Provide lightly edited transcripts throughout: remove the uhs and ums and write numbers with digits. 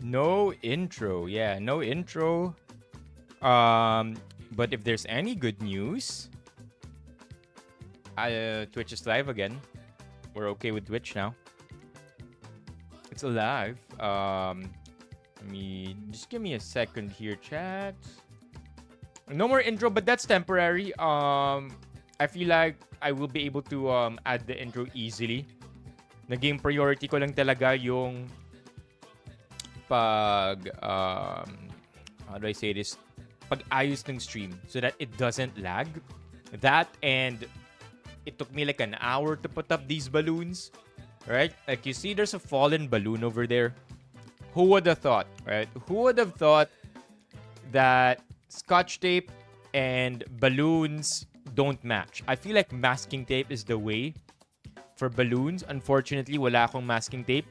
No intro. Yeah, no intro. But if there's any good news, Twitch is live again. We're okay with Twitch now. It's alive. Just give me a second here, chat. No more intro, but that's temporary. I feel like I will be able to add the intro easily. Naging priority ko lang talaga yung how do I say this? Pag-ayos ng stream so that it doesn't lag. That, and it took me like an hour to put up these balloons. Right? Like, you see there's a fallen balloon over there. Who would have thought, right? Who would have thought that Scotch tape and balloons don't match? I feel like masking tape is the way for balloons. Unfortunately, wala akong masking tape.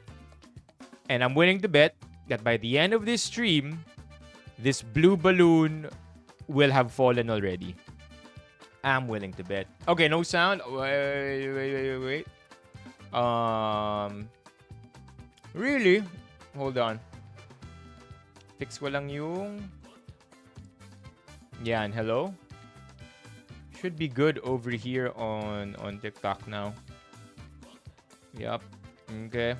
And I'm willing to bet that by the end of this stream, this blue balloon will have fallen already. I'm willing to bet. Okay, no sound. Wait. Really? Hold on. Fix ko lang yung... Yan, hello? Should be good over here on TikTok now. Yup. Okay.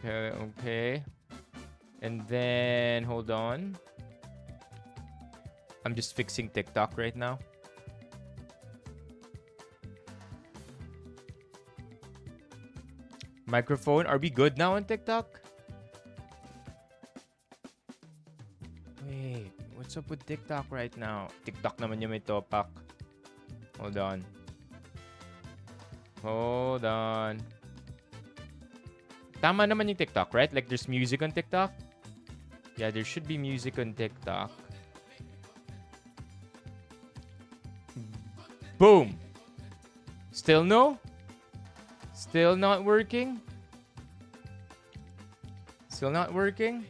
Okay. And then, hold on. I'm just fixing TikTok right now. Microphone, are we good now on TikTok? Wait, what's up with TikTok right now? TikTok naman yung may topak. Hold on. Hold on. Tama naman yung TikTok, right? Like, there's music on TikTok? Yeah, there should be music on TikTok. Boom! Still no? Still not working? Still not working?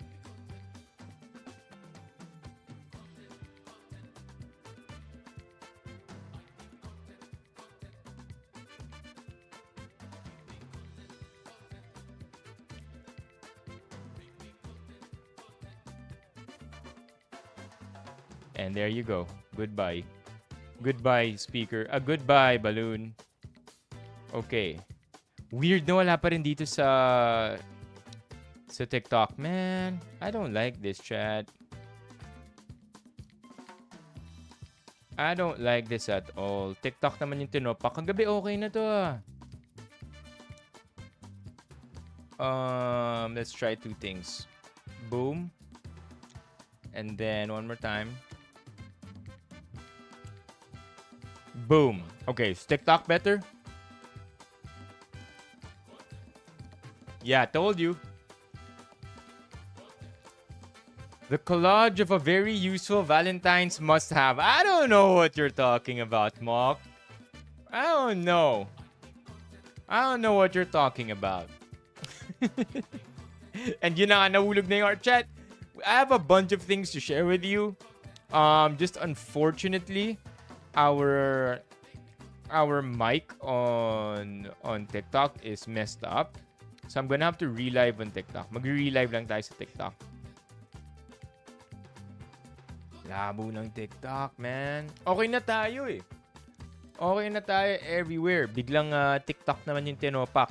And there you go. Goodbye. Goodbye, speaker. Goodbye, balloon. Okay. Weird na wala pa rin dito sa TikTok. Man, I don't like this, chat. I don't like this at all. TikTok naman yung tinopak. Kagabi okay na to let's try two things. Boom. And then one more time. Boom. Okay, is TikTok better? Yeah, told you. The collage of a very useful Valentine's must-have. I don't know what you're talking about, Mock. I don't know. I don't know what you're talking about. And yun na nga, nahulog na yung art chat. I have a bunch of things to share with you. Just unfortunately, our mic on TikTok is messed up. So I'm gonna have to relive on TikTok. Mag-relive lang tayo sa TikTok. Labo ng TikTok, man. Okay na tayo eh. Okay na tayo everywhere. Biglang TikTok naman yung tinopak.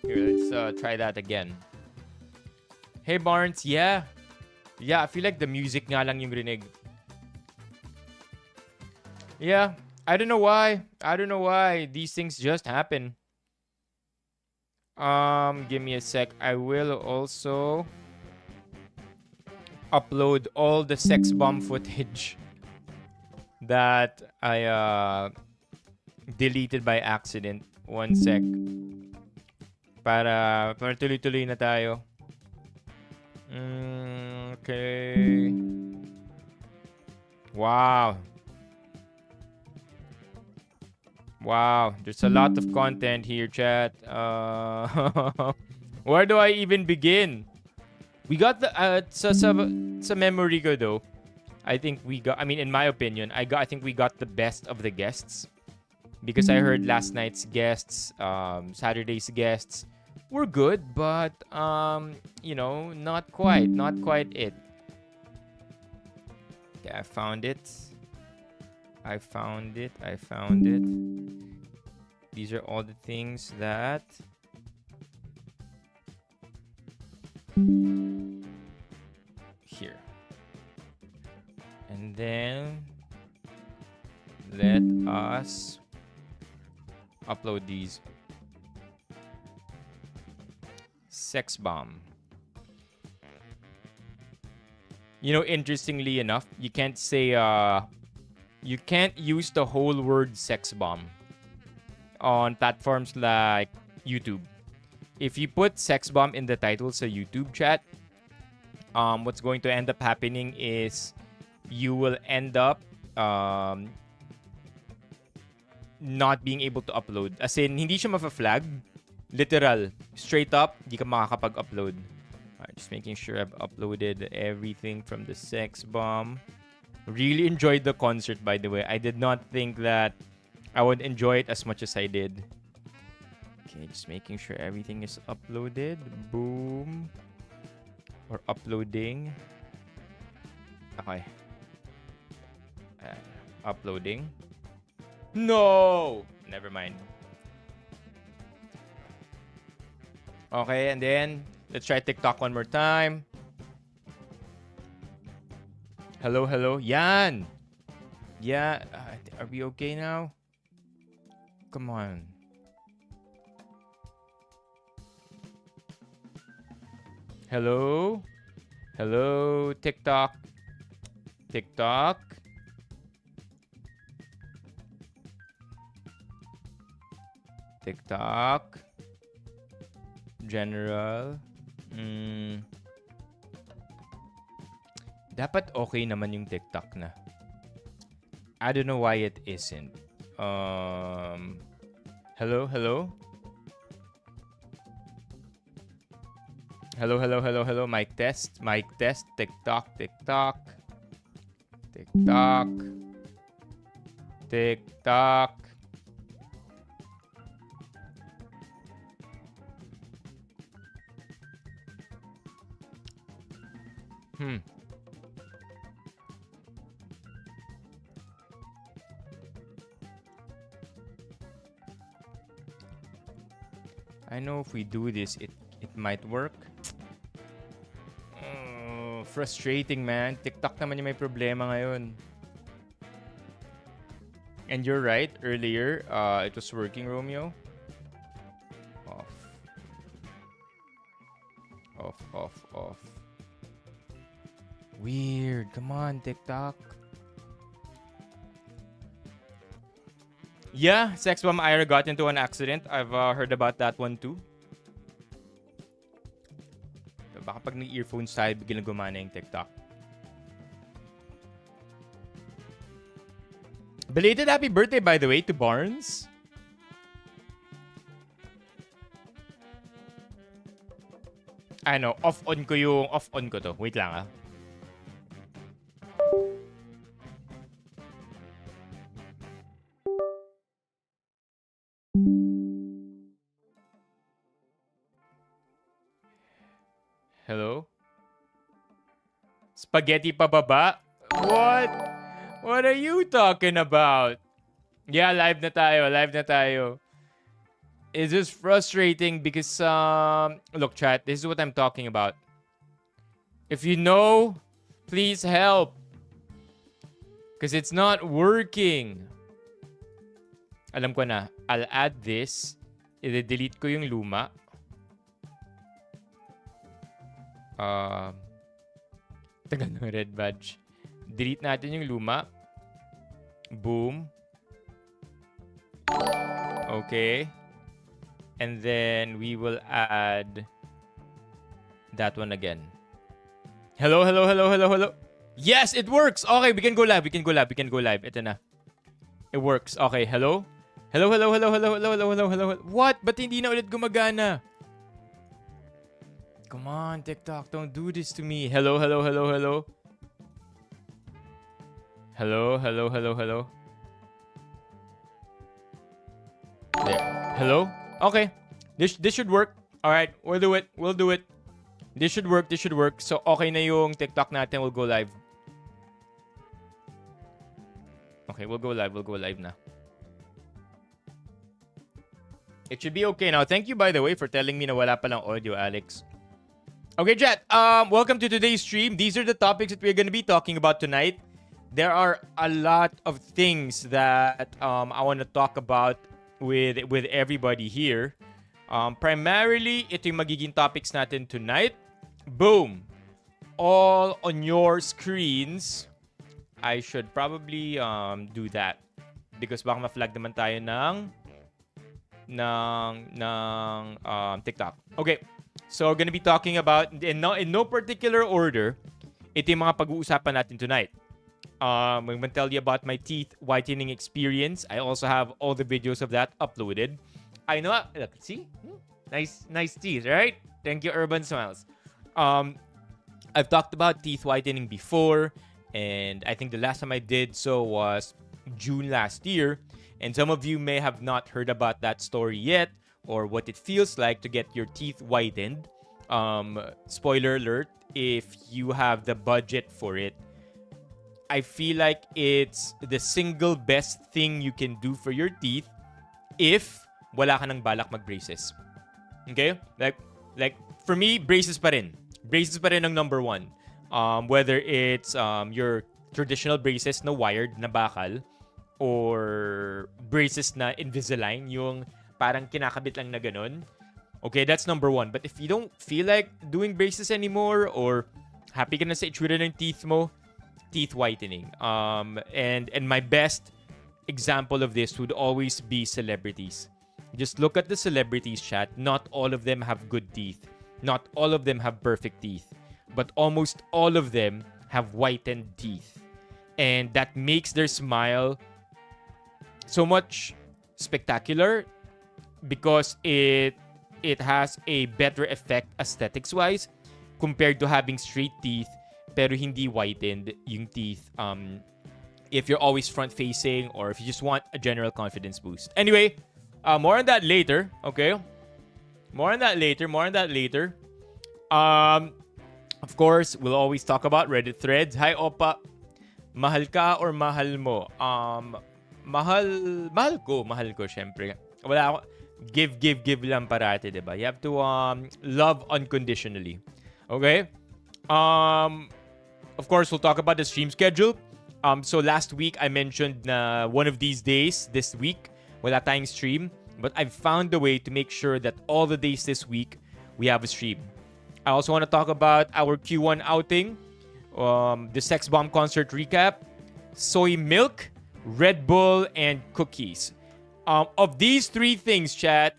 Here, let's try that again. Hey, Barnes. Yeah. Yeah, I feel like the music nga lang yung rinig. Yeah. I don't know why. I don't know why. These things just happen. Give me a sec. I will also upload all the sex bomb footage that I deleted by accident. One sec. Para tuloy-tuloy na tayo. Okay. Wow. Wow, there's a lot of content here, chat. Where do I even begin? We got the sa memory ko though. I think we got. I mean, in my opinion, I think we got the best of the guests. Because I heard last night's guests, Saturday's guests were good, but not quite it. Okay, I found it. These are all the things that here. And then let us upload these. Sbomb. Interestingly enough, you can't use the whole word Sbomb on platforms like YouTube. If you put Sbomb in the title sa YouTube chat, what's going to end up happening is you will end up not being able to upload. As in, hindi siya mafa-flag. Literal. Straight up, di ka makakapag-upload. Alright, just making sure I've uploaded everything from the Sbomb. Really enjoyed the concert, by the way. I did not think that I would enjoy it as much as I did. Okay, just making sure everything is uploaded. Boom. Or uploading. Okay. Uploading. No! Never mind. Okay, and then let's try TikTok one more time. Hello. Yan! Yeah. Are we okay now? Come on. Hello? Hello, TikTok. TikTok. TikTok. General. Dapat okay naman yung TikTok na. I don't know why it isn't. Hello? Hello. Mic test. TikTok. I know if we do this, it might work. Frustrating, man. TikTok naman yung may problema ngayon. And you're right. Earlier, it was working, Romeo. Off. Weird. Come on, TikTok. Yeah, Sbomb Ira got into an accident. I've heard about that one too. Baka pag nag-earphones tayo, biglang gumana yung TikTok. Belated happy birthday, by the way, to Barnes. Ano, off-on ko to. Wait lang, ah. Hello? Spaghetti pababa? What? What are you talking about? Yeah, live na tayo. It's just frustrating because, look, chat, this is what I'm talking about. If you know, please help. Because it's not working. Alam ko na. I'll add this. I-delete ko yung luma. Tagal ng red badge. Delete natin yung luma. Boom. Okay. And then we will add that one again. Hello. Yes, it works. Okay, we can go live. Ito na. It works. Okay, hello. Hello. What? Ba't hindi na ulit gumagana? Come on, TikTok. Don't do this to me. Hello. Hello. Hello? Okay. This should work. Alright, we'll do it. We'll do it. This should work. This should work. So, okay na yung TikTok natin. We'll go live. Okay, we'll go live. We'll go live na. It should be okay now. Thank you, by the way, for telling me na wala palang audio, Alex. Okay, chat. Welcome to today's stream. These are the topics that we're going to be talking about tonight. There are a lot of things that I want to talk about with everybody here. Primarily, ito yung magiging topics natin tonight. Boom! All on your screens. I should probably do that because baka ma-flag naman tayo ng TikTok. Okay, so we're gonna be talking about in no particular order. Ito yung mga pag-uusapan natin tonight. I'm gonna tell you about my teeth whitening experience. I also have all the videos of that uploaded. I know. Look, see, nice teeth, right? Thank you, Urban Smiles. I've talked about teeth whitening before, and I think the last time I did so was June last year. And some of you may have not heard about that story yet, or what it feels like to get your teeth whitened. Spoiler alert, if you have the budget for it, I feel like it's the single best thing you can do for your teeth if wala ka ng balak mag-braces. Okay? Like for me, braces pa rin. Braces pa rin ang number one. Whether it's your traditional braces na wired, na bakal, or braces na Invisalign, yung parang kinakabit lang na ganun. Okay, that's number one. But if you don't feel like doing braces anymore, or happy ka na sa itsura ng teeth mo, teeth whitening. And my best example of this would always be celebrities. Just look at the celebrities, chat. Not all of them have good teeth. Not all of them have perfect teeth. But almost all of them have whitened teeth. And that makes their smile so much spectacular because it has a better effect aesthetics-wise compared to having straight teeth pero hindi whitened yung teeth. If you're always front-facing or if you just want a general confidence boost. Anyway, more on that later, okay? More on that later. Of course, we'll always talk about Reddit threads. Hi, Opa. Mahal ka or mahal mo? Mahal ko, syempre. Wala ako. Give lang parati, diba? You have to love unconditionally. Okay? Of course, we'll talk about the stream schedule. So last week, I mentioned na one of these days, this week, wala tayong stream. But I've found a way to make sure that all the days this week, we have a stream. I also want to talk about our Q1 outing, the Sbomb concert recap, soy milk, Red Bull, and cookies. Of these three things, chat,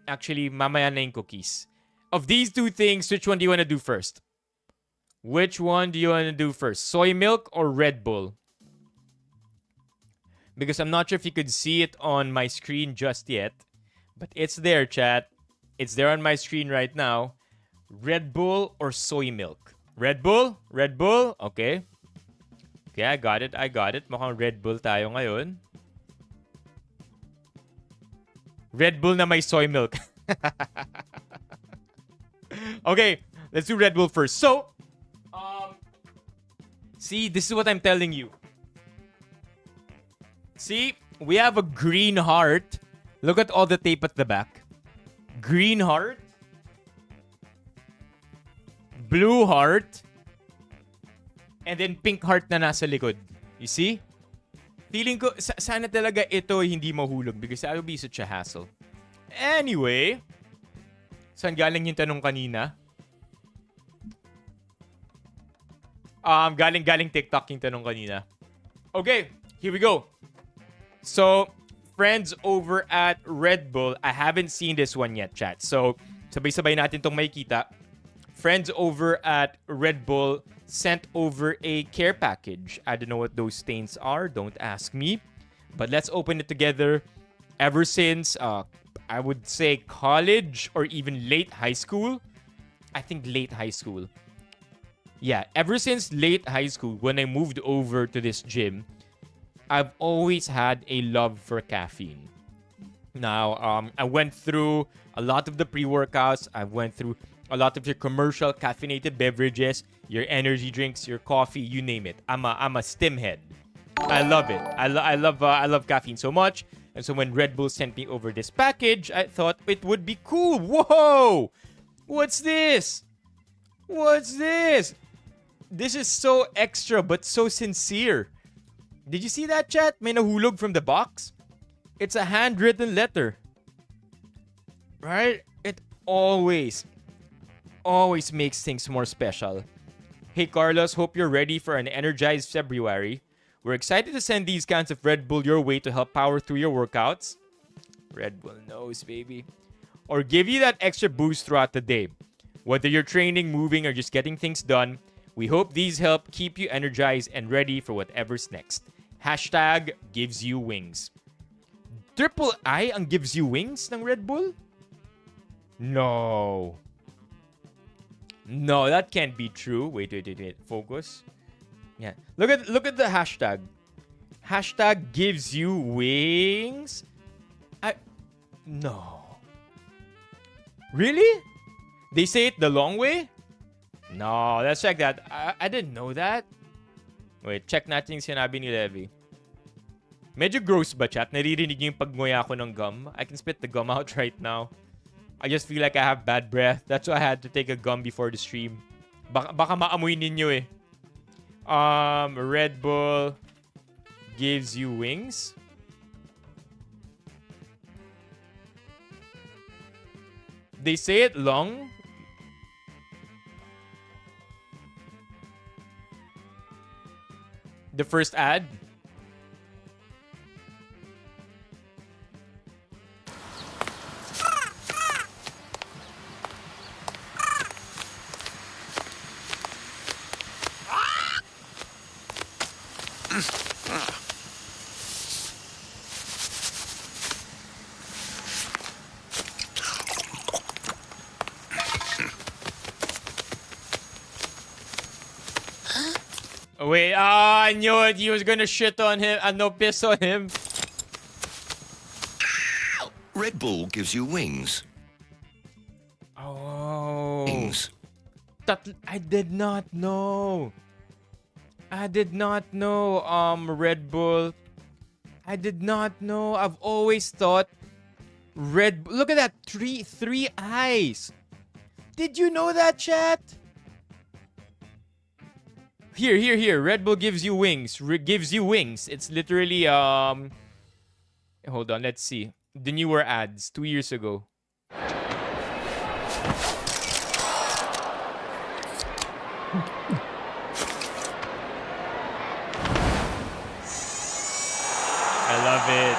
actually, mamaya na yung cookies. Of these two things, which one do you want to do first? Which one do you want to do first? Soy milk or Red Bull? Because I'm not sure if you could see it on my screen just yet. But it's there, chat. It's there on my screen right now. Red Bull or soy milk? Red Bull? Red Bull? Okay. Okay, I got it. Mukhang Red Bull tayo ngayon. Red Bull na may soy milk. Okay, let's do Red Bull first. So, see, this is what I'm telling you. See, we have a green heart. Look at all the tape at the back. Green heart. Blue heart. And then pink heart na nasa likod. You see? Feeling ko, sana talaga ito hindi mahulog because that would be such a hassle. Anyway, saan galing yung tanong kanina? Galing TikTok yung tanong kanina. Okay, here we go. So, friends over at Red Bull, I haven't seen this one yet, chat. So, sabay-sabay natin tong makikita. Friends over at Red Bull sent over a care package. I don't know what those stains are. Don't ask me. But let's open it together. Ever since, I would say college or even late high school. I think late high school. Yeah, ever since late high school, when I moved over to this gym, I've always had a love for caffeine. Now, I went through a lot of the pre-workouts. I went through a lot of your commercial caffeinated beverages, your energy drinks, your coffee, you name it. I'm a stim head. I love it. I love caffeine so much. And so when Red Bull sent me over this package, I thought it would be cool. Whoa! What's this? What's this? This is so extra but so sincere. Did you see that, chat? May nahulog from the box. It's a handwritten letter. Right? It always makes things more special. Hey Carlos, hope you're ready for an energized February. We're excited to send these cans of Red Bull your way to help power through your workouts. Red Bull knows, baby. Or give you that extra boost throughout the day. Whether you're training, moving, or just getting things done, we hope these help keep you energized and ready for whatever's next. Hashtag gives you wings. Triple I ang gives you wings ng Red Bull? No. No, that can't be true. Wait. Focus. Yeah. Look at the hashtag. Hashtag gives you wings. No. Really? They say it the long way? No, let's check that. I didn't know that. Wait, check natin yung sinabi ni Levi. Medyo gross ba, chat? Naririnig niyo yung pagnguya ko ng gum? I can spit the gum out right now. I just feel like I have bad breath. That's why I had to take a gum before the stream. Baka maamoy ninyo eh. Red Bull gives you wings. They say it long. The first ad. Wait, I knew it. He was gonna shit on him. No, piss on him. Red Bull gives you wings. Oh. Wings. I did not know. Red Bull. I did not know. I've always thought Red Bull. Look at that. Three eyes. Did you know that, chat? Here. Red Bull gives you wings. Gives you wings. It's literally, hold on, let's see. The newer ads, 2 years ago. I love it.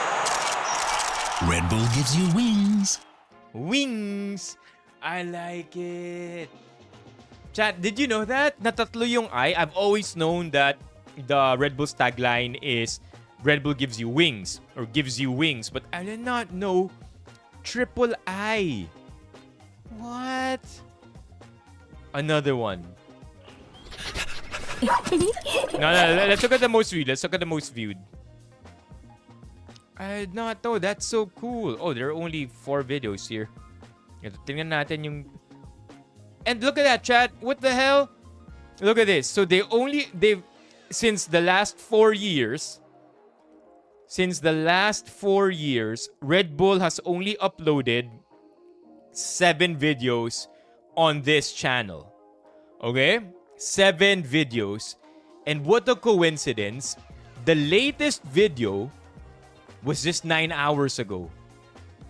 Red Bull gives you wings. Wings. I like it. Chat, did you know that? Natatlo yung I. I've always known that the Red Bull's tagline is Red Bull gives you wings or gives you wings, but I did not know triple I. What? Another one. No, let's look at the most viewed. I did not know. That's so cool. Oh, there are only 4 videos here. Ito, tingnan natin yung... And look at that, chat. What the hell? Look at this. So they've since the last 4 years, Red Bull has only uploaded 7 videos on this channel. Okay? 7 videos. And what a coincidence. The latest video was just 9 hours ago.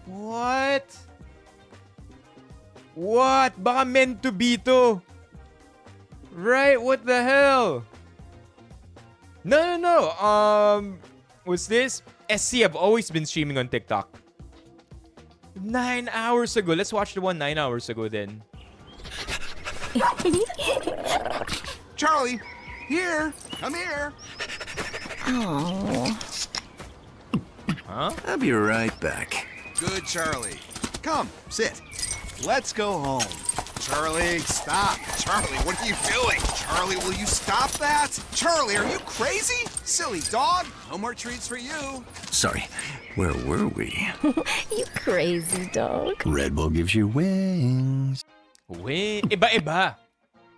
What? What? Baka meant to be to. Right? What the hell? No. What's this? SC, I've always been streaming on TikTok. 9 hours ago. Let's watch the one 9 hours ago then. Charlie, here. Come here. Oh. Huh? I'll be right back. Good, Charlie. Come, sit. Let's go home. Charlie, stop. Charlie, what are you doing? Charlie, will you stop that? Charlie, are you crazy? Silly dog. No more treats for you. Sorry, where were we? You crazy dog. Red Bull gives you wings. Iba-iba.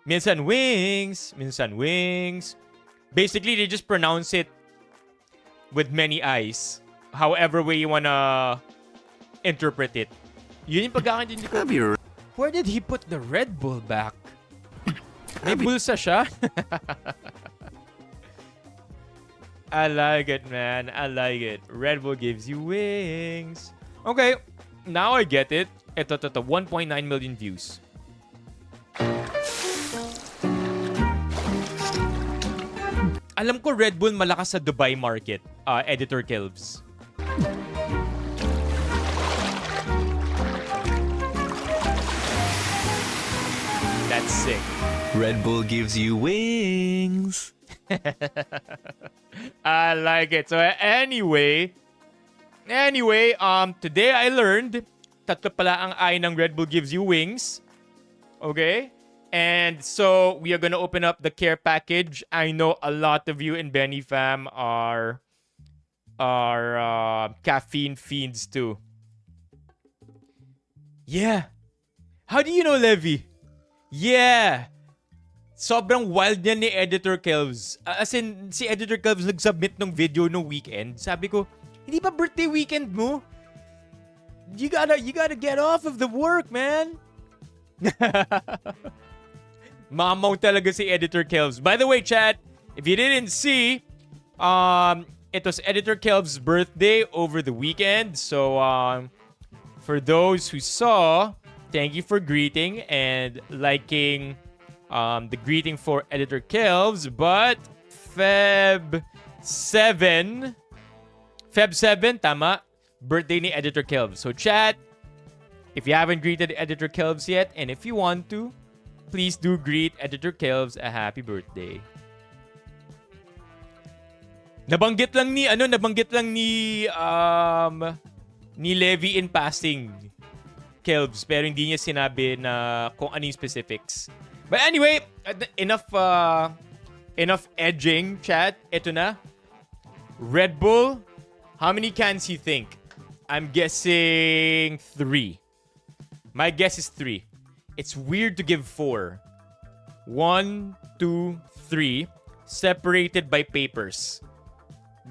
Minsan wings. Minsan wings. Basically, they just pronounce it with many eyes. However way you wanna interpret it. Yun yung pagkakaintindi ko. Have you Where did he put the Red Bull back? May bulsa siya? I like it, man. I like it. Red Bull gives you wings. Okay, now I get it. Ito. 1.9 million views. Alam ko Red Bull malakas sa Dubai market. Editor Kelvs. That's sick. Red Bull gives you wings. I like it. So anyway, today I learned tatlo pala ang I ng Red Bull gives you wings. Okay? And so we are gonna open up the care package. I know a lot of you in BENIFAM are caffeine fiends too. Yeah. How do you know, Levi? Yeah. Sobrang wild niya ni Editor Kelvs. As in, si Editor Kelvs nag-submit ng video nung weekend. Sabi ko, hindi pa birthday weekend mo? You gotta get off of the work, man. Mamaw talaga si Editor Kelvs. By the way, chat, if you didn't see, it was Editor Kelvs' birthday over the weekend. So, for those who saw, thank you for greeting and liking the greeting for Editor Kelvs. But Feb 7, tama, birthday ni Editor Kelvs. So chat, if you haven't greeted Editor Kelvs yet, and if you want to, please do greet Editor Kelvs a happy birthday. Nabanggit lang ni Levi in passing Kelvs, pero hindi niya sinabi na kung anong specifics. But anyway, enough edging, chat. Ito na. Red Bull, how many cans you think? I'm guessing 3. My guess is 3. It's weird to give 4. 1, 2, 3, separated by papers.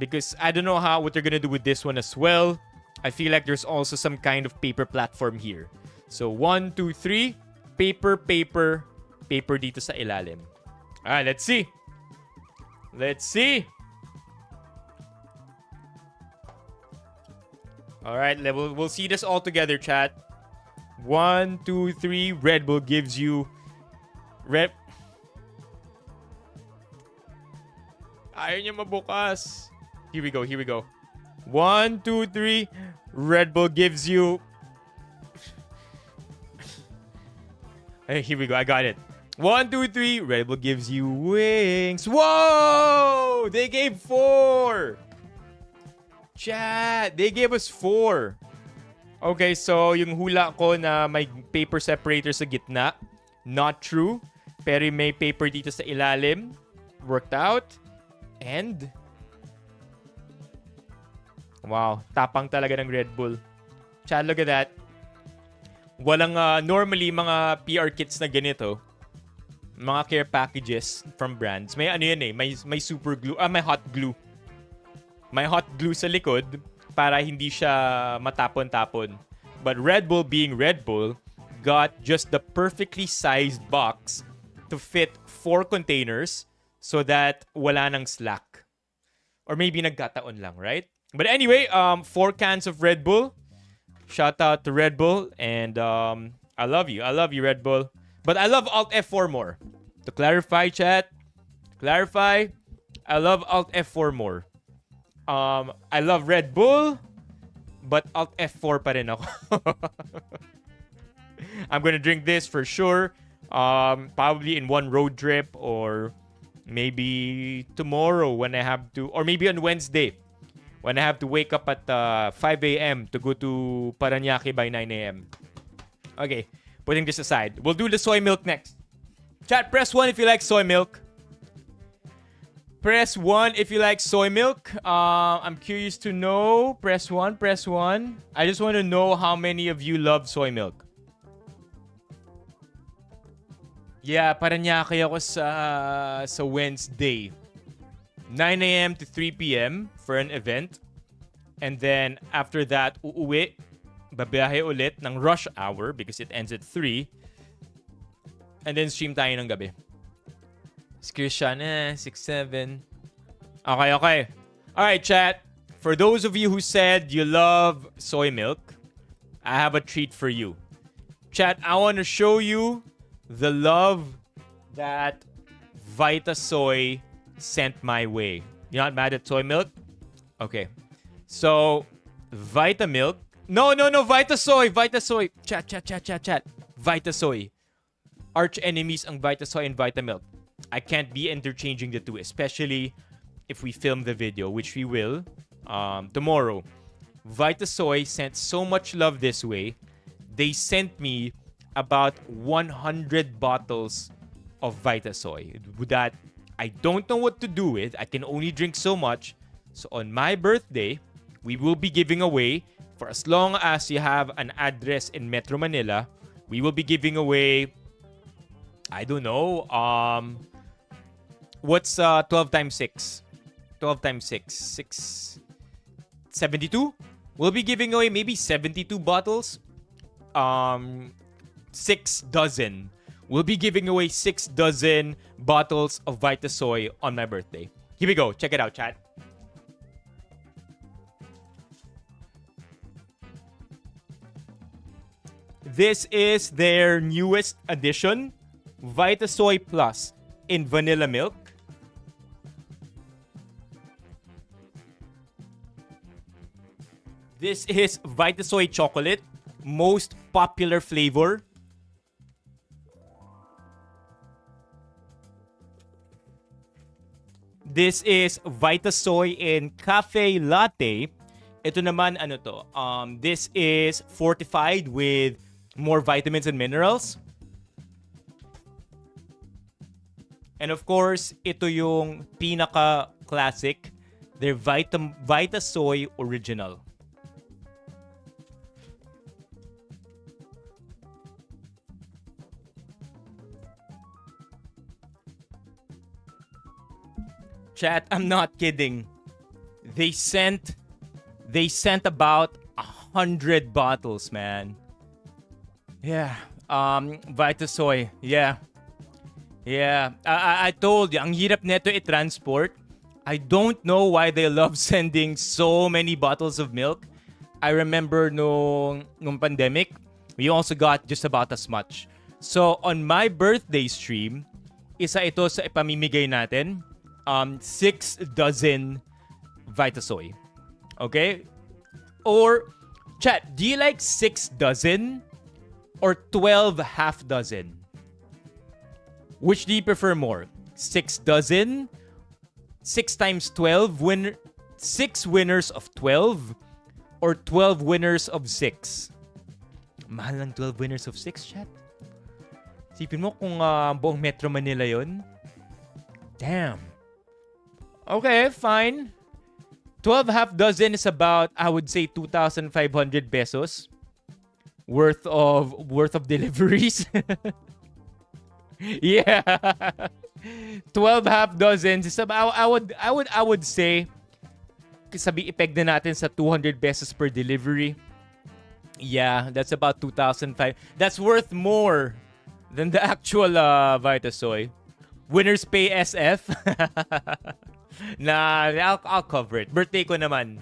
Because I don't know what they're gonna do with this one as well. I feel like there's also some kind of paper platform here. So 1, 2, 3, paper dito sa ilalim. Alright, let's see. Alright, we'll see this all together, chat. 1, 2, 3, Red Bull gives you ayaw niya mabukas. Here we go. 1, 2, 3, Red Bull gives you. Hey, here we go. I got it. 1, 2, 3, Red Bull gives you wings. Whoa! They gave 4. Chat, they gave us 4. Okay, so yung hula ko na may paper separator sa gitna, not true. Pero may paper dito sa ilalim, worked out. And wow, tapang talaga ng Red Bull. Chat, look at that. Walang normally mga PR kits na ganito, mga care packages from brands. May ano yan eh, may super glue, may hot glue. May hot glue sa likod para hindi siya matapon-tapon. But Red Bull being Red Bull got just the perfectly sized box to fit 4 containers so that wala nang slack. Or maybe nagkataon lang, right? But anyway, 4 cans of Red Bull. Shout out to Red Bull. And I love you. I love you, Red Bull. But I love Alt F4 more. To clarify, chat. I love Alt F4 more. I love Red Bull, but Alt F4 pa rin ako. I'm gonna drink this for sure. Probably in one road trip, or maybe tomorrow when I have to, or maybe on Wednesday when I have to wake up at 5 a.m. to go to Paranaque by 9 a.m. Okay, putting this aside. We'll do the soy milk next. Chat, press 1 if you like soy milk. Press 1 if you like soy milk. I'm curious to know. Press 1, press 1. I just want to know how many of you love soy milk. Yeah, Paranaque ako sa Wednesday. 9 a.m. to 3 p.m. for an event. And then after that, uuwi. Babiyahe ulit ng rush hour because it ends at 3. And then stream tayo ng gabi. Christian, 6-7. Okay. Alright, chat. For those of you who said you love soy milk, I have a treat for you. Chat, I want to show you the love that Vita Soy sent my way. You're not mad at soy milk? Okay. So, Vita milk. No, Vita Soy. Vita Soy. Chat. Vita Soy. Arch enemies ang Vita Soy and Vita milk. I can't be interchanging the two, especially if we film the video, which we will tomorrow. Vita Soy sent so much love this way. They sent me about 100 bottles of Vita Soy that I don't know what to do with. I can only drink so much. So on my birthday, we will be giving away, for as long as you have an address in Metro Manila, we will be giving away, I don't know, what's 12 times 6? 12 times 6. 72? We'll be giving away maybe 72 bottles. 6 dozen. We'll be giving away 6 dozen bottles of Vita Soy on my birthday. Here we go. Check it out, chat. This is their newest addition, Vita Soy Plus in vanilla milk. This is Vita Soy Chocolate, most popular flavor. This is Vita Soy in Cafe Latte. Ito naman, ano to? This is fortified with more vitamins and minerals. And of course, ito yung pinaka-classic. Their Vita Soy Original. Chat, I'm not kidding. They sent about 100 bottles, man. Yeah. Vita Soy. Yeah. I told you, ang hirap neto i-transport. I don't know why they love sending so many bottles of milk. I remember nung pandemic, we also got just about as much. So, on my birthday stream, isa ito sa ipamimigay natin. 6 dozen Vita Soy. Okay? Or, chat, do you like 6 dozen or 12 half dozen? Which do you prefer more? 6 dozen? 6 times 12? 6 winners of 12? Or 12 winners of 6? Mahal ng 12 winners of 6, chat. Sipin mo kung buong Metro Manila yon. Damn. Okay, fine. 12 half dozen is about, I would say, 2,500 pesos worth of deliveries. Yeah. 12 half dozens is about, I would say, sabi ipeg na natin sa 200 pesos per delivery. Yeah, that's about 2,500. That's worth more than the actual Vita Soy. Winners pay SF. Nah, I'll cover it. Birthday ko naman.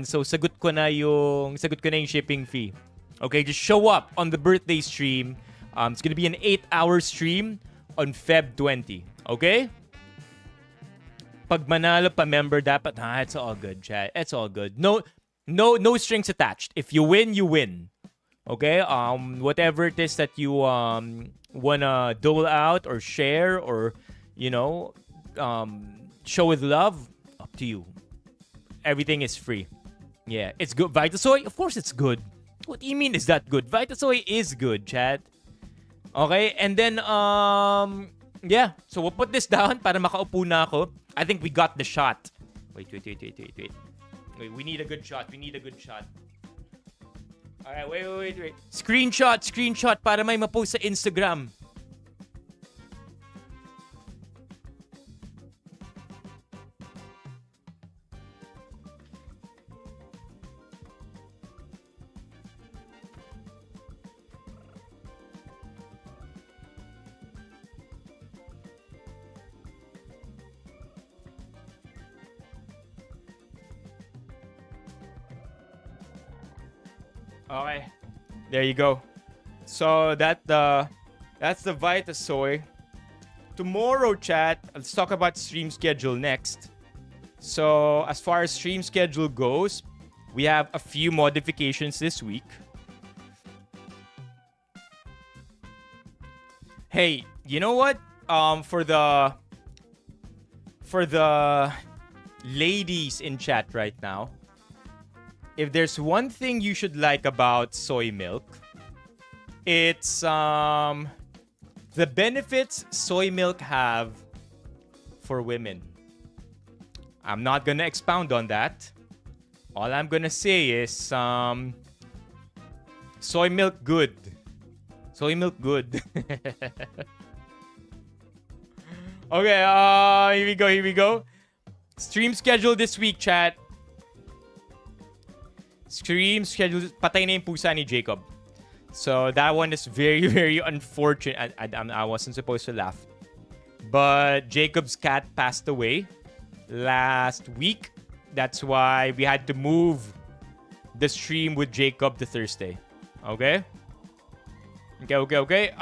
So sagot ko na yung shipping fee. Okay, just show up on the birthday stream. It's gonna be an 8-hour stream on Feb 20. Okay? Pag manalo pa member dapat, it's all good, chat. It's all good. No strings attached. If you win, you win. Okay? Whatever it is that you wanna dole out or share or show with love, up to you. Everything is free. Yeah, it's good. Vita Soy, of course it's good. What do you mean is that good? Vita Soy is good, chat. Okay, and then yeah, so we'll put this down para makaupo na ako. I think we got the shot. Wait. Wait, we need a good shot. Alright, wait. Screenshot para may ma-post sa Instagram. Okay, there you go. So that's the Vitasoy. Tomorrow, chat, let's talk about stream schedule next. So as far as stream schedule goes, we have a few modifications this week. Hey, you know what? For the ladies in chat right now, if there's one thing you should like about soy milk, it's the benefits soy milk have for women. I'm not gonna expound on that. All I'm gonna say is soy milk good. Soy milk good. Okay, here we go. Stream schedule this week, chat. Stream schedule. Patay na yung pusa ni Jacob. So that one is very, very unfortunate. I wasn't supposed to laugh. But Jacob's cat passed away last week. That's why we had to move the stream with Jacob to Thursday. Okay? Okay.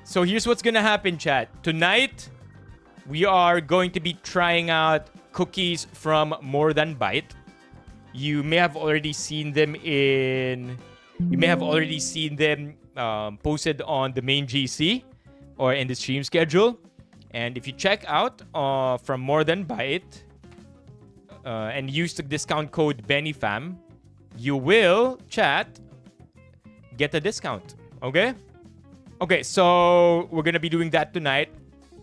So here's what's gonna happen, chat. Tonight, we are going to be trying out cookies from More Than Bite. You may have already seen them posted on the main GC or in the stream schedule. And if you check out from More Than Bite and use the discount code BENIFAM, you will, chat, get a discount. Okay? Okay, so we're gonna be doing that tonight.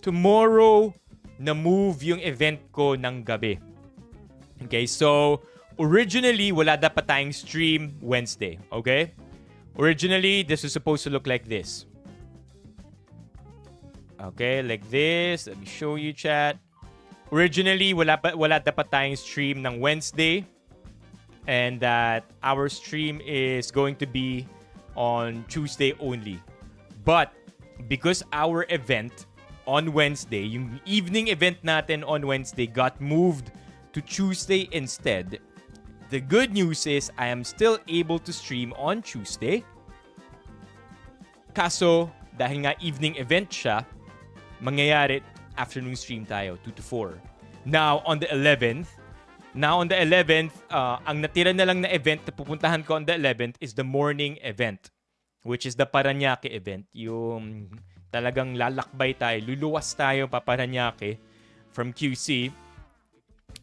Tomorrow, na-move yung event ko ng gabi. Okay, so originally, wala dapat tayong stream Wednesday. Okay? Originally, this was supposed to look like this. Okay, like this. Let me show you, chat. Originally, wala dapat tayong stream ng Wednesday. And that our stream is going to be on Tuesday only. But because our event on Wednesday, yung evening event natin on Wednesday got moved to Tuesday instead, the good news is I am still able to stream on Tuesday. Kaso, dahil nga evening event siya, mangyayari afternoon stream tayo, 2 to 4. Now, on the 11th, ang natira na lang na event na pupuntahan ko on the 11th is the morning event, which is the Paranaque event. Yung talagang lalakbay tayo, luluwas tayo pa Paranaque from QC.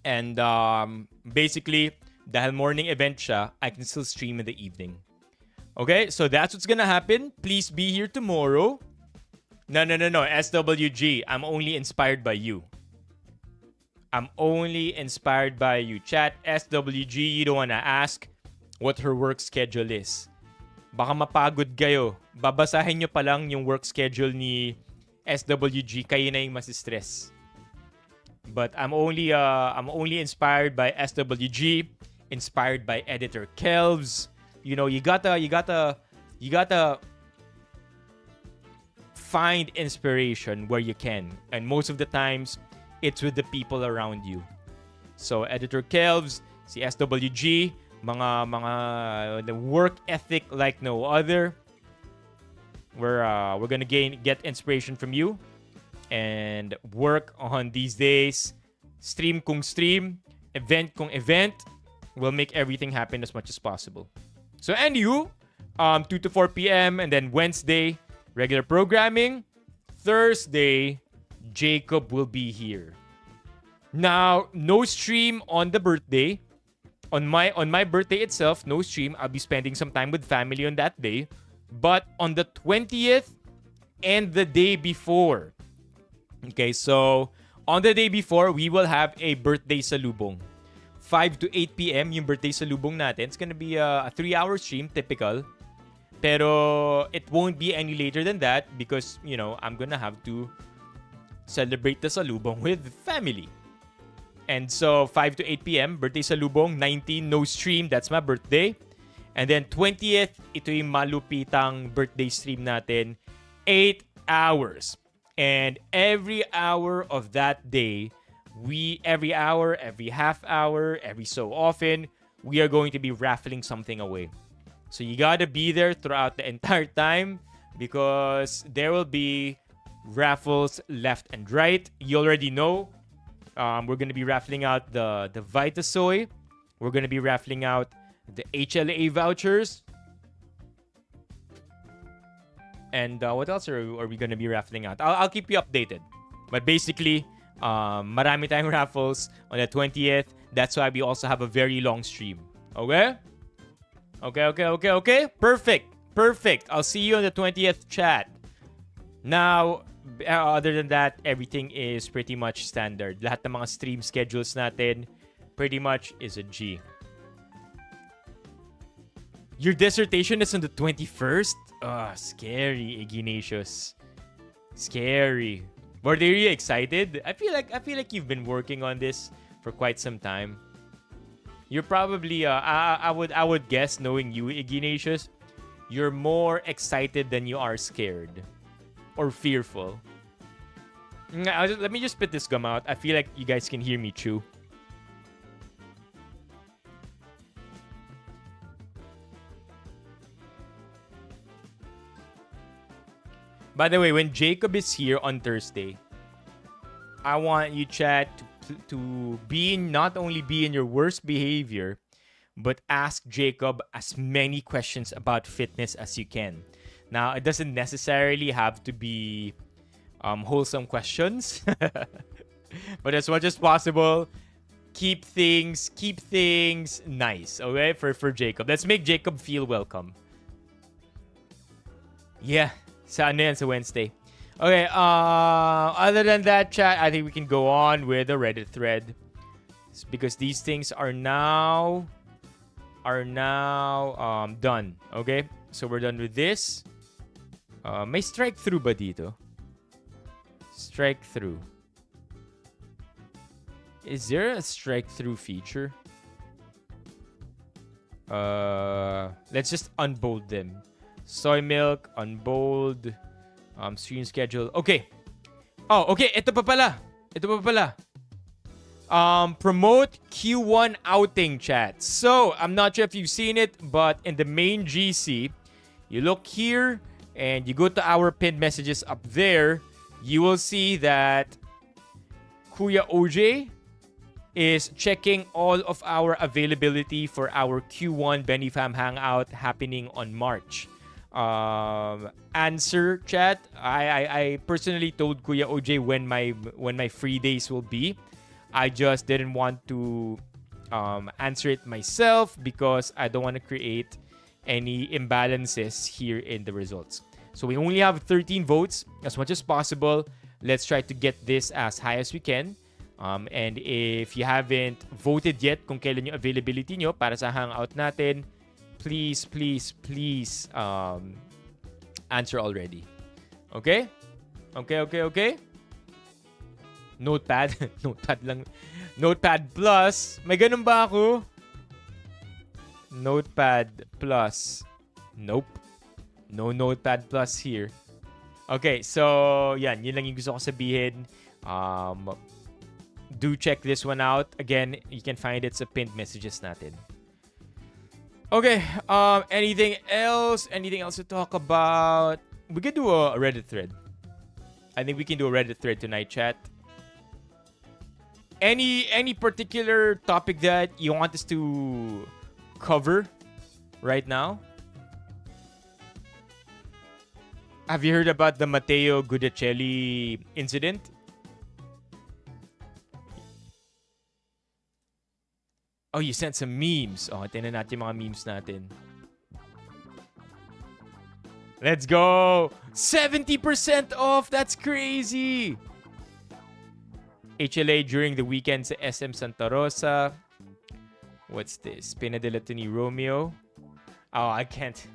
And basically, dahil morning event siya, I can still stream in the evening. Okay, so that's what's gonna happen. Please be here tomorrow. No, SWG, I'm only inspired by you. Chat, SWG, you don't wanna ask what her work schedule is. Baka mapagod kayo. Babasahin nyo pa lang yung work schedule ni SWG, kayo na yung masistress. But I'm only inspired by SWG, inspired by editor Kelvs. You know, you gotta find inspiration where you can, and most of the times it's with the people around you. So editor Kelvs, si SWG, mga the work ethic like no other. We're gonna get inspiration from you and work on these days. Stream kung stream, event kung event. We'll make everything happen as much as possible. So and you, 2 to 4 p.m. and then Wednesday, regular programming. Thursday, Jacob will be here. Now, no stream on the birthday. On my birthday itself, no stream. I'll be spending some time with family on that day. But on the 20th and the day before. Okay, so on the day before, we will have a birthday salubong. 5 to 8 p.m. yung birthday salubong natin. It's gonna be a 3-hour stream, typical. Pero it won't be any later than that because, you know, I'm gonna have to celebrate the salubong with family. And so 5 to 8 p.m. birthday salubong, 19 no stream, that's my birthday. And then 20th, ito yung malupitang birthday stream natin, 8 hours. And every hour of that day, every hour, every half hour, every so often, we are going to be raffling something away. So you gotta be there throughout the entire time because there will be raffles left and right. You already know. We're gonna be raffling out the Vitasoy. We're gonna be raffling out the HLA vouchers. And what else are we gonna be raffling out? I'll keep you updated. But basically, marami tayong raffles on the 20th. That's why we also have a very long stream. Okay? Okay. Perfect. I'll see you on the 20th chat. Now, other than that, everything is pretty much standard. Lahat ng mga stream schedules natin pretty much is a G. Your dissertation is on the 21st? Scary, Ignatius. Scary. Were they really excited? I feel like you've been working on this for quite some time. You're probably I would guess, knowing you, Ignatius, you're more excited than you are scared or fearful. Let me just spit this gum out. I feel like you guys can hear me chew. By the way, when Jacob is here on Thursday, I want you, chat, to not only be in your worst behavior, but ask Jacob as many questions about fitness as you can. Now, it doesn't necessarily have to be wholesome questions, but as much as possible, keep things nice, okay? For Jacob, let's make Jacob feel welcome. Yeah. Sa Wednesday. Okay, other than that, chat, I think we can go on with the Reddit thread. It's because these things are now done. Okay? So we're done with this. May strike through ba dito? Strike through. Is there a strike through feature? Let's just unbold them. Soy milk, unbold, stream schedule. Okay. Oh, okay. Ito pa pala. Promote Q1 outing, chat. So, I'm not sure if you've seen it, but in the main GC, you look here and you go to our pinned messages up there, you will see that Kuya OJ is checking all of our availability for our Q1 BENIFAM hangout happening on March. Answer, chat. I personally told Kuya OJ when my free days will be. I just didn't want to answer it myself because I don't want to create any imbalances here in the results. So we only have 13 votes. As much as possible, let's try to get this as high as we can. And if you haven't voted yet kung kailan yung availability nyo para sa hangout natin, please answer already. Okay? Notepad. Notepad lang. Notepad Plus. May ganun ba ako? Notepad Plus. Nope. No Notepad Plus here. Okay, so yan. Yun lang yung gusto ko sabihin. Do check this one out. Again, you can find it sa pinned messages natin. Okay, anything else? Anything else to talk about? We could do a Reddit thread. I think we can do a Reddit thread tonight, chat. Any particular topic that you want us to cover right now? Have you heard about the Matteo Guidicelli incident? Oh, you sent some memes. Oh, tingnan natin yung mga memes natin. Let's go. 70% off. That's crazy. HLA during the weekend sa SM Santa Rosa. What's this? Pinadilatuni Romeo. Oh, I can't.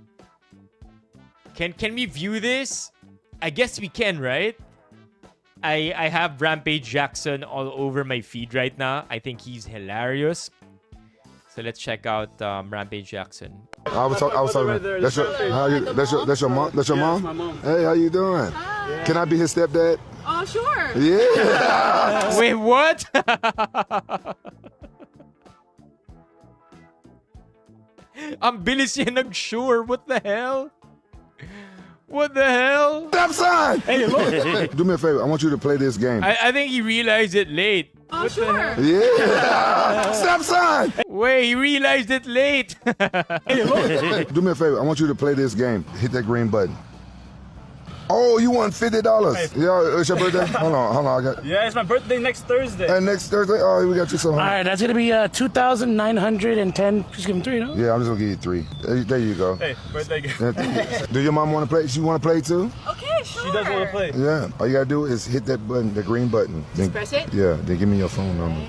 Can we view this? I guess we can, right? I have Rampage Jackson all over my feed right now. I think he's hilarious. So let's check out Rampage Jackson. I was talking. That's your mom. That's your mom. My mom. Hey, how you doing? Hi. Can I be his stepdad? Oh, sure. Yeah. Wait, what? Ang bilis niya nag-sure. What the hell? What the hell? Stepson! Hey, look. Do me a favor. I want you to play this game. I think he realized it late. Oh, sure. Yeah. Stepson! Wait, he realized it late. Hey, look. Do me a favor. I want you to play this game. Hit that green button. Oh, you won $50. Yeah, it's your birthday? Hold on. I got. Yeah, it's my birthday next Thursday. And next Thursday? Oh, we got you some. All right, that's gonna be 2,910. Just give him 3, no? Yeah, I'm just gonna give you 3. There you go. Hey, birthday gift. Do your mom want to play? She want to play too? Okay, sure. She does want to play. Yeah. All you gotta do is hit that button, the green button. Then, press it? Yeah. Then give me your phone number.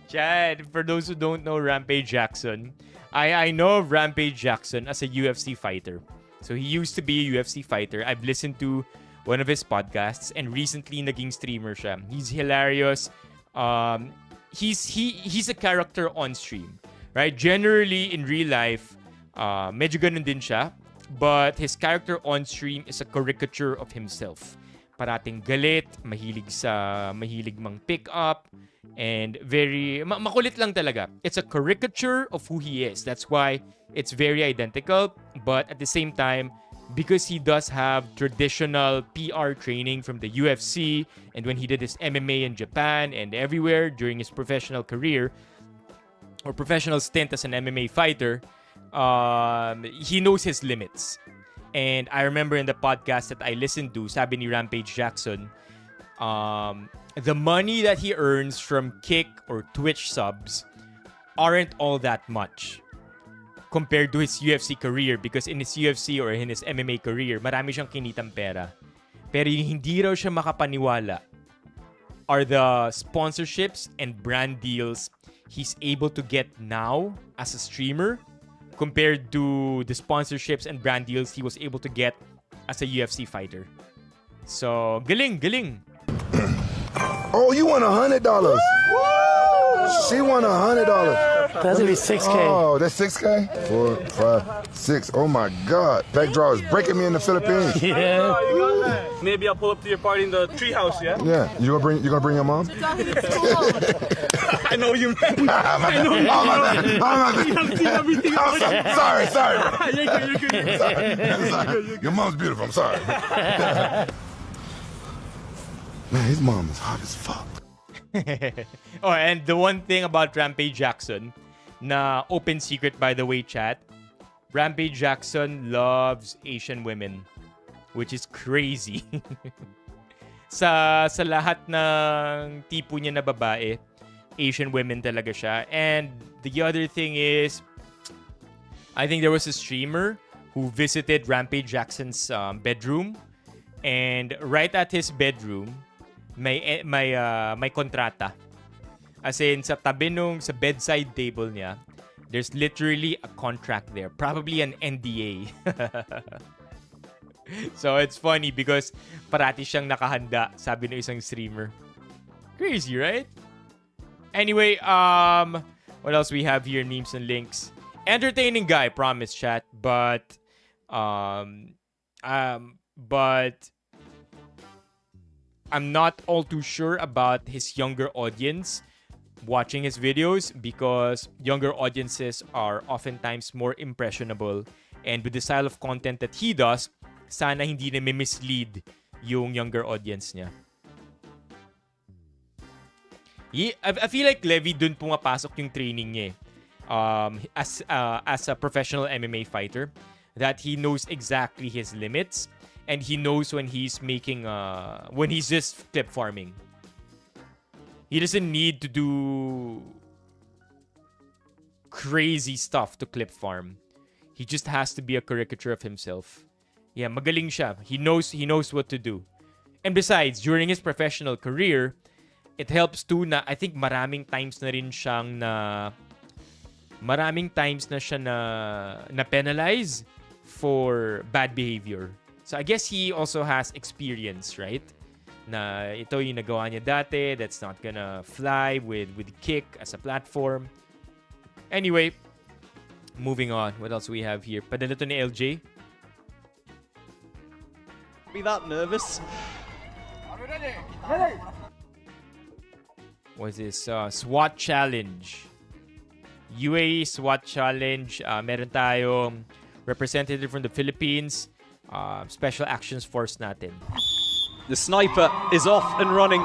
Chad, for those who don't know Rampage Jackson, I know of Rampage Jackson as a UFC fighter. So he used to be a UFC fighter. I've listened to one of his podcasts and recently naging streamer siya. He's hilarious. He's a character on stream, right? Generally in real life, medyo ganun din siya, but his character on stream is a caricature of himself. Parating galit, mahilig mang pick up, and very makulit lang talaga. It's a caricature of who he is. That's why it's very identical, but at the same time, because he does have traditional PR training from the UFC and when he did his MMA in Japan and everywhere during his professional career or professional stint as an MMA fighter, he knows his limits. And I remember in the podcast that I listened to, sabi ni Rampage Jackson, the money that he earns from Kick or Twitch subs aren't all that much compared to his UFC career, because in his UFC or in his MMA career, marami siyang kinitang pera. Pero yung hindi raw siya makapaniwala are the sponsorships and brand deals he's able to get now as a streamer compared to the sponsorships and brand deals he was able to get as a UFC fighter. So, galing. Oh, you won $100. She won $100. That's gonna be 6K. Oh, that's 6K? 4, 5, 6. Oh my God. Back draw is breaking me in the Philippines. Yeah. Maybe I'll pull up to your party in the treehouse, yeah? Yeah. You gonna bring your mom? I know you, man. I know you. I've seen everything. Sorry. You're good. Sorry. Your mom's beautiful. I'm sorry. Man, his mom is hot as fuck. Oh, and the one thing about Rampage Jackson, na open secret by the way, chat, Rampage Jackson loves Asian women, which is crazy. sa lahat ng tipo niya na babae, Asian women talaga siya. And the other thing is, I think there was a streamer who visited Rampage Jackson's bedroom, and right at his bedroom, may kontrata. As in, sa tabi sa bedside table niya, there's literally a contract there. Probably an NDA. So, it's funny because parati siyang nakahanda, sabi ng isang streamer. Crazy, right? Anyway, what else we have here? Memes and links. Entertaining guy, promise, chat. But I'm not all too sure about his younger audience watching his videos, because younger audiences are oftentimes more impressionable, and with the style of content that he does, sana hindi na mislead yung younger audience niya. I feel like Levi dun pumapasok yung training niya as a professional MMA fighter, that he knows exactly his limits. And he knows when he's when he's just clip farming. He doesn't need to do crazy stuff to clip farm. He just has to be a caricature of himself. Yeah, magaling siya. He knows what to do. And besides, during his professional career, it helps too na I think maraming times na siya na penalize for bad behavior. So I guess he also has experience, right? Na ito yung nagawa niya dati, that's not gonna fly with kick as a platform. Anyway, moving on. What else we have here? Padala to ni LJ. Be that nervous. What's this? SWAT challenge. UAE SWAT challenge. Meron tayong representative from the Philippines. Special Actions Force natin. The sniper is off and running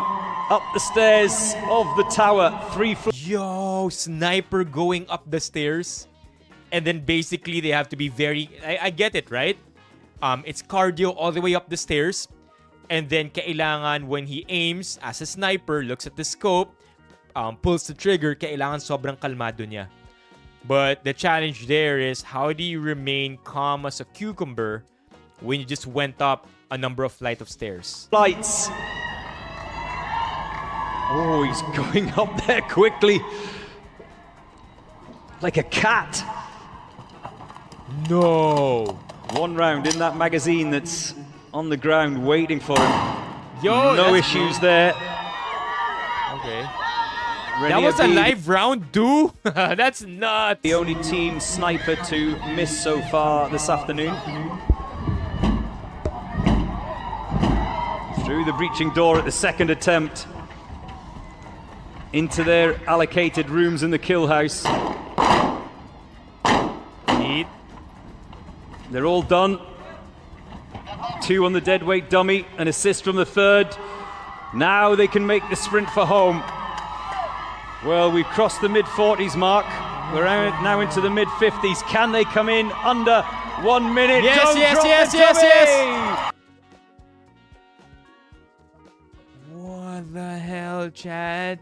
up the stairs of the tower. 3 floors. Yo, sniper going up the stairs. And then basically they have to be very... I get it, right? It's cardio all the way up the stairs. And then kailangan when he aims as a sniper, looks at the scope, pulls the trigger, kailangan sobrang kalmado niya. But the challenge there is how do you remain calm as a cucumber when you just went up a number of flight of stairs? Lights. Oh, he's going up there quickly. Like a cat. No. One round in that magazine that's on the ground waiting for him. Yo, no issues there. Okay. Ready That was a Abid, live round too? That's nuts. the only team sniper to miss so far this afternoon. Through the breaching door at the second attempt. Into their allocated rooms in the kill house. Neat. They're all done. 2 on the deadweight dummy, an assist from the third. Now they can make the sprint for home. Well, we've crossed the mid-40s mark. We're now into the mid-50s. Can they come in under 1 minute? Yes, Don't yes, drop yes, the yes, dummy! yes. What the hell, Chad?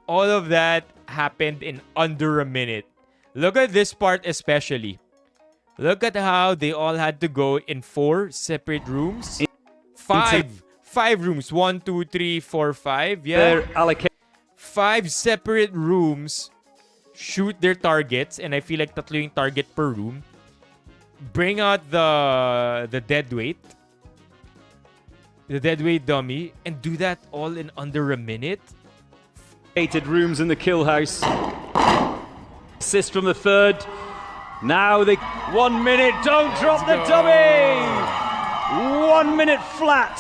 All of that happened in under a minute. Look at this part especially. Look at how they all had to go in 4 separate rooms. 5 rooms. 1, 2, 3, 4, 5. Yeah. They're allocated. 5 separate rooms. Shoot their targets. And I feel like tatlo yung target per room. Bring out the deadweight. The deadweight dummy. And do that all in under a minute. Rooms in the kill house. Assist from the third. Now they 1 minute. Don't drop the dummy. 1 minute flat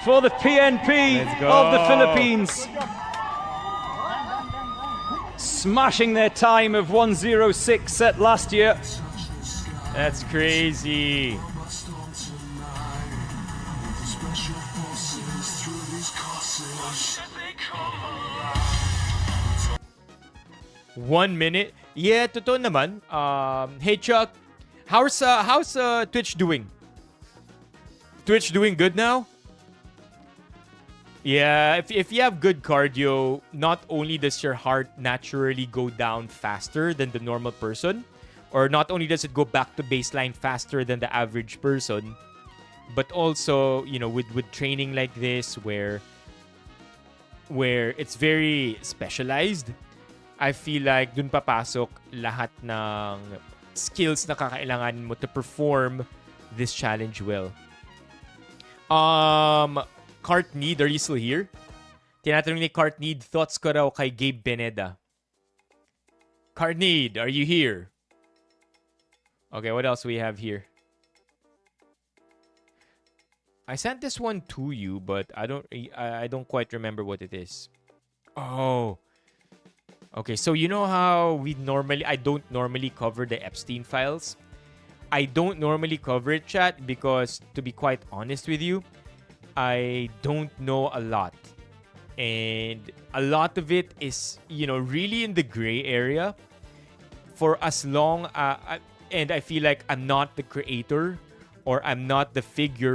for the PNP of the Philippines. Smashing their time of 1:06 set last year. That's crazy. One minute. Yeah, totoo naman. Hey Chuck, how's Twitch doing? Twitch doing good now? Yeah, if you have good cardio, not only does your heart naturally go down faster than the normal person, or not only does it go back to baseline faster than the average person, but also, you know, with training like this where it's very specialized, I feel like dun papasok lahat ng skills na kakailangan mo to perform this challenge well. Cart Need, are you still here? Tinatanong ni Cart Need, thoughts ko raw kay Gabe Beneda. Cart Need, are you here? Okay, what else we have here? I sent this one to you, but I don't quite remember what it is. Oh. Okay, so you know how I don't normally cover the Epstein files. I don't normally cover it, chat, because to be quite honest with you, I don't know a lot. And a lot of it is, you know, really in the gray area. For as long, and I feel like I'm not the creator or I'm not the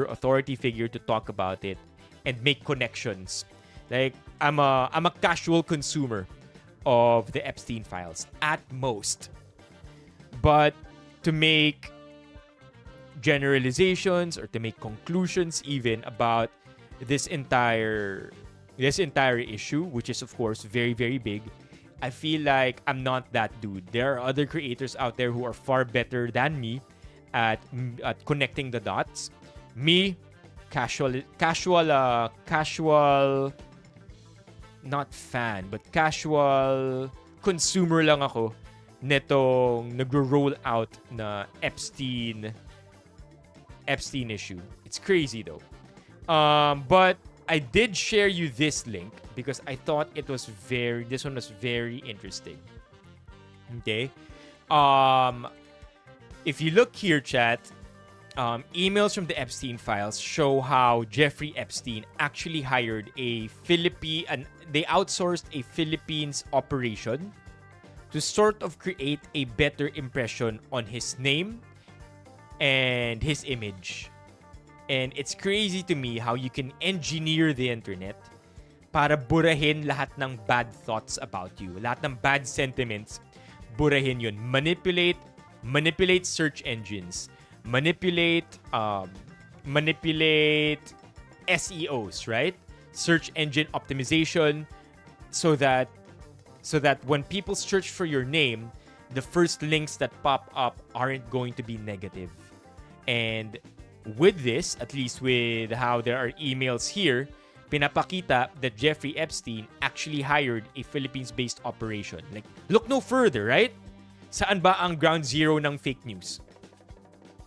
authority figure to talk about it and make connections. Like, I'm a casual consumer of the Epstein files at most. But to make generalizations or to make conclusions even about this entire issue, which is of course very, very big, I feel like I'm not that dude. There are other creators out there who are far better than me at connecting the dots. Me, casual, not fan, but casual consumer lang ako netong nagro-roll out na Epstein issue. It's crazy though. But I did share you this link because I thought this one was very interesting. Okay. If you look here, chat, emails from the Epstein files show how Jeffrey Epstein actually hired they outsourced a Philippines operation to sort of create a better impression on his name and his image. And it's crazy to me how you can engineer the internet para burahin lahat ng bad thoughts about you. Lahat ng bad sentiments, burahin yun. Manipulate search engines. Manipulate SEOs, right? Search engine optimization, so that when people search for your name, the first links that pop up aren't going to be negative. And with this, at least with how there are emails here, pinapakita that Jeffrey Epstein actually hired a Philippines-based operation. Like, look no further, right? Saan ba ang ground zero ng fake news?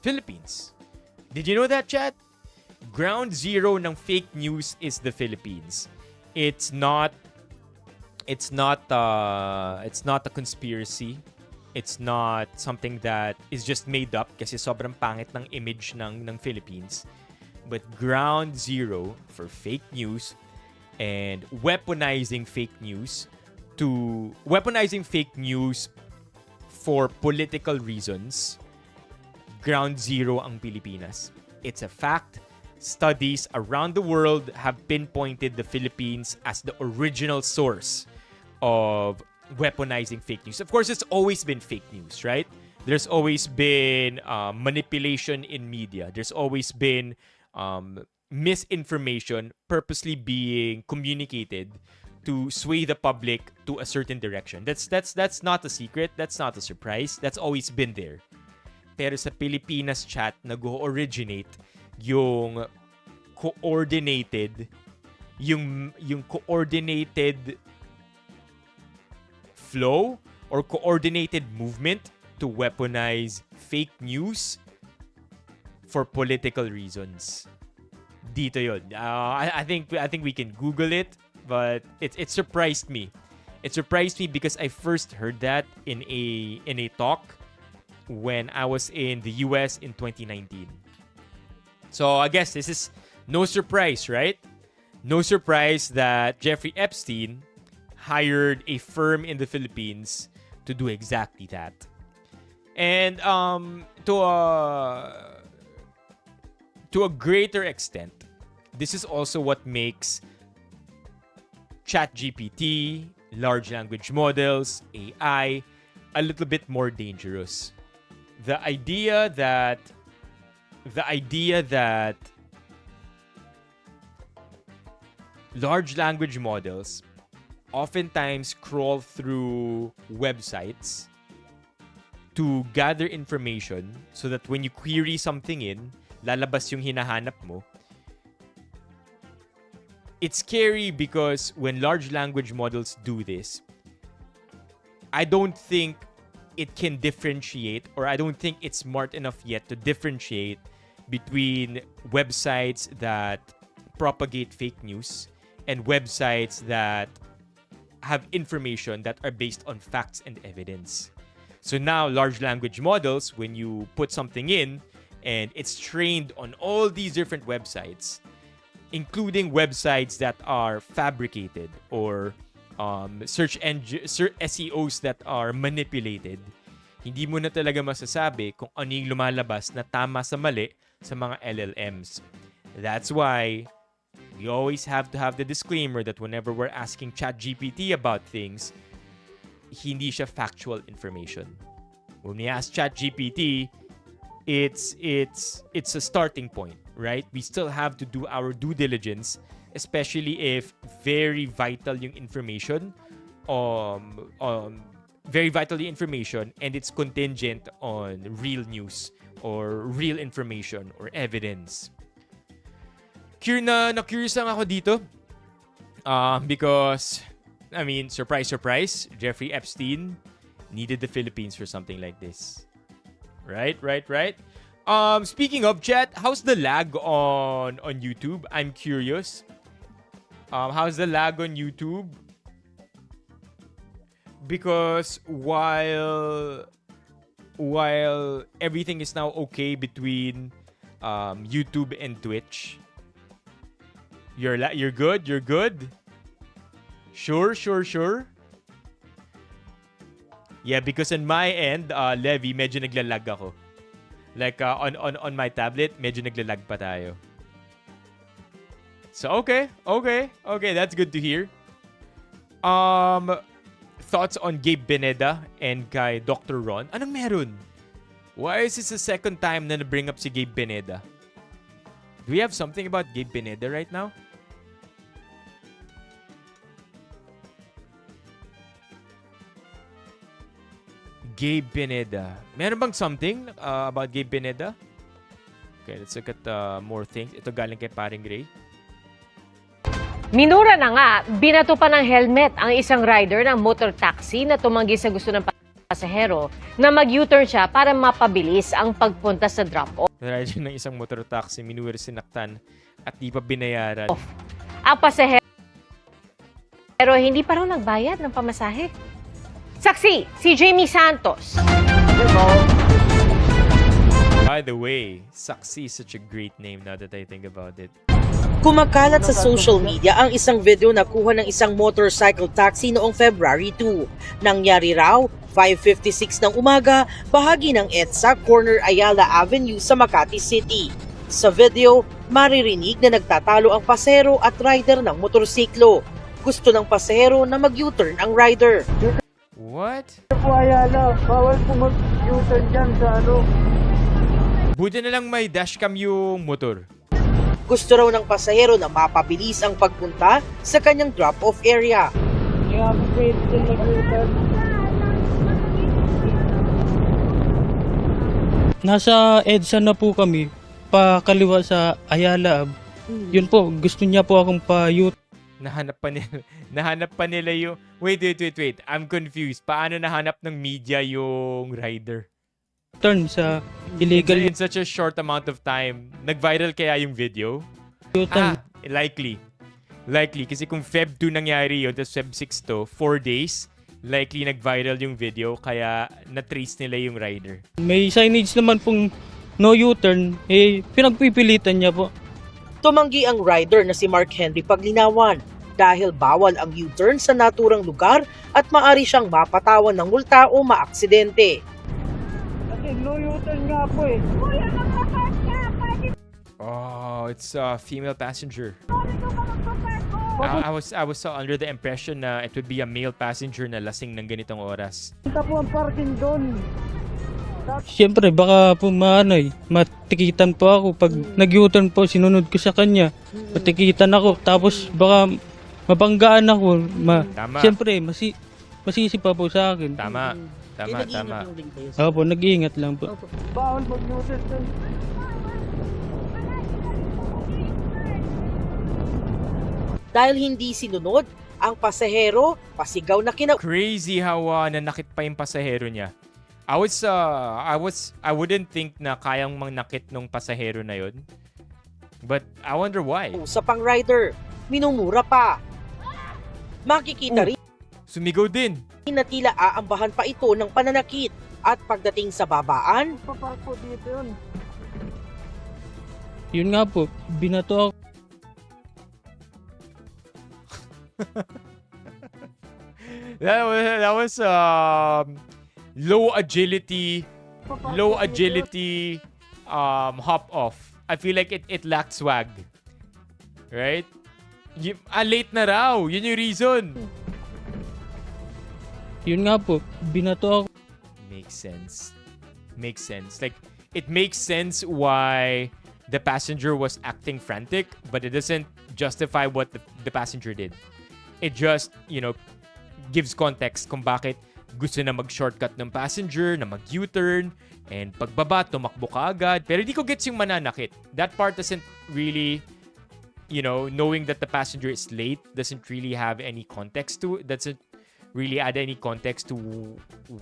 Philippines. Did you know that, chat? Ground zero ng fake news is the Philippines. It's not a conspiracy. It's not something that is just made up kasi sobrang pangit ng image ng Philippines. But ground zero for fake news and weaponizing fake news for political reasons, ground zero ang Pilipinas. It's a fact. Studies around the world have pinpointed the Philippines as the original source of weaponizing fake news. Of course, it's always been fake news, right? There's always been manipulation in media. There's always been misinformation purposely being communicated to sway the public to a certain direction. That's not a secret. That's not a surprise. That's always been there. Pero sa Pilipinas, chat, nag-originate yung coordinated flow or coordinated movement to weaponize fake news for political reasons. Dito yun. I think we can Google it, but it surprised me. It surprised me because I first heard that in a talk when I was in the US in 2019. So I guess this is no surprise, right? No surprise that Jeffrey Epstein hired a firm in the Philippines to do exactly that. And to a greater extent, this is also what makes ChatGPT, large language models, AI, a little bit more dangerous. The idea that large language models oftentimes crawl through websites to gather information so that when you query something in, lalabas yung hinahanap mo. It's scary because when large language models do this, I don't think it can differentiate, or I don't think it's smart enough yet to differentiate between websites that propagate fake news and websites that have information that are based on facts and evidence. So now large language models, when you put something in and it's trained on all these different websites, including websites that are fabricated or search engine SEOs that are manipulated, hindi mo na talaga masasabi kung ano yung lumalabas na tama sa mali sa mga LLMs. That's why we always have to have the disclaimer that whenever we're asking ChatGPT about things, hindi siya factual information. When we ask ChatGPT, it's a starting point, right? We still have to do our due diligence, especially if very vital yung information, very vital yung information, and it's contingent on real news or real information or evidence. Na-curious lang ako dito. Because, I mean, surprise, surprise, Jeffrey Epstein needed the Philippines for something like this. Right. Speaking of, chat, how's the lag on YouTube? I'm curious. How's the lag on YouTube? Because while everything is now okay between YouTube and Twitch, you're good. Sure. Yeah, because on my end, Levi, medyo naglalag ako. Like on my tablet, medyo naglalag pa tayo. So okay, that's good to hear. Thoughts on Gabe Beneda and kay Dr. Ron? Anong meron? Why is this the second time na bring up si Gabe Beneda? Do we have something about Gabe Beneda right now? Gabe Beneda. Meron bang something about Gabe Beneda? Okay, let's look at more things. Ito galing kay Paring Ray. Minura na nga, binato pa ng helmet ang isang rider ng motor taxi na tumanggi sa gusto ng pasahero na mag-U-turn siya para mapabilis ang pagpunta sa drop-off. Rider ng isang motor taxi, minura sinaktan at di pa binayaran. Ang pasahero pero hindi pa raw nagbayad ng pamasahe. Saksi, si Jamie Santos. By the way, Saksi is such a great name now that I think about it. Kumakalat sa social media ang isang video na kuha ng isang motorcycle taxi noong February 2. Nangyari raw 5:56 ng umaga, bahagi ng EDSA Corner Ayala Avenue sa Makati City. Sa video, maririnig na nagtatalo ang pasahero at rider ng motorsiklo. Gusto ng pasahero na mag-U-turn ang rider. What? Po Ayala, bawal po mag-U-turn dyan sa Buti na lang may dashcam yung motor. Gusto raw ng pasahero na mapabilis ang pagpunta sa kanyang drop-off area. Nasa EDSA na po kami, pakaliwa sa Ayala. Yun po, gusto niya po akong pa-U-turn. Nahanap pa nila yung... Wait. I'm confused. Paano nahanap ng media yung rider? Turn sa illegal In such a short amount of time, nag-viral kaya yung video? Likely kasi kung Feb 2 nangyari yun, tapos Feb 6 to, 4 days, likely nag-viral yung video, kaya na-trace nila yung rider. May signage naman pong no U-turn, pinagpipilitan niya po. Tumanggi ang rider na si Mark Henry Paglinawan dahil bawal ang U-turn sa naturang lugar at maari siyang mapatawan ng multa o maaksidente. No U-turn nga po eh. Oh, it's a female passenger. I was so under the impression na it would be a male passenger na lasing ng ganitong oras. Punta po ang parking doon. Siyempre, baka po matikitan po ako. Pag nag-U-turn po, sinunod ko sa kanya. Matikitan ako. Tapos baka mabanggaan ako. Tama. Siyempre, masisi pa po sa akin. Tama. Opo, nag-iingat lang po. Bawal mag-U-turn doon. Dahil hindi sinunod, ang pasahero pasigaw na Crazy how nanakit pa yung pasahero niya. I wouldn't think na kayang mangnakit nung pasahero na yun. But I wonder why. Sa pang rider, minumura pa. Makikita rin sumigaw din na tila aambahan pa ito ng pananakit. At pagdating sa babaan, Papark po dito yun. Yun nga po, binato ako. that was low agility hop off. I feel like it lacked swag. Right? Late na raw. Yun yung reason. Yun nga po, binato ako. Makes sense. Makes sense. Like, it makes sense why the passenger was acting frantic, but it doesn't justify what the passenger did. It just, gives context kung bakit gusto na mag-shortcut ng passenger, na mag-U-turn, and pagbaba, tumakbo ka agad. Pero hindi ko gets yung mananakit. That part doesn't really, knowing that the passenger is late doesn't really have any context to it. Doesn't really add any context to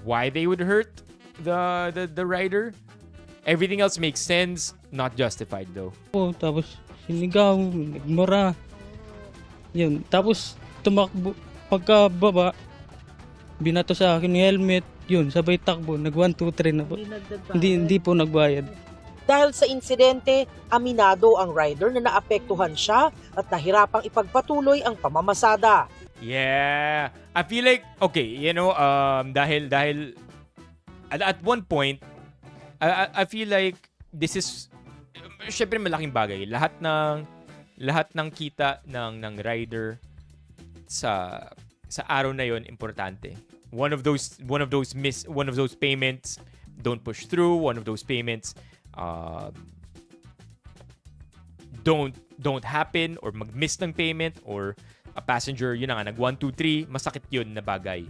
why they would hurt the rider. Everything else makes sense, not justified though. Tapos sinigaw, nagmura. Yun. Tapos tumakbo. Pagkababa, binato sa akin yung helmet. Yun, sabay takbo. Nag 1, 2, 3 na po. Hindi po nagbayad. Dahil sa insidente, aminado ang rider na naapektuhan siya at nahirapang ipagpatuloy ang pamamasada. Yeah. I feel like, okay, dahil at one point, I feel like this is, syempre malaking bagay. Lahat ng kita ng rider sa araw na yon importante. One of those payments don't push through. One of those payments don't happen or mag-miss ng payment or a passenger yun na nga nag 1, 2, 3 masakit yun na bagay.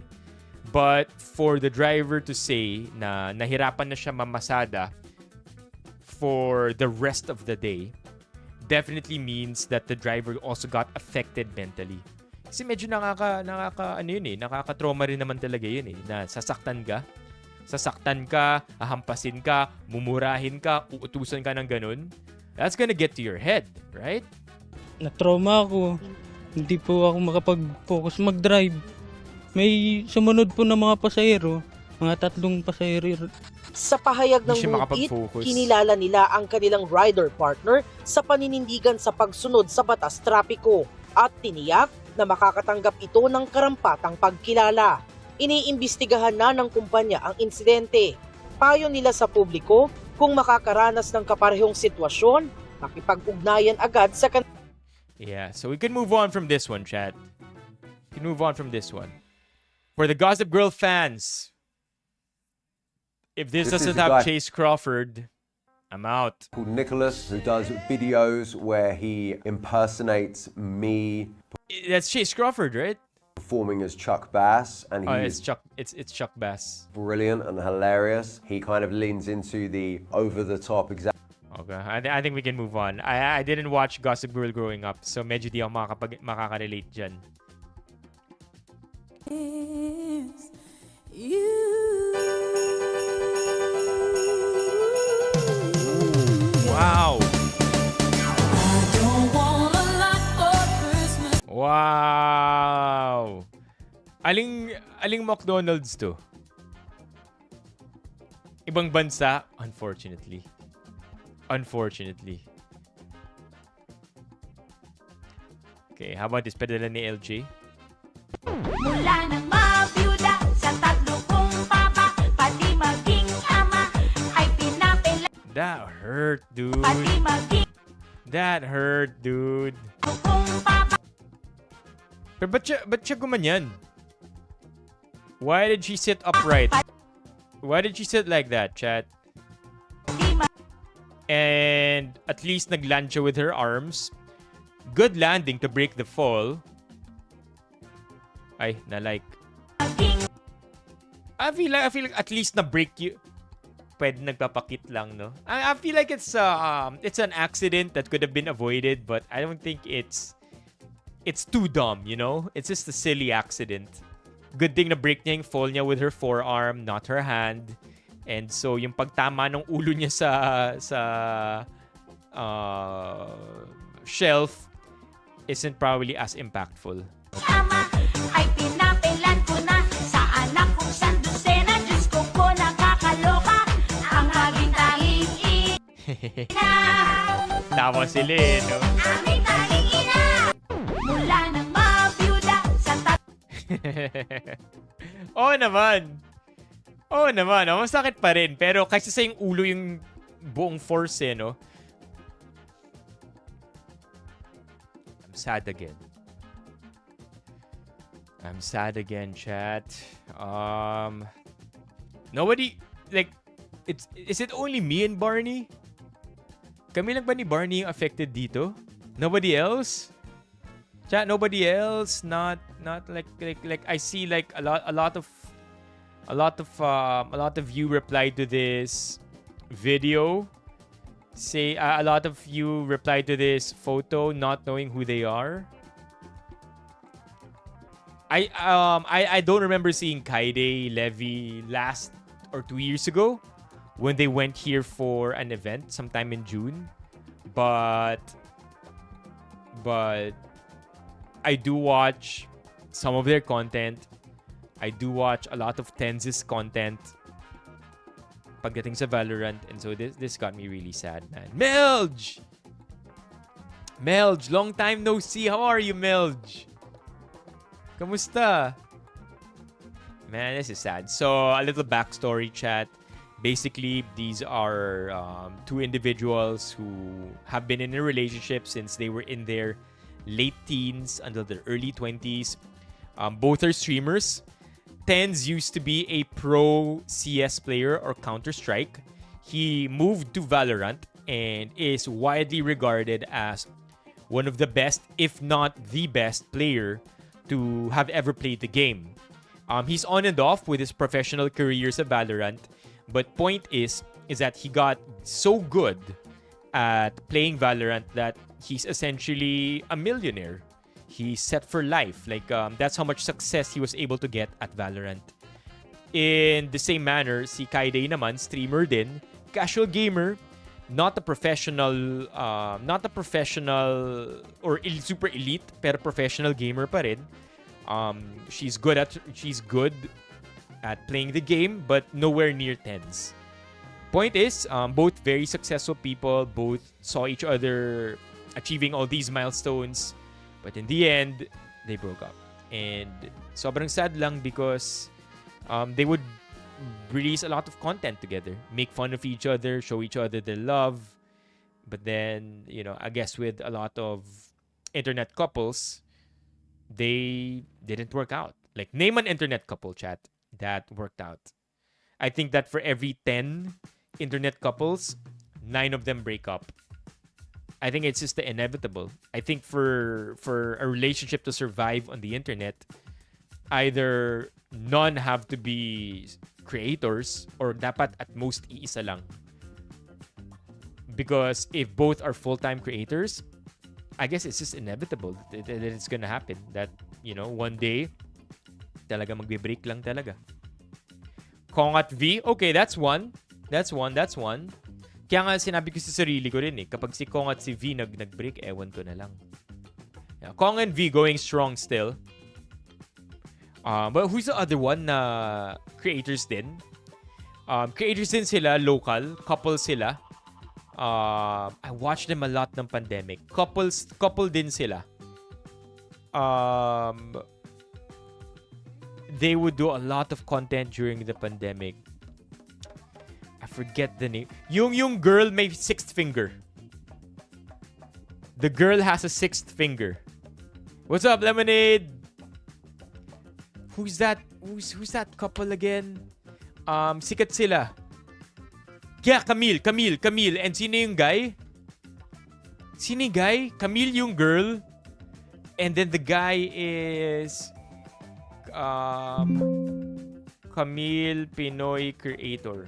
But for the driver to say na nahirapan na siya mamasada for the rest of the day definitely means that the driver also got affected mentally. Kasi medyo nakaka-trauma rin naman talaga yun eh, na sasaktan ka, ahampasin ka, mumurahin ka, uutusan ka ng ganun. That's gonna get to your head, right? Na-trauma ako. Hindi po ako makapag-focus mag-drive. May sumunod po ng mga pasahero, mga 3 pasahero. Sa pahayag ng Move It, kinilala nila ang kanilang rider partner sa paninindigan sa pagsunod sa batas trapiko at tiniyak na makakatanggap ito ng karampatang pagkilala. Iniimbestigahan na ng kumpanya ang insidente. Payo nila sa publiko kung makakaranas ng kaparehong sitwasyon, makipag-ugnayan agad sa kanila. Yeah, so we can move on from this one, chat. We can move on from this one. For the Gossip Girl fans, if this doesn't have Chase Crawford, I'm out. Called Nicholas, who does videos where he impersonates me. That's Chase Crawford, right? Performing as Chuck Bass, and it's Chuck Bass. Brilliant and hilarious. He kind of leans into the over-the-top example. Okay, I think we can move on. I didn't watch Gossip Girl growing up, so medyo di ako makaka-relate dyan. Wow! Wow! Aling McDonald's to? Ibang bansa? Unfortunately. Okay, how about this? Pedala ni LJ? Mula nang mabiyuda sa 3 kong papa, pati maging ama, ay pinapila. That hurt, dude. Pati maging That hurt, dude. kong papa. Pero ba't siya gumanyan? Why did she sit upright? Why did she sit like that, chat? And at least nagland siya with her arms. Good landing to break the fall. Ay, na-like. I feel like at least na-break you. Pwede nagpapakit lang, no? I feel like it's an accident that could have been avoided, but I don't think it's too dumb, you know? It's just a silly accident. Good thing na break niya yung fall niya with her forearm, not her hand. And so, yung pagtama ng ulo niya sa shelf isn't probably as impactful. Ama, ay pinapilan ko na sa anak kong sandusena. Diyos ko po nakakaloka ang aming tanging ina. Tawa sila eh, no? Aming tanging ina. Mula nang mabiyuda sa Oo naman. Oo naman. Oh, masakit pa rin. Pero kasi sa yung ulo yung buong force eh, no? I'm sad again. I'm sad again, chat. Nobody, like, is it only me and Barney? Kami lang ba ni Barney yung affected dito? Nobody else? Chat, nobody else? Not like I see like a lot of you replied to this video. Say a lot of you replied to this photo not knowing who they are. I don't remember seeing Kaide, Levy last or 2 years ago when they went here for an event sometime in June. But I do watch some of their content. I do watch a lot of Tenz's content pagdating sa Valorant, and so this got me really sad, man. Melj, long time no see. How are you, Melj? Kamusta? Man, this is sad. So, a little backstory, chat. Basically, these are two individuals who have been in a relationship since they were in their late teens until their early 20s. Both are streamers. Tenz used to be a pro CS player or Counter-Strike. He moved to Valorant and is widely regarded as one of the best, if not the best player to have ever played the game. He's on and off with his professional careers at Valorant, but point is that he got so good at playing Valorant that he's essentially a millionaire. He's set for life. Like, that's how much success he was able to get at Valorant. In the same manner, si Kaide naman, streamer din, casual gamer, not a professional or super elite, pero professional gamer pa rin. She's good at playing the game, but nowhere near Tenz. Point is, both very successful people, both saw each other achieving all these milestones, but in the end, they broke up. And sobrang sad lang because they would release a lot of content together, make fun of each other, show each other their love. But then, I guess with a lot of internet couples, they didn't work out. Like, name an internet couple, chat, that worked out. I think that for every 10 internet couples, 9 of them break up. I think it's just the inevitable. I think for a relationship to survive on the internet, either none have to be creators or dapat at most iisa lang. Because if both are full-time creators, I guess it's just inevitable that it's gonna happen. That, one day, talaga magbe-break lang talaga. Kong at V, okay, that's one. Kaya nga sinabi ko sa sarili ko rin kapag si Kong at si V nag-break, ewan ko na lang. Yeah, Kong and V going strong still. But who's the other one na creators din? Creators din sila, local, couple sila. I watched them a lot ng pandemic. Couple din sila. They would do a lot of content during the pandemic. I forget the name. Yung girl may sixth finger. The girl has a sixth finger. What's up, Lemonade? Who's that? Who's that couple again? Sikat sila. Yeah, Camille. And sino yung guy? Camille yung girl. And then the guy is Camille Pinoy creator.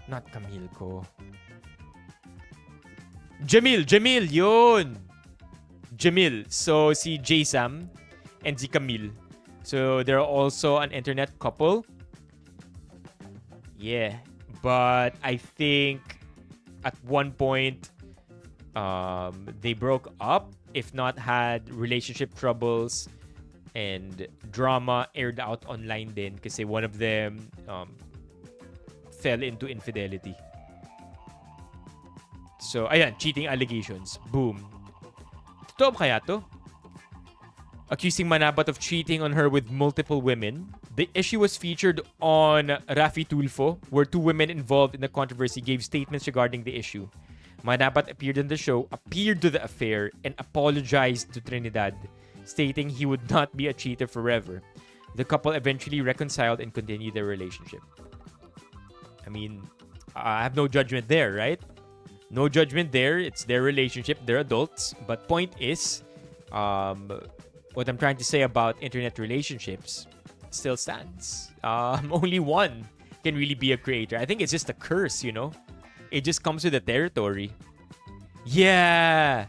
Not Camille ko. Jamil, yun. Jamil. So, si J-Sam and si Camille. So, they're also an internet couple. Yeah. But I think at one point, they broke up, if not had relationship troubles and drama aired out online din kasi one of them fell into infidelity. So, ayan, cheating allegations. Boom. Totoo ba kaya to? Accusing Manabat of cheating on her with multiple women. The issue was featured on Rafi Tulfo, where 2 women involved in the controversy gave statements regarding the issue. Manabat appeared on the show, appeared to the affair, and apologized to Trinidad, stating he would not be a cheater forever. The couple eventually reconciled and continued their relationship. I mean, I have no judgment there, right? No judgment there. It's their relationship. They're adults. But point is, what I'm trying to say about internet relationships still stands. Only one can really be a creator. I think it's just a curse, you know? It just comes with the territory. Yeah!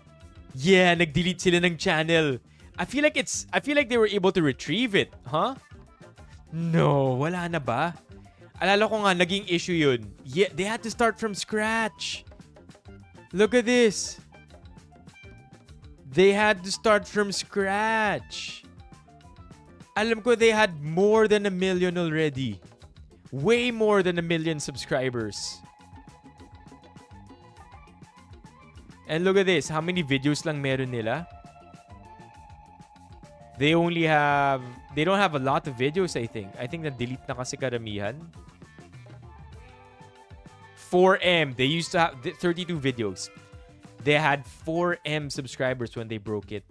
Yeah, nag-delete sila ng channel. I feel like they were able to retrieve it, huh? No, wala na ba? Alala ko nga, naging issue yun. Yeah, they had to start from scratch. Look at this. They had to start from scratch. Alam ko they had more than 1 million already. Way more than 1 million subscribers. And look at this. How many videos lang meron nila? They don't have a lot of videos, I think. I think na-delete na kasi karamihan. 4M. They used to have 32 videos. They had 4M subscribers when they broke it.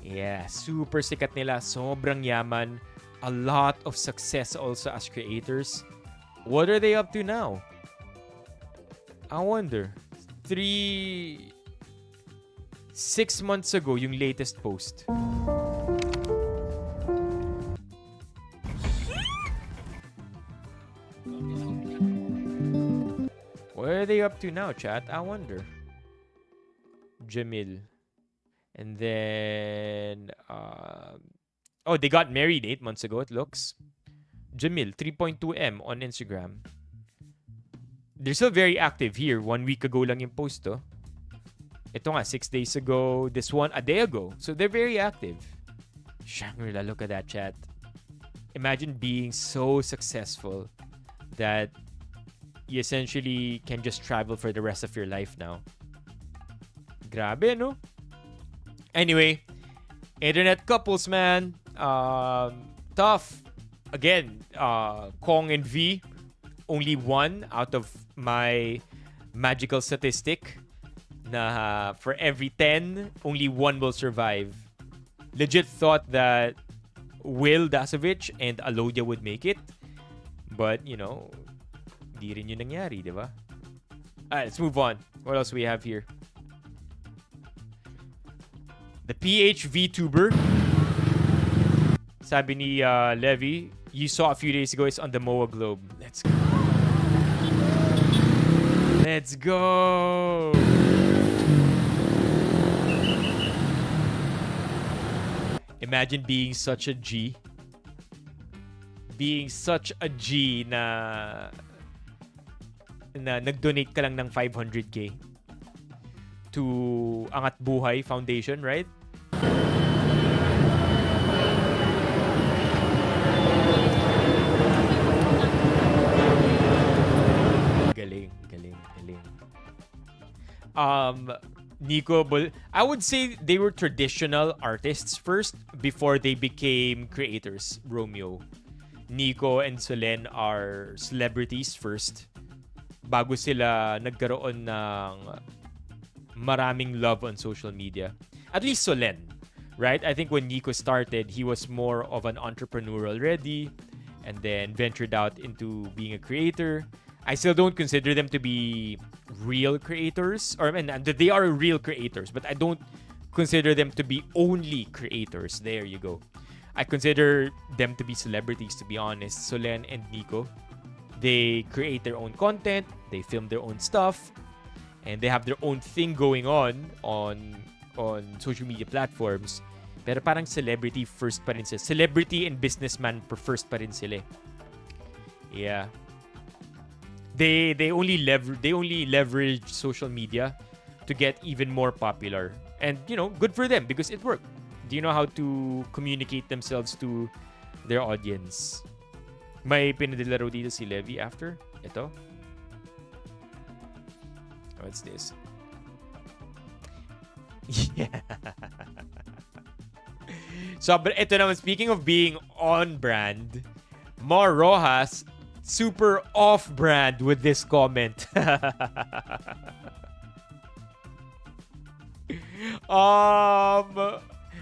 Yeah, super sikat nila. Sobrang yaman. A lot of success also as creators. What are they up to now? I wonder. 6 months ago, yung latest post. What are they up to now, chat? I wonder. Jamil. And then... oh, they got married 8 months ago, it looks. Jamil, 3.2M on Instagram. They're still very active here. 1 week ago lang yung post, oh. Ito nga, 6 days ago. This one, a day ago. So they're very active. Shangri-La, look at that, chat. Imagine being so successful that you essentially can just travel for the rest of your life now. Grabe, no? Anyway, internet couples, man. Tough. Again, Kong and V, only one out of my magical statistic na for every 10, only one will survive. Legit thought that Will Dasovich and Alodia would make it. But, you know, di rin yun nangyari, di ba? Alright, let's move on. What else do we have here? The PH VTuber. Sabi ni Levy, you saw a few days ago, it's on the MOA Globe. Let's go. Let's go. Imagine being such a G. Being such a G na nag-donate ka lang ng 500k to Angat Buhay Foundation, right? Galing. Nico, I would say they were traditional artists first before they became creators. Romeo, Nico, and Solen are celebrities first bago sila nagkaroon ng maraming love on social media. At least Solen, right? I think when Nico started, he was more of an entrepreneur already and then ventured out into being a creator. I still don't consider them to be real creators. Or I mean, they are real creators, but I don't consider them to be only creators. There you go. I consider them to be celebrities, to be honest. Solen and Nico. They create their own content. They film their own stuff. And they have their own thing going on social media platforms. Pero parang celebrity first pa rin sila. Celebrity and businessman first pa rin sila. Yeah. They only leverage social media to get even more popular. And, you know, good for them because it worked. Do you know how to communicate themselves to their audience? May pinadilaro dito si Levy after. Ito. What's this? Yeah. So, but ito naman, speaking of being on brand, Mar Rojas, super off-brand with this comment.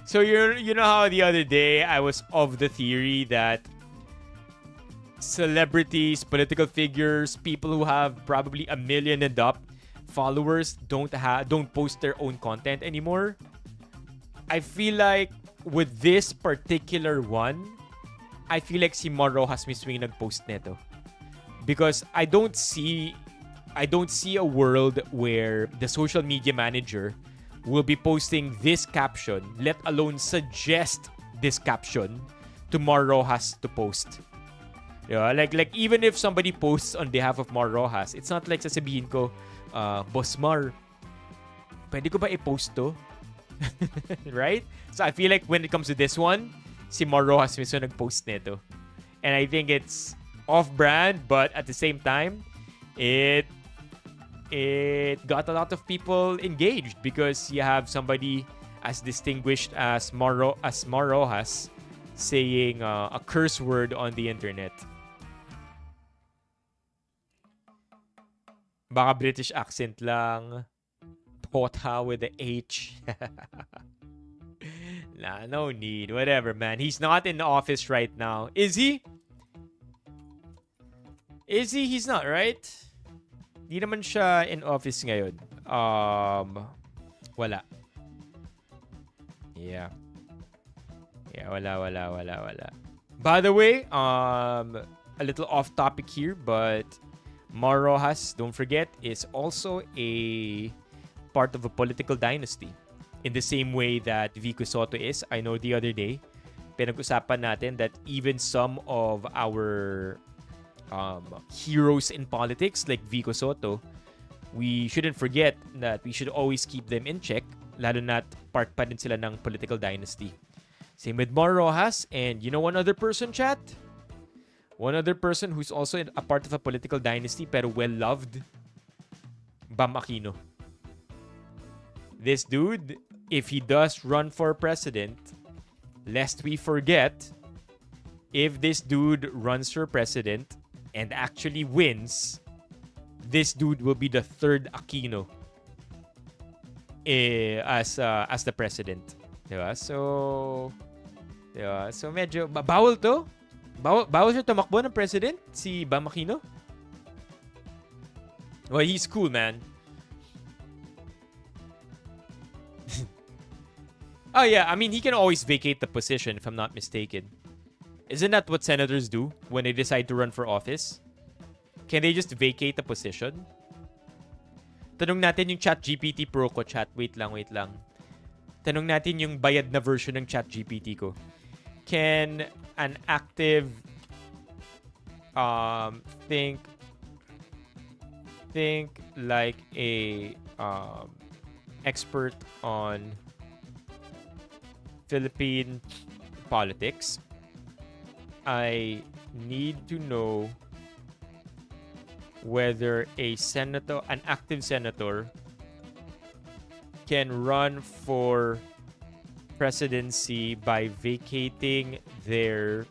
So you know how the other day I was of the theory that celebrities, political figures, people who have probably 1 million and up followers don't post their own content anymore. I feel like with this particular one, I feel like si Mar Rojas mismo yung nag-post nito. Because I don't see a world where the social media manager will be posting this caption, let alone suggest this caption to Mar Rojas to post. Yeah, like even if somebody posts on behalf of Mar Rojas, it's not like sasabihin ko, Boss Mar, pwede ko ba i-post to? Right? So I feel like when it comes to this one, si Mar Rojas mismo nag-post nito. And I think it's off-brand, but at the same time, it got a lot of people engaged because you have somebody as distinguished as Mar Rojas saying a curse word on the internet. Baka British accent lang. Pota with the H. Nah, no need. Whatever, man. He's not in the office right now. Is he? Is he? He's not, right? Di naman siya in office ngayon. Wala. Yeah. Yeah, wala. By the way, a little off topic here, but Mar Rojas, don't forget, is also a part of a political dynasty. In the same way that Vico Soto is. I know the other day, pinag-usapan natin that even some of our heroes in politics like Vico Soto, we shouldn't forget that we should always keep them in check, lalo na't part pa din sila ng political dynasty. Same with Mar Rojas, and you know one other person, chat? One other person who's also a part of a political dynasty pero well-loved, Bam Aquino. This dude, if he does run for president, lest we forget, if this dude runs for president and actually wins, this dude will be the third Aquino as the president. Diba? So medyo bawal to. Bawal siya tumakbo ng president, si Bam Aquino. Well, he's cool, man. Oh yeah, I mean, he can always vacate the position if I'm not mistaken. Isn't that what senators do when they decide to run for office? Can they just vacate the position? Tanong natin yung ChatGPT Pro ko, chat. Wait lang. Tanong natin yung bayad na version ng ChatGPT ko. Can an active think like a expert on Philippine politics? I need to know whether an active senator can run for presidency by vacating their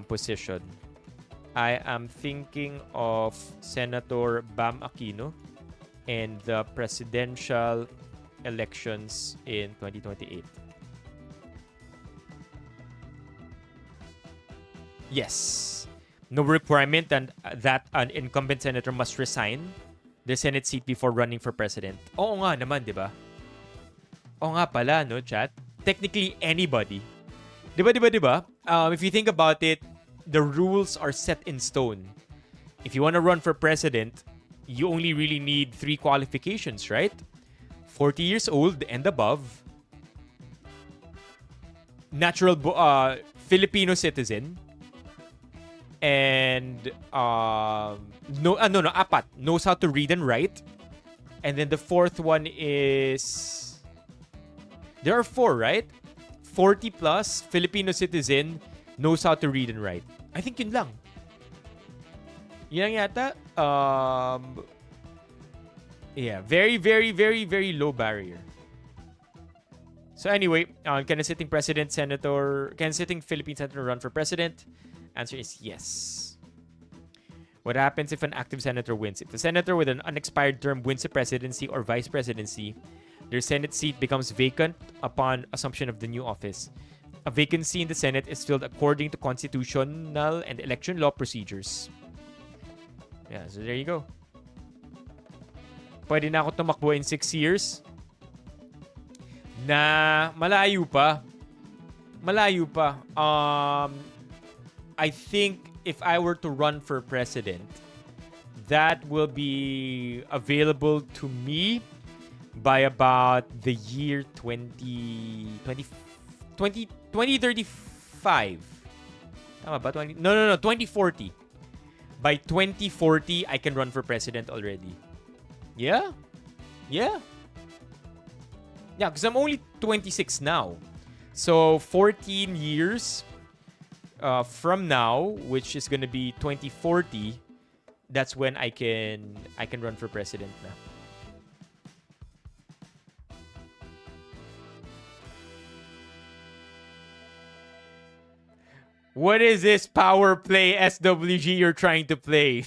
position. I am thinking of Senator Bam Aquino and the presidential elections in 2028. Yes. No requirement that an incumbent senator must resign the Senate seat before running for president. Oo nga naman, di ba? Oo nga pala, no, chat? Technically, anybody. Di ba? If you think about it, the rules are set in stone. If you want to run for president, you only really need 3 qualifications, right? 40 years old and above. Natural Filipino citizen. And apat, knows how to read and write. And then the 4th one is, there are 4, right? 40 plus, Filipino citizen, knows how to read and write. I think yun lang. Yun lang yata. Yeah, very, very, very, very low barrier. So anyway, can a sitting Philippine senator run for president? Answer is yes. What happens if an active senator wins? If the senator with an unexpired term wins the presidency or vice presidency, Their Senate seat becomes vacant upon assumption of the new office. A vacancy in the Senate is filled according to constitutional and election law procedures. Yeah, so there you go. Pwede na ako tumakbo in 6 years. Na malayo pa. Malayo pa. I think if I were to run for president, that will be available to me by about the year 2035. Tama ba? 2040. By 2040, I can run for president already. Yeah? Yeah. Yeah, because I'm only 26 now. So 14 years from now, which is gonna be 2040, that's when I can run for president na. What is this power play SWG you're trying to play?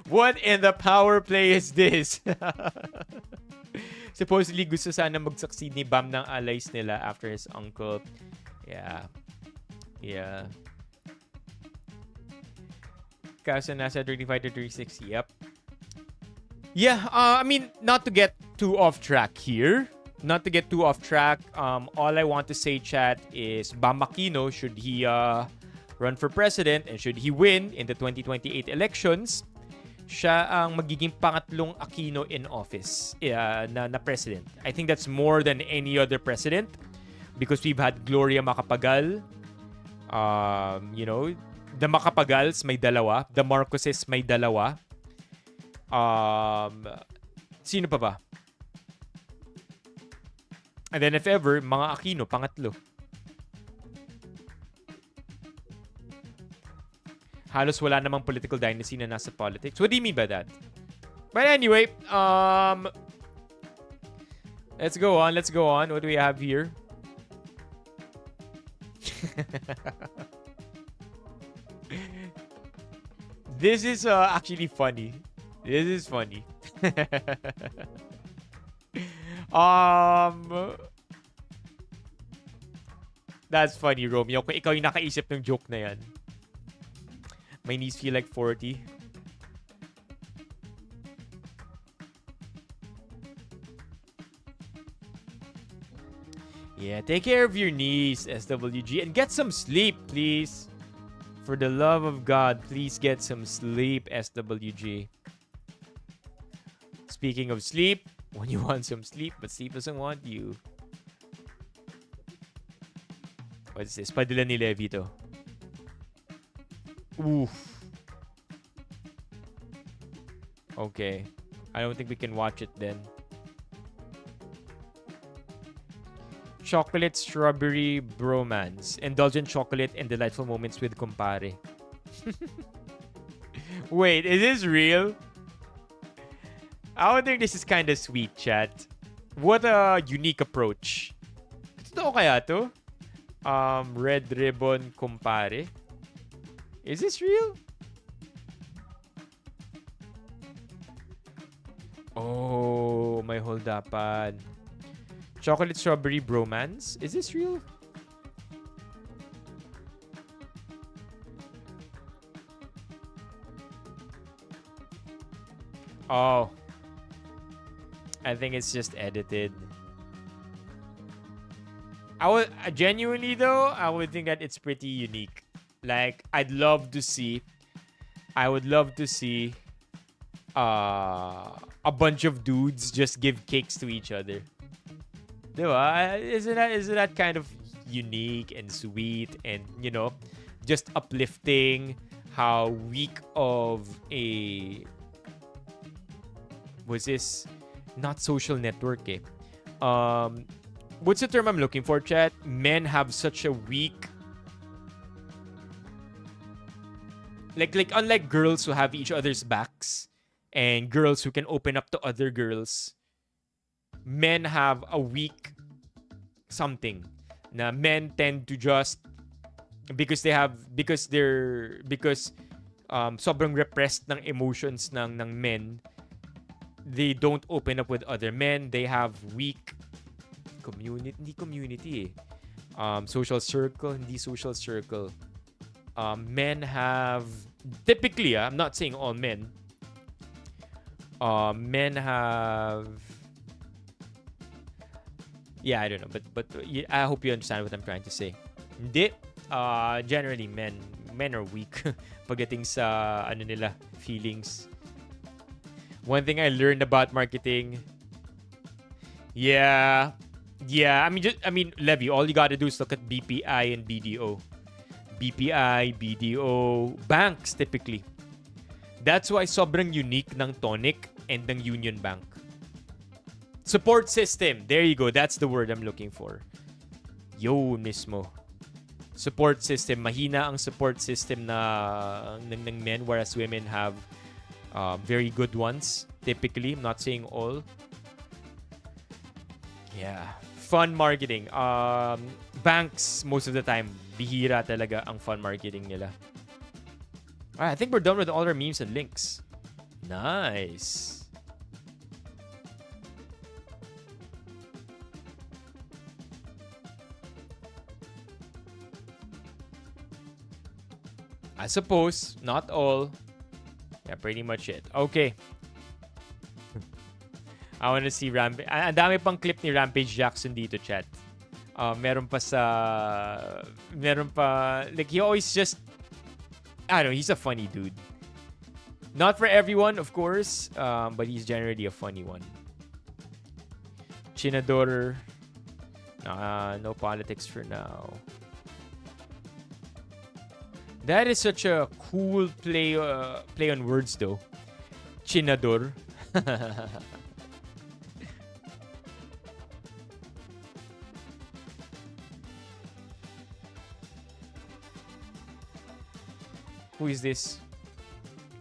What in the power play is this? Supposedly, gusto sana mag-succeed ni Bam ng allies nila after his uncle. Yeah. Yeah. Kaso nasa 35 to 36. Yep. Yeah, I mean, not to get too off track here. Not to get too off track. All I want to say, chat, is Bam Aquino, should he run for president and should he win in the 2028 elections, siya ang magiging pangatlong Aquino in office na president. I think that's more than any other president because we've had Gloria Macapagal. You know, the Macapagals may dalawa. The Marcoses may dalawa. Sino pa ba? And then if ever, mga Aquino, pangatlo. Halos wala namang political dynasty na nasa politics. What do you mean by that? But anyway, let's go on. Let's go on. What do we have here? This is actually funny. This is funny. That's funny, Romeo. Kung ikaw yung nakaisip ng joke na yan. My knees feel like 40. Yeah, take care of your knees, SWG. And get some sleep, please. For the love of God, please get some sleep, SWG. Speaking of sleep, when you want some sleep, but sleep doesn't want you. What is this? Padilla ni Levi to. Oof. Okay. I don't think we can watch it then. Chocolate strawberry bromance. Indulgent chocolate and delightful moments with kumpare. Wait, is this real? I would think this is kind of sweet, chat. What a unique approach. Totoo kaya to? Red ribbon kumpare. Is this real? Oh, may holdapan. Chocolate strawberry bromance. Is this real? Oh. I think it's just edited. I would genuinely though, I would think that it's pretty unique. Like, I would love to see a bunch of dudes just give cakes to each other. Diba? Isn't that kind of unique and sweet and, you know, just uplifting how weak of a was this not social network eh. What's the term I'm looking for, chat? Men have such a weak like unlike girls who have each other's backs and girls who can open up to other girls, men have a weak something na men tend to just because sobrang repressed ng emotions ng men, They don't open up with other men. They have weak community. Social circle, hindi social circle. Men have typically, I'm not saying all men. Men have, yeah, I don't know, but I hope you understand what I'm trying to say. Hindi, generally men are weak pagdating sa ano nila, feelings. One thing I learned about marketing, yeah. I mean, Levy, all you gotta do is look at BPI and BDO. BPI, BDO, banks typically. That's why sobrang unique ng Tonic and ng Union Bank. Support system. There you go. That's the word I'm looking for. Yo mismo. Support system. Mahina ang support system ng men, whereas women have very good ones. Typically, I'm not saying all. Yeah. Fun marketing. Banks, most of the time, bihira talaga ang fun marketing nila. Alright, I think we're done with all our memes and links. Nice. I suppose, not all. Yeah, pretty much it. Okay. I wanna see Rampage. Ang dami pang clip ni Rampage Jackson dito, chat. Meron pa, like, he always just, I don't know, he's a funny dude. Not for everyone, of course, but he's generally a funny one. Chinador. No politics for now. That is such a cool play on words, though. Chinador. Who is this?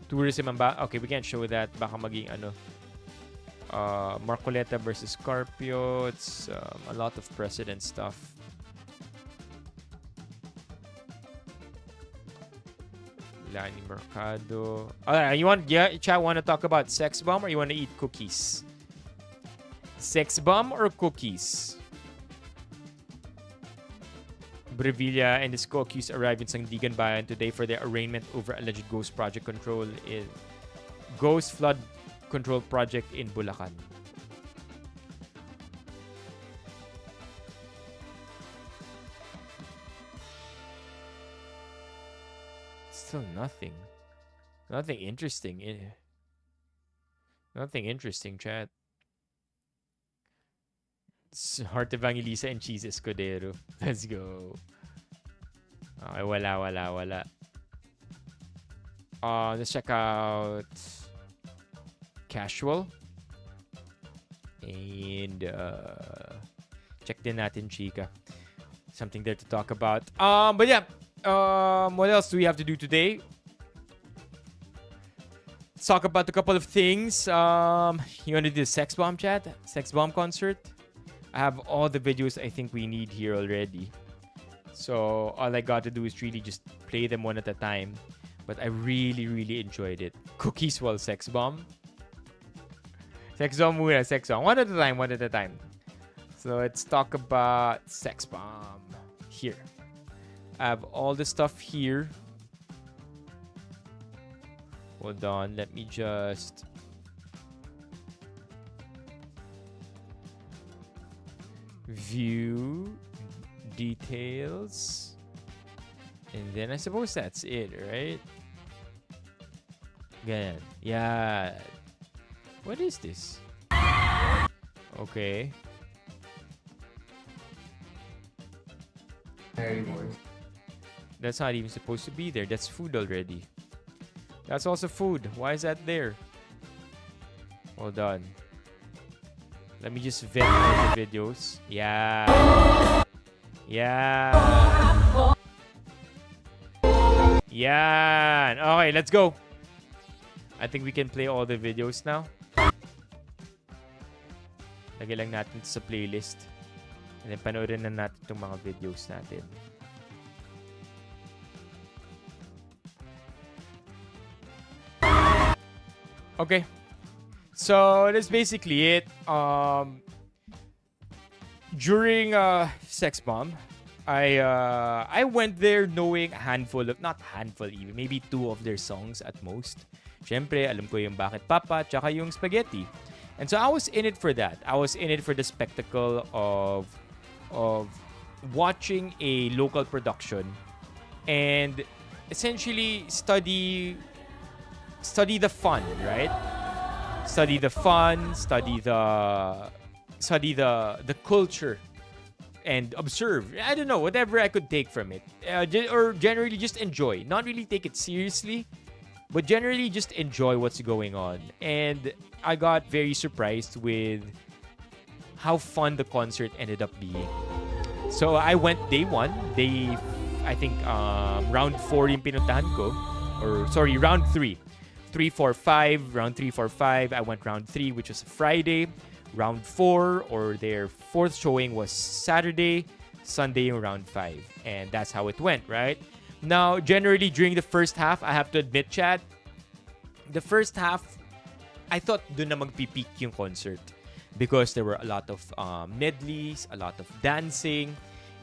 Tourism and okay, we can't show that. Baka maging ano. Marcoleta versus Carpio. It's a lot of precedent stuff. Lani Mercado. Chat want to talk about sex bomb or you want to eat cookies? Sex bomb or cookies? Brevilla and his co-accused arrived in Sandigan Bayan today for their arraignment over alleged ghost flood control project in Bulacan. Still nothing interesting. Nothing interesting, chat. Heart Evangelista and Cheese Escudero. Let's go. Okay, wala. Let's check out Casual. And check din natin Chica. Something there to talk about. But yeah. What else do we have to do today? Let's talk about a couple of things. You want to do the Sex Bomb chat? Sex Bomb concert? I have all the videos I think we need here already. So all I got to do is really just play them one at a time. But I really enjoyed it. Cookies while Sex Bomb. Sex Bomb muna, Sex Bomb. One at a time. So let's talk about Sex Bomb. Here. I have all the stuff here. Hold on, let me just... view details. And then I suppose that's it, right? Ganyan. Yeah. What is this? Okay. That's not even supposed to be there. That's food already. That's also food. Why is that there? Hold on. Let me just vet all the videos. Yeah. Okay, let's go. I think we can play all the videos now. Lagay lang natin sa playlist. And then panoorin na natin itong mga videos natin. Okay. So that's basically it. During Sex Bomb, I went there knowing a handful of, not handful even, maybe 2 of their songs at most. Syempre, alam ko yung Bakit Papa, tsaka yung Spaghetti. And so I was in it for that. I was in it for the spectacle of watching a local production and essentially study the fun, right? Study the fun, study the culture, and observe. I don't know, whatever I could take from it, or generally just enjoy. Not really take it seriously, but generally just enjoy what's going on. And I got very surprised with how fun the concert ended up being. So I went day 1. I think round 4 yung pinuntahan ko. Or sorry, round 3. 3, 4, 5. Round 3, 4, 5. I went round 3, which was a Friday. Round 4, or their 4th showing, was Saturday. Sunday yung round 5. And that's how it went, right? Now, generally, during the first half, I have to admit, chat, the first half, I thought dun na magpipeak yung concert. Because there were a lot of medleys, a lot of dancing.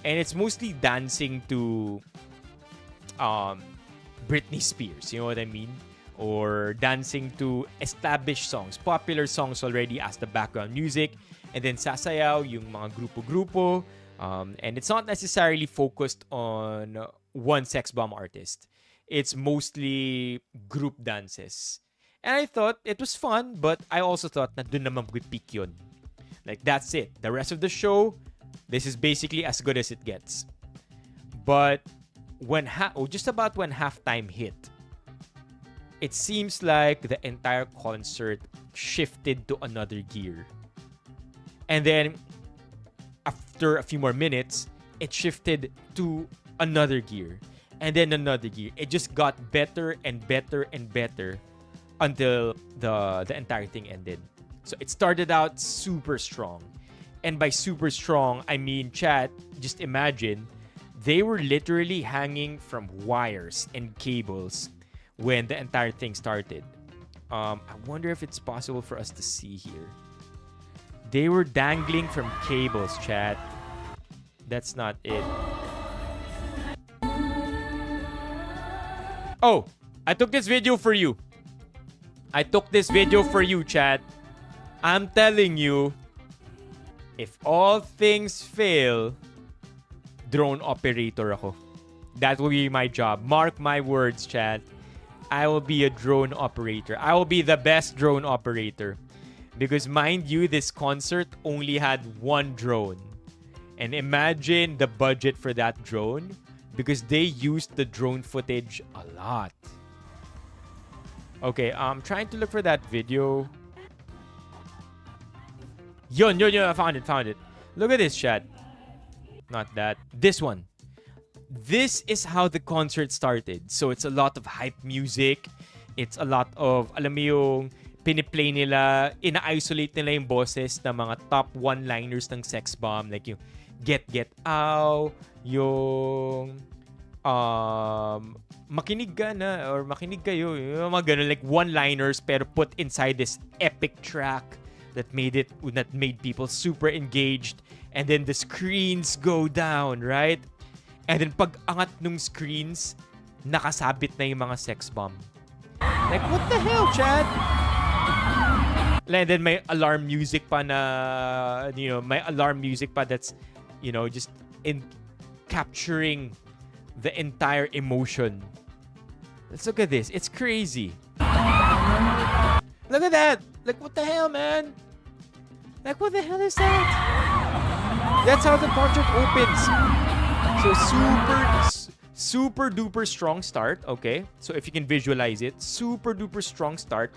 And it's mostly dancing to Britney Spears, you know what I mean? Or dancing to established songs, popular songs already as the background music. And then sasayaw yung mga grupo-grupo. And it's not necessarily focused on one Sex Bomb artist. It's mostly group dances. And I thought it was fun, but I also thought na dun naman peak yun. Like, that's it. The rest of the show, this is basically as good as it gets. But just about when halftime hit, it seems like the entire concert shifted to another gear. And then, after a few more minutes, it shifted to another gear. And then another gear. It just got better and better and better until the entire thing ended. So it started out super strong. And by super strong, I mean, chat, just imagine, they were literally hanging from wires and cables when the entire thing started. I wonder if it's possible for us to see here. They were dangling from cables, chat. That's not it. Oh, I took this video for you. Chat. I'm telling you, if all things fail, drone operator ako. That will be my job. Mark my words, chat. I will be a drone operator. I will be the best drone operator. Because mind you, this concert only had 1 drone. And imagine the budget for that drone. Because they used the drone footage a lot. Okay, I'm trying to look for that video. Yun, I found it. Look at this, chat. Not that. This one. This is how the concert started. So it's a lot of hype music. It's a lot of, alam mo yung piniplay nila, ina-isolate nila yung boses ng mga top one-liners ng Sex Bomb. Like yung Get Out, yung makinig ka na or makinig kayo. Yung mga ganun, like one-liners pero put inside this epic track that made people super engaged. And then the screens go down, right? And then pag angat nung screens, nakasabit na yung mga Sex Bomb. Like, what the hell, Chad? And then may alarm music pa na, may alarm music pa that's, just in capturing the entire emotion. Let's look at this. It's crazy. Look at that. Like, what the hell, man? Like, what the hell is that? That's how the concert opens. So super duper strong start, okay? So if you can visualize it, super duper strong start.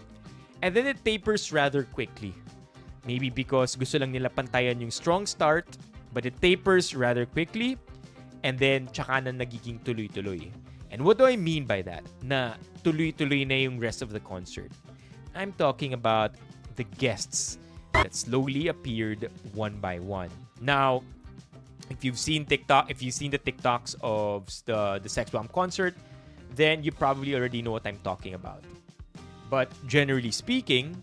And then it tapers rather quickly. Maybe because gusto lang nila pantayan yung strong start, but it tapers rather quickly. And then tsaka na nagiging tuloy-tuloy. And what do I mean by that? Na tuloy-tuloy na yung rest of the concert. I'm talking about the guests that slowly appeared one by one. Now, if you've seen the TikToks of the Sex Bomb concert, then you probably already know what I'm talking about. But generally speaking,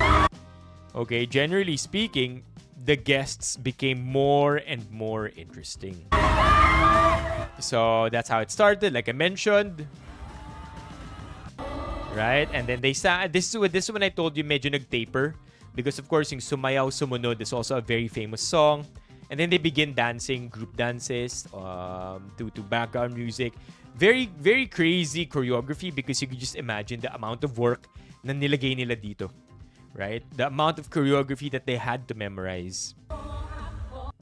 Okay, generally speaking, the guests became more and more interesting. So that's how it started, like I mentioned. Right? And then they sang. This is when I told you medyo nag-taper. Because of course, yung Sumayaw Sumunod is also a very famous song. And then they begin dancing, group dances, to background music. Very, very crazy choreography because you could just imagine the amount of work na nilagay nila dito. Right? The amount of choreography that they had to memorize.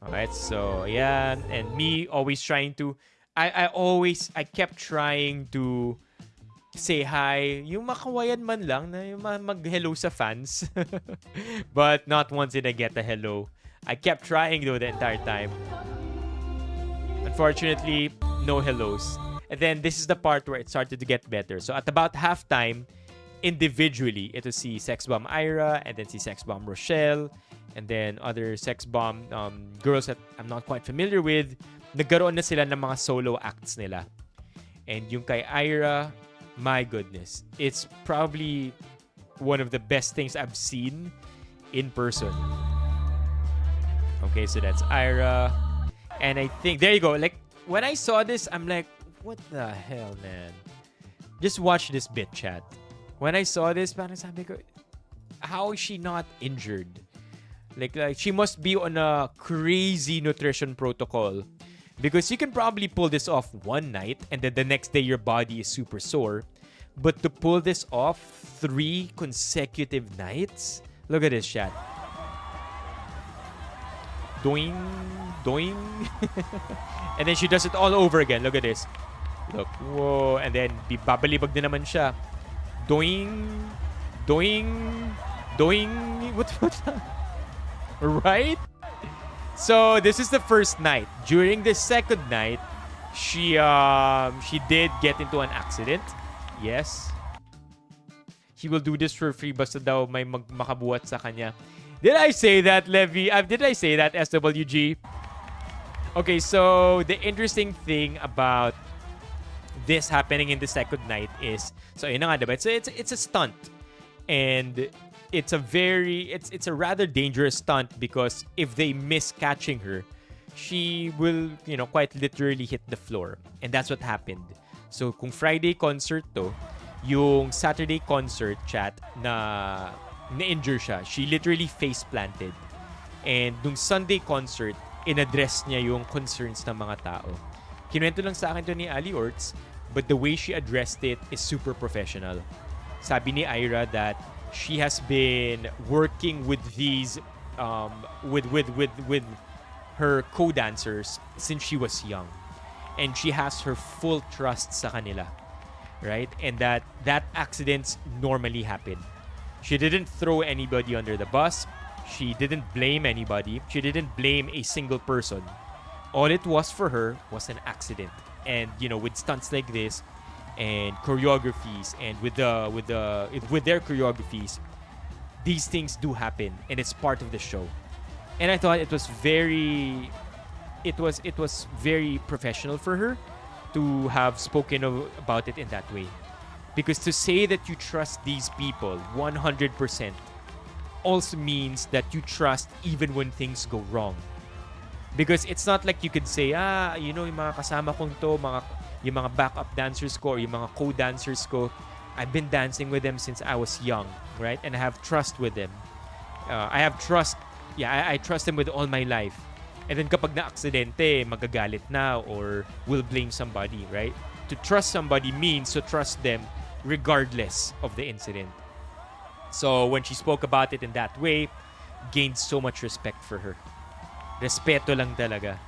Alright, so yeah. And me always trying to... I kept trying to say hi. Yung makawayan man lang na yung mag-hello sa fans. But not once did I get a hello. I kept trying though the entire time. Unfortunately, no hellos. And then this is the part where it started to get better. So at about halftime, individually, ito si Sex Bomb Ira, and then si Sex Bomb Rochelle, and then other Sex Bomb girls that I'm not quite familiar with, nagkaroon na sila ng mga solo acts nila. And yung kay Ira, my goodness, it's probably one of the best things I've seen in person. Okay, so that's Ira. And I think, there you go. Like, when I saw this, I'm like, what the hell, man? Just watch this bit, chat. When I saw this, parang sabi ko, how is she not injured? Like she must be on a crazy nutrition protocol. Because you can probably pull this off one night and then the next day your body is super sore. But to pull this off 3 consecutive nights? Look at this, chat. Doing, doing. And then she does it all over again. Look at this. Look, whoa. And then babalibag din naman siya. Doing, doing, doing. What's that? Right? So this is the first night. During the second night, she did get into an accident. Yes. He will do this for free basta daw may makabuhat sa kanya. Did I say that, Levy? Did I say that, SWG? Okay, so the interesting thing about this happening in the second night is, so yun na nga, diba? It's a stunt. And it's a rather dangerous stunt because if they miss catching her, she will, quite literally hit the floor. And that's what happened. So kung Friday concert to, yung Saturday concert, chat, na-injure siya. She literally face planted. And nung Sunday concert, in-address niya yung concerns ng mga tao. Kinuwento lang sa akin to ni Ali Orts, but the way she addressed it is super professional. Sabi ni Ira that she has been working with these with her co-dancers since she was young, and she has her full trust sa kanila, right? And that accidents normally happen. She didn't throw anybody under the bus. She didn't blame anybody. She didn't blame a single person. All it was for her was an accident. And with stunts like this and choreographies and with their choreographies, these things do happen and it's part of the show. And I thought it was very professional for her to have spoken about it in that way. Because to say that you trust these people 100% also means that you trust even when things go wrong. Because it's not like you could say, yung mga kasama kong to, yung mga backup dancers ko or yung mga co-dancers ko, I've been dancing with them since I was young, right? And I have trust with them. I trust them with all my life. And then kapag na-aksidente, magagalit na or will blame somebody, right? To trust somebody means to trust them regardless of the incident. So when she spoke about it in that way, gained so much respect for her. Respeto lang talaga.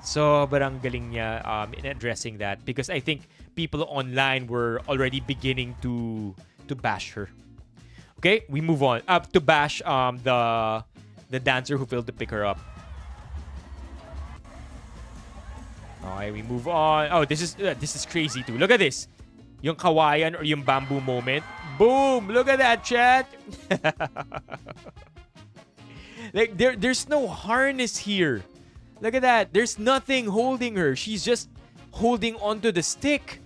Sobrang galing niya in addressing that because I think people online were already beginning to bash her. Okay, we move on. Up to bash the dancer who failed to pick her up. Okay, we move on. Oh, this is crazy too. Look at this. Yung kawayan or yung bamboo moment. Boom! Look at that, chat. Like there's no harness here. Look at that. There's nothing holding her. She's just holding onto the stick.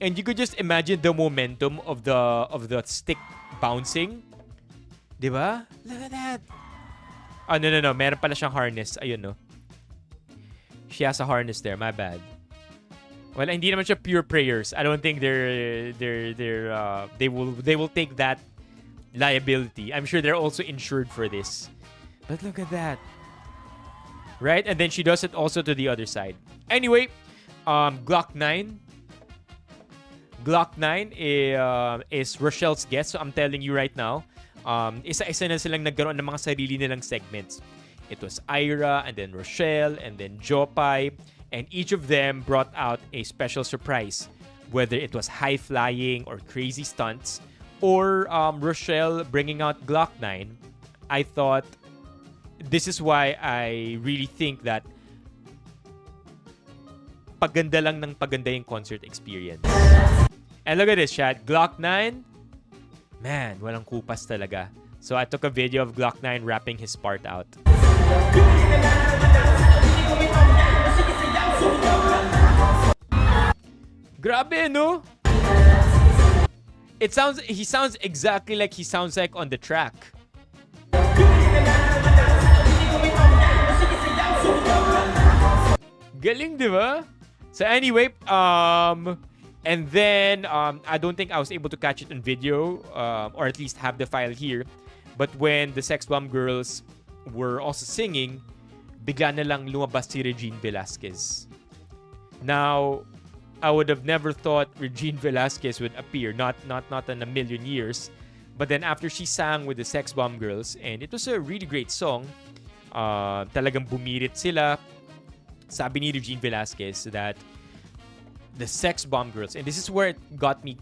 And you could just imagine the momentum of the stick bouncing. Diba? Look at that. Oh, no. Meron pala siyang harness. Ayun, no. She has a harness there. My bad. Well, hindi naman siya pure prayers. I don't think they will take that liability. I'm sure they're also insured for this. But look at that. Right? And then she does it also to the other side. Anyway, Glock 9. Glock 9 is Rochelle's guest. So I'm telling you right now, isa-isa na silang nagkaroon ng mga sarili nilang segments. It was Ira, and then Rochelle, and then Jopay, and each of them brought out a special surprise, whether it was high-flying or crazy stunts, or Rochelle bringing out Glock 9. I thought this is why I really think that paganda lang ng paganda yung concert experience. And look at this, chat. Glock 9, man, walang kupas talaga. So I took a video of Glock 9 rapping his part out. Grabe, no? He sounds exactly like he sounds like on the track. Galing, di ba? So anyway, and then I don't think I was able to catch it on video, or at least have the file here. But when the Sex Bomb girls were also singing, bigla na lang lumabas si Regine Velasquez. Now, I would have never thought Regine Velasquez would appear, not in a million years. But then after she sang with the Sex Bomb girls, and it was a really great song, talagang bumirit sila. Sabi ni Regine Velasquez that the Sex Bomb girls, and this is where it got me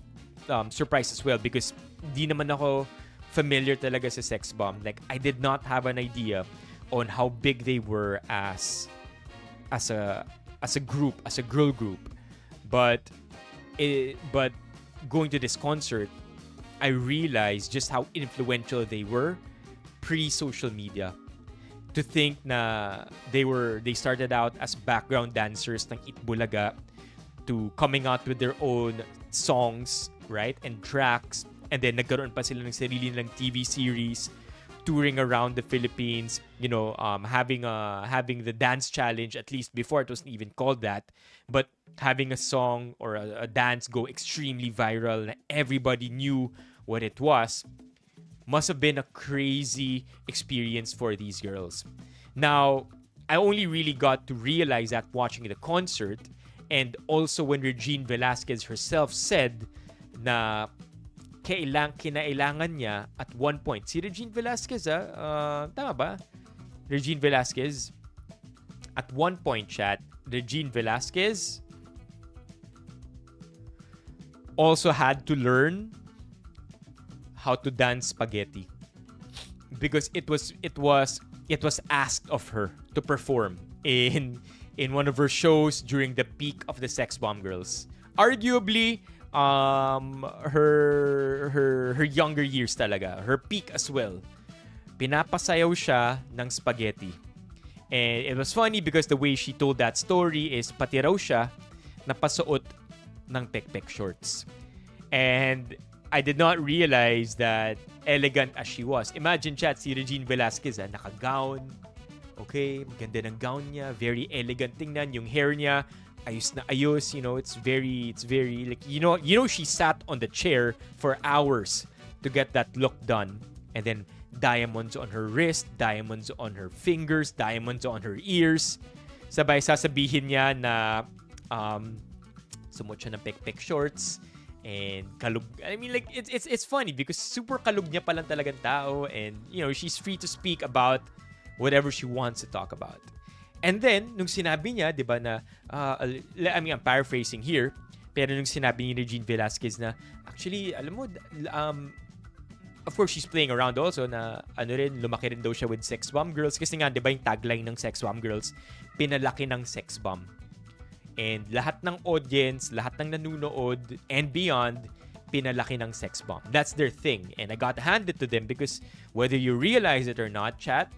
surprised as well, because di naman ako familiar talaga sa Sex Bomb. Like, I did not have an idea on how big they were as a group, as a girl group. But going to this concert, I realized just how influential they were pre-social media. To think na they started out as background dancers ng Itbulaga to coming out with their own songs, right? And tracks. And then nagkaroon pa sila ng sarili nilang TV series, touring around the Philippines, having the dance challenge, at least before it wasn't even called that, but having a song or a dance go extremely viral and everybody knew what it was. Must have been a crazy experience for these girls. Now, I only really got to realize that watching the concert, and also when Regine Velasquez herself said na kinailangan niya at one point. Si Regine Velasquez, tama ba? Regine Velasquez. At one point, chat, Regine Velasquez also had to learn how to dance spaghetti, because it was asked of her to perform in one of her shows during the peak of the Sex Bomb girls. Arguably, her younger years talaga, her peak as well. Pinapasayaw siya ng spaghetti. And it was funny because the way she told that story is pati raw siya napasuot ng pekpek shorts. And I did not realize that elegant as she was. Imagine, chat, si Regine Velasquez, naka-gown. Okay, maganda ng gown niya, very elegant tingnan, yung hair niya ayos na ayos, it's very like, she sat on the chair for hours to get that look done. And then diamonds on her wrist, diamonds on her fingers, diamonds on her ears. Sabay sasabihin niya na sumuot siya ng pek-pek shorts and kalug. I mean, like, it's funny because super kalug niya palang talagang tao, and she's free to speak about whatever she wants to talk about. And then, nung sinabi niya, di ba, na, I'm paraphrasing here, pero nung sinabi ni Regine Velasquez na, actually, alam mo, of course, she's playing around also na, lumaki rin daw siya with Sex Bomb girls. Kasi nga, di ba, yung tagline ng Sex Bomb girls, pinalaki ng Sex Bomb. And lahat ng audience, lahat ng nanunood, and beyond, pinalaki ng Sex Bomb. That's their thing. And I got handed to them because whether you realize it or not, chat,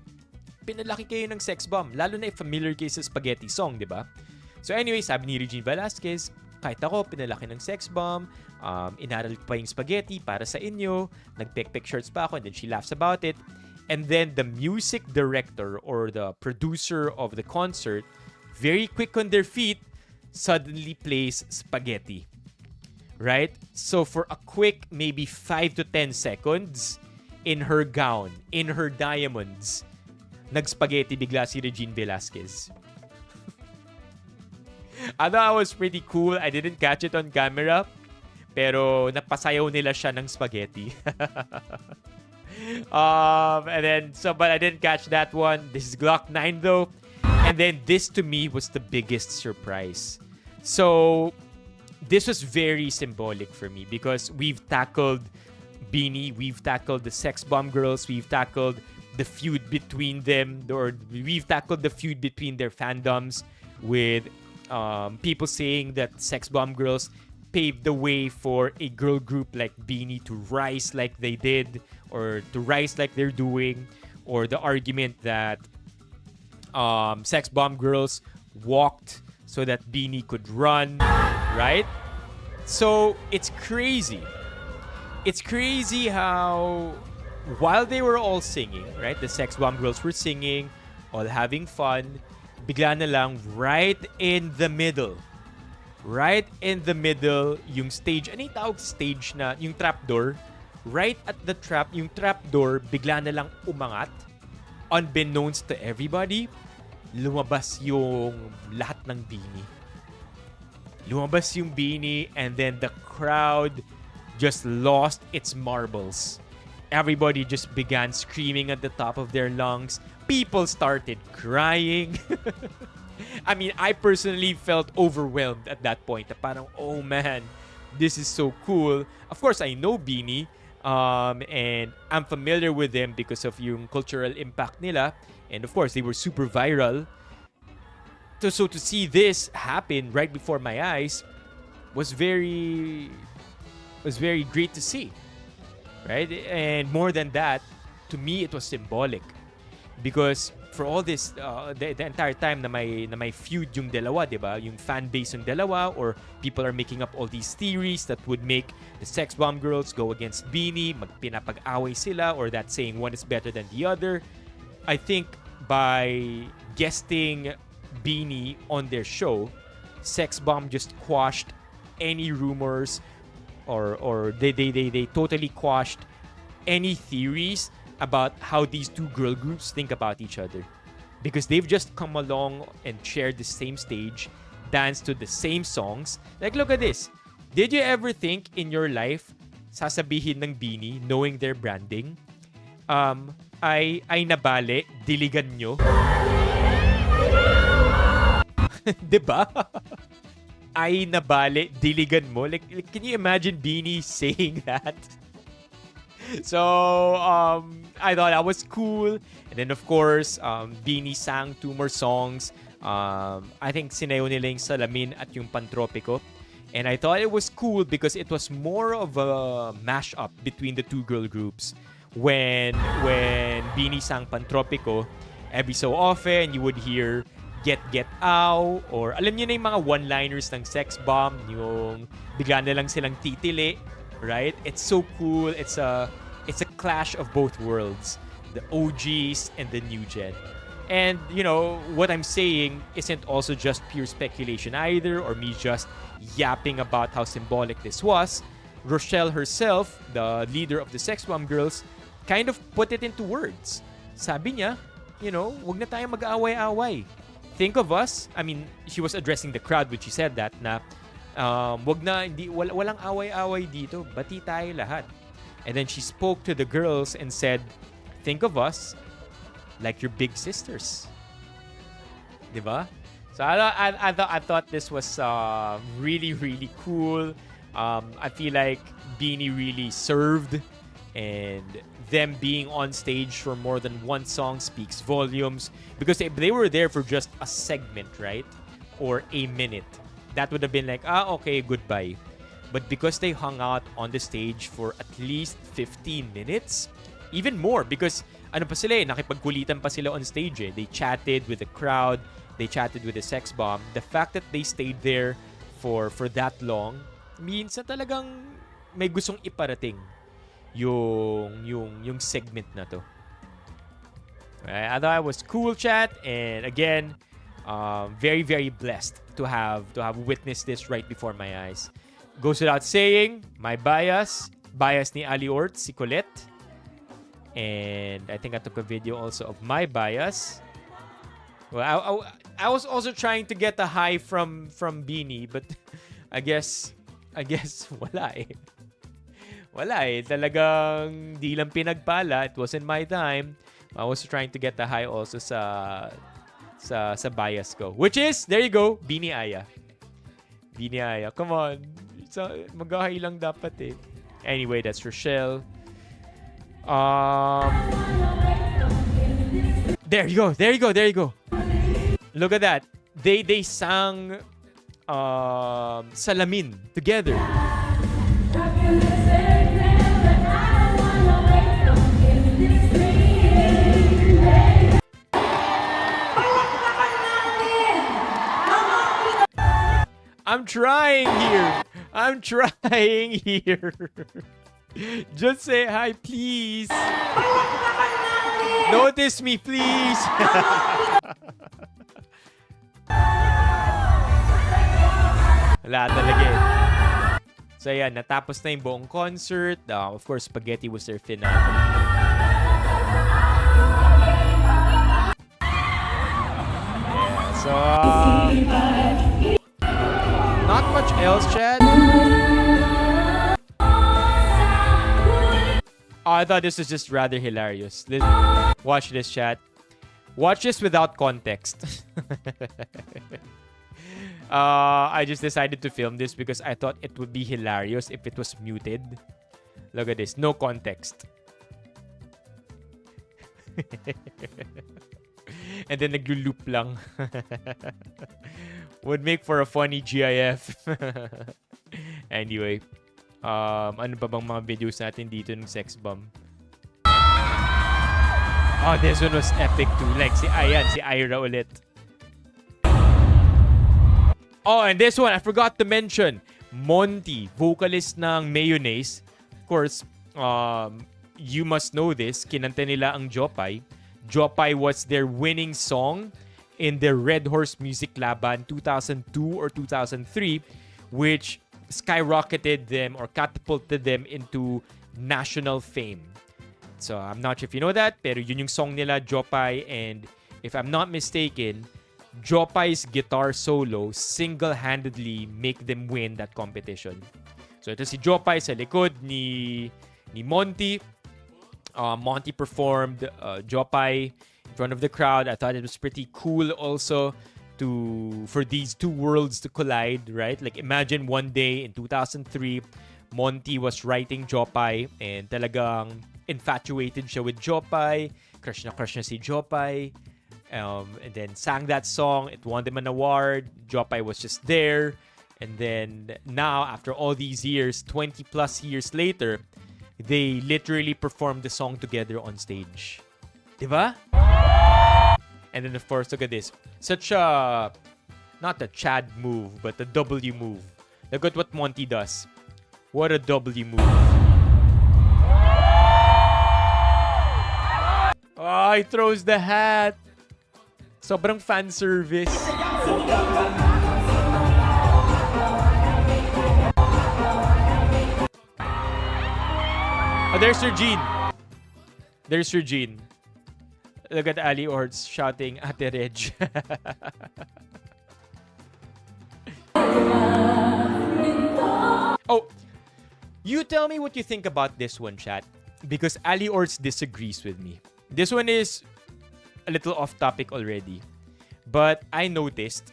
pinalaki kayo ng Sex Bomb. Lalo na if familiar kayo sa spaghetti song, di ba? So anyway, sabi ni Regine Velasquez, kahit ako, pinalaki ng sex bomb, inaral ko pa yung spaghetti para sa inyo, nag-pick shirts pa ako, and then she laughs about it. And then the music director or the producer of the concert, very quick on their feet, suddenly plays spaghetti. Right? So for a quick maybe 5 to 10 seconds, in her gown, in her diamonds, nag-spaghetti bigla si Regine Velasquez. I thought it was pretty cool. I didn't catch it on camera, pero napasayaw nila siya ng spaghetti. But I didn't catch that one. This is Glock 9 though. And then this to me was the biggest surprise. So this was very symbolic for me because we've tackled Beanie, we've tackled the Sex Bomb girls, we've tackled the feud between them, or we've tackled the feud between their fandoms with people saying that Sex Bomb girls paved the way for a girl group like Beanie to rise like they did, or to rise like they're doing, or the argument that Sex Bomb girls walked so that Beanie could run, right? So it's crazy. It's crazy how while they were all singing, right? The Sex Bomb girls were singing, all having fun, bigla na lang right in the middle, yung stage, ano yung tawag stage na, yung trapdoor, right at the yung trapdoor, bigla na lang umangat, unbeknownst to everybody, lumabas yung lahat ng Beanie. Lumabas yung Beanie, and then the crowd just lost its marbles. Everybody just began screaming at the top of their lungs. People started crying. I mean, I personally felt overwhelmed at that point. Parang, oh man, this is so cool. Of course, I know Beanie, and I'm familiar with them because of yung cultural impact nila. And of course, they were super viral. So to see this happen right before my eyes was very great to see. Right? And more than that, to me, it was symbolic. Because for all this, the entire time na may feud yung dalawa, diba? Yung fan base yung dalawa, or people are making up all these theories that would make the Sex Bomb girls go against Beanie, magpinapag-away sila, or that saying one is better than the other. I think by guesting Beanie on their show, Sex Bomb just quashed any rumors, or they totally quashed any theories about how these two girl groups think about each other, because they've just come along and shared the same stage, danced to the same songs. Like, look at this. Did you ever think in your life, sasabihin ng Beanie, knowing their branding, ay nabale, diligan nyo? Diba? Ay nabale, diligan mo. Like, can you imagine Beanie saying that? So, I thought that was cool. And then, of course, Beanie sang 2 more songs. I think sinayaw nila yung Salamin at yung Pantropico. And I thought it was cool because it was more of a mashup between the two girl groups. When Beanie sang Pantropico, every so often, you would hear Get Ow, or alam niyo na yung mga one-liners ng Sex Bomb, yung bigla na lang silang titili, right? It's so cool. It's a clash of both worlds, the OGs and the new gen. And, you know, what I'm saying isn't also just pure speculation either, or me just yapping about how symbolic this was. Rochelle herself, the leader of the Sex Bomb girls, kind of put it into words. Sabi niya, you know, wag na tayong mag-aaway-away. Think of us. I mean, she was addressing the crowd when she said that na walang away-away dito. Bati tayo lahat. And then she spoke to the girls and said, think of us like your big sisters. Diba? So I thought this was really, really cool. I feel like Beanie really served, and them being on stage for more than one song speaks volumes, because they were there for just a segment, right? Or a minute. That would have been like, okay, goodbye. But because they hung out on the stage for at least 15 minutes, even more, because ano pa sila nakipagkulitan pa sila on stage They chatted with the crowd, they chatted with the Sex Bomb. The fact that they stayed there for that long means na talagang may gustong iparating yung segment na to. Right? I thought it was cool, chat, and again, very, very blessed to have witnessed this right before my eyes. Goes without saying, my bias ni Ali Ort, si Colette. And I think I took a video also of my bias. Well, I was also trying to get a high from Beanie, but I guess wala eh. Wala eh. Talagang di lang pinagpala. It wasn't my time. I was trying to get a high also sa bias ko. Which is, there you go, Beanie Aya. Beanie Aya. Come on. Mag-high lang dapat eh. Anyway, that's Rochelle. There you go. Look at that. They sang Salamin together. I'm trying here. Just say hi, please. Notice me, please. Wala talaga eh. So yan, natapos na yung buong concert. Of course, Spaghetti was their finale. Yeah, so not much else, Chad. Oh, I thought this was just rather hilarious. Watch this, chat. Watch this without context. I just decided to film this because I thought it would be hilarious if it was muted. Look at this. No context. And then naglo-loop lang. Would make for a funny GIF. Anyway. Ano pa bang mga videos natin dito ng Sbomb? Oh, this one was epic too. Like si Ira ulit. Oh, and this one, I forgot to mention. Monty, vocalist ng Mayonnaise. Of course, you must know this. Kinanta nila ang Jopay. Jopay was their winning song in the Red Horse Music Laban 2002 or 2003, which skyrocketed them or catapulted them into national fame. So, I'm not sure if you know that, pero yun yung song nila, Jopay, and if I'm not mistaken, Jopay's guitar solo single-handedly make them win that competition. So, ito si Jopay sa likod ni Monty. Monty performed Jopay in front of the crowd. I thought it was pretty cool also for these two worlds to collide, right? Like, imagine one day in 2003, Monty was writing Jopay and talagang infatuated siya with Jopay. Crush na si Jopay. And then sang that song. It won them an award. Jopay was just there. And then now, after all these years, 20 plus years later, they literally performed the song together on stage. Diba? And then, of course, look at this. Such a, not a Chad move, but a W move. Look at what Monty does. What a W move. Oh, he throws the hat. Sobrang fan service. Oh, there's Regine. There's Regine. Look at Ali Orts shouting, Ate Reg. Oh, you tell me what you think about this one, chat. Because Ali Orts disagrees with me. This one is a little off topic already. But I noticed,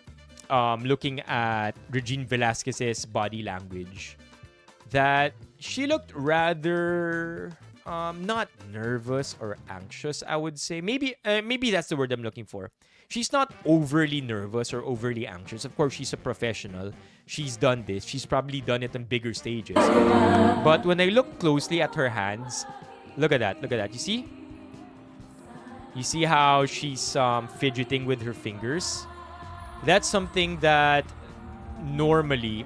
looking at Regine Velasquez's body language, that she looked rather not nervous or anxious, I would say. Maybe that's the word I'm looking for. She's not overly nervous or overly anxious. Of course, she's a professional. She's done this. She's probably done it on bigger stages. But when I look closely at her hands, look at that. Look at that. You see? You see how she's fidgeting with her fingers? That's something that normally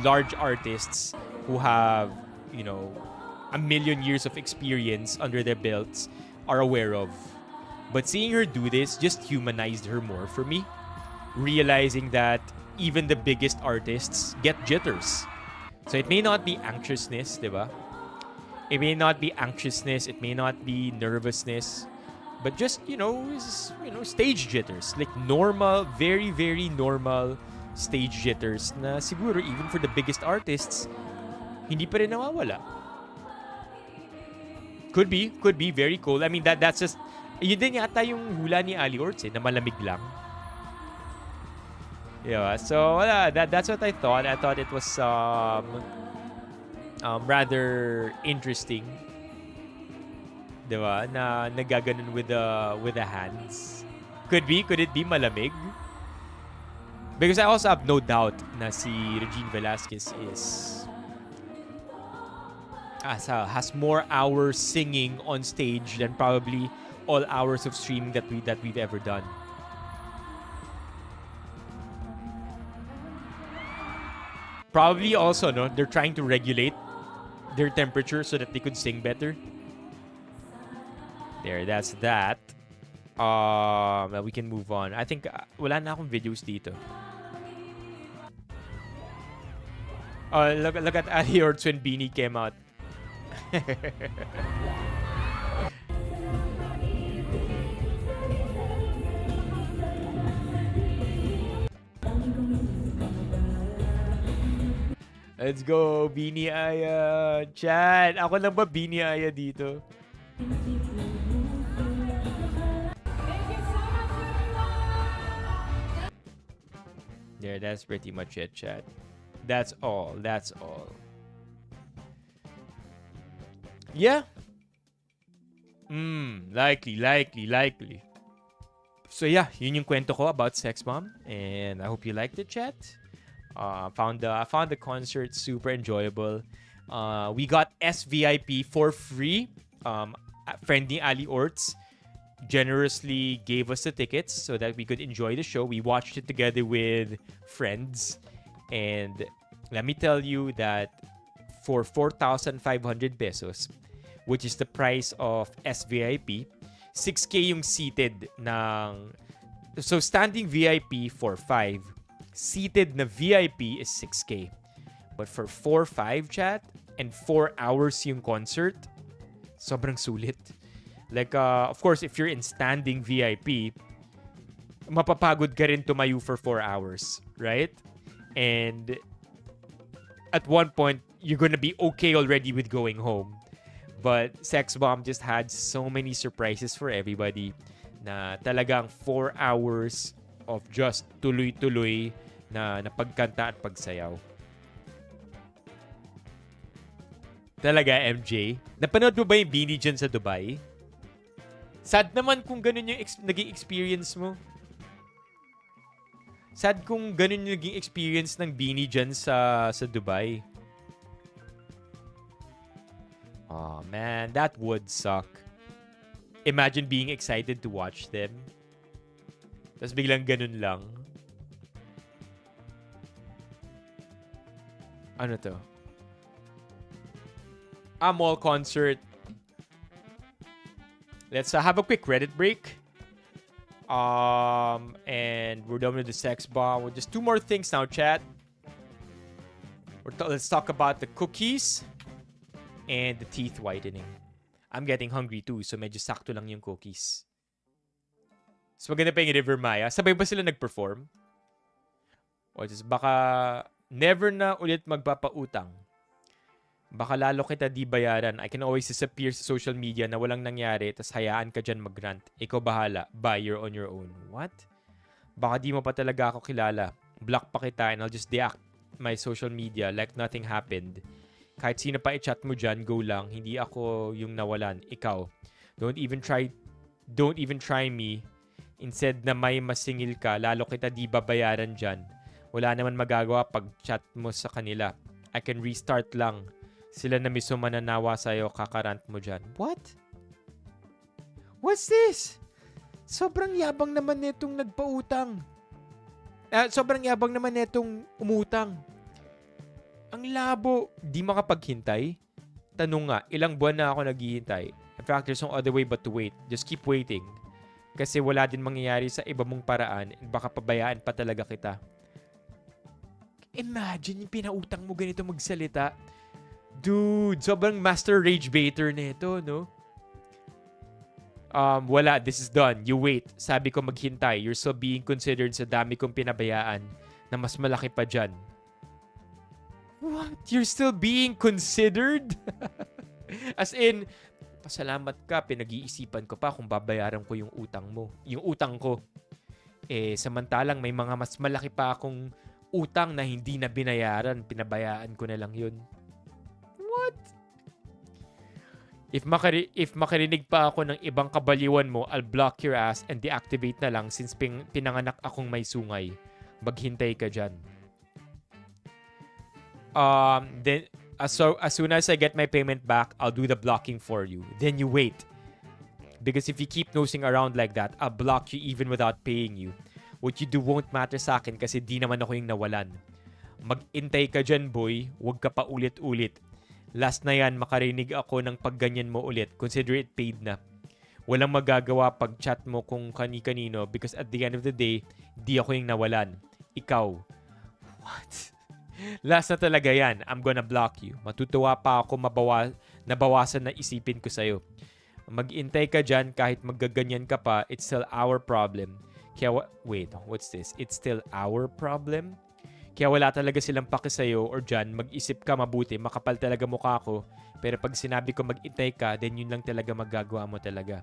large artists who have, a million years of experience under their belts are aware of. But seeing her do this just humanized her more for me. Realizing that even the biggest artists get jitters. So it may not be anxiousness, diba? It may not be anxiousness, it may not be nervousness, but just, stage jitters. Like normal, very, very normal stage jitters na siguro even for the biggest artists, hindi pa rin nawawala. Could be very cold. I mean, that's just, yun din yata yung hula ni Ali Orts na malamig lang. Yeah, so that's what I thought. I thought it was rather interesting. Diba? Na nagaganon with the hands. Could it be malamig? Because I also have no doubt na si Regine Velasquez has more hours singing on stage than probably all hours of streaming that we've ever done. Probably also, no, they're trying to regulate their temperature so that they could sing better. There, that's that. We can move on. I think wala na akong videos dito. Look at Ali Orts when Beanie came out. Let's go, Beanie Aya. Chat. Ako lang ba Beanie Aya dito? There, that's pretty much it, chat. That's all. Yeah. Likely. So yeah, yun yung kwento ko about Sbomb, and I hope you liked it, chat. I found the concert super enjoyable. We got SVIP for free. Friend ni Ali Orts generously gave us the tickets so that we could enjoy the show. We watched it together with friends, and let me tell you that for 4,500 pesos, which is the price of SVIP, 6K yung seated ng... So standing VIP for 5. Seated na VIP is 6K. But for 4-5 chat and 4 hours yung concert, sobrang sulit. Like, of course, if you're in standing VIP, mapapagod ka rin tumayo for 4 hours, right? And at one point, you're gonna be okay already with going home. But Sbomb just had so many surprises for everybody na talagang 4 hours of just tuloy-tuloy na pagkanta at pagsayaw. Talaga, MJ? Napanood mo ba yung Beanie dyan sa Dubai? Sad naman kung ganun yung naging experience mo. Sad kung ganun yung naging experience ng Beanie dyan sa Dubai. Oh man, that would suck. Imagine being excited to watch them. Tapos biglang ganun lang. Ano to? Mall concert. Let's have a quick Reddit break. And we're done with the Sbomb. Just 2 more things now, chat. Let's talk about the cookies and the teeth whitening. I'm getting hungry too, so medyo sakto lang yung cookies. So maganda pa yung River Maya. Sabay ba sila nag-perform? O just baka never na ulit magpapautang. Baka lalo kita di bayaran. I can always disappear sa social media na walang nangyari, tas hayaan ka dyan mag-rant. Ikaw bahala. Bye, you're on your own. What? Baka di mo pa talaga ako kilala. Block pa kita and I'll just deact my social media like nothing happened. Kahit sino pa i-chat mo dyan, go lang. Hindi ako yung nawalan. Ikaw. Don't even try me. Instead na may masingil ka, lalo kita di babayaran dyan. Wala naman magagawa pag chat mo sa kanila. I can restart lang. Sila na mismo mananawa sa'yo, kakarant mo dyan. What? What's this? Sobrang yabang naman nitong nagpautang. Sobrang yabang naman netong umutang. Ang labo. Di makapaghintay. Tanong nga, ilang buwan na ako naghihintay. In fact, there's no other way but to wait. Just keep waiting. Kasi wala din mangyayari sa iba mong paraan and baka pabayaan pa talaga kita. Imagine yung pinautang mo ganito magsalita. Dude, sobrang master rage baiter nito, no? Wala, this is done. You wait. Sabi ko maghintay. You're still being considered sa dami kong pinabayaan na mas malaki pa dyan. What? You're still being considered? As in, pasalamat ka, pinag-iisipan ko pa kung babayaran ko yung utang mo. Yung utang ko. Samantalang may mga mas malaki pa akong utang na hindi na binayaran. Pinabayaan ko na lang yun. What? If makarinig pa ako ng ibang kabaliwan mo, I'll block your ass and deactivate na lang since pinanganak akong may sungay. Maghintay ka dyan. Then, as soon as I get my payment back, I'll do the blocking for you. Then you wait. Because if you keep nosing around like that, I'll block you even without paying you. What you do won't matter sa akin kasi di naman ako yung nawalan. Mag-intay ka dyan, boy. Huwag ka pa ulit-ulit. Last na yan, makarinig ako ng pagganyan mo ulit. Consider it paid na. Walang magagawa pag chat mo kung kani-kanino because at the end of the day, di ako yung nawalan. Ikaw. What? Last na talaga yan. I'm gonna block you. Matutuwa pa ako nabawasan na isipin ko sa'yo. Mag-intay ka dyan kahit maggaganyan ka pa, it's still our problem. Kaya wait, what's this? It's still our problem? Kaya wala talaga silang paki sa'yo or dyan, mag-isip ka mabuti, makapal talaga mukha ko. Pero pag sinabi ko mag-intay ka, then yun lang talaga magagawa mo talaga.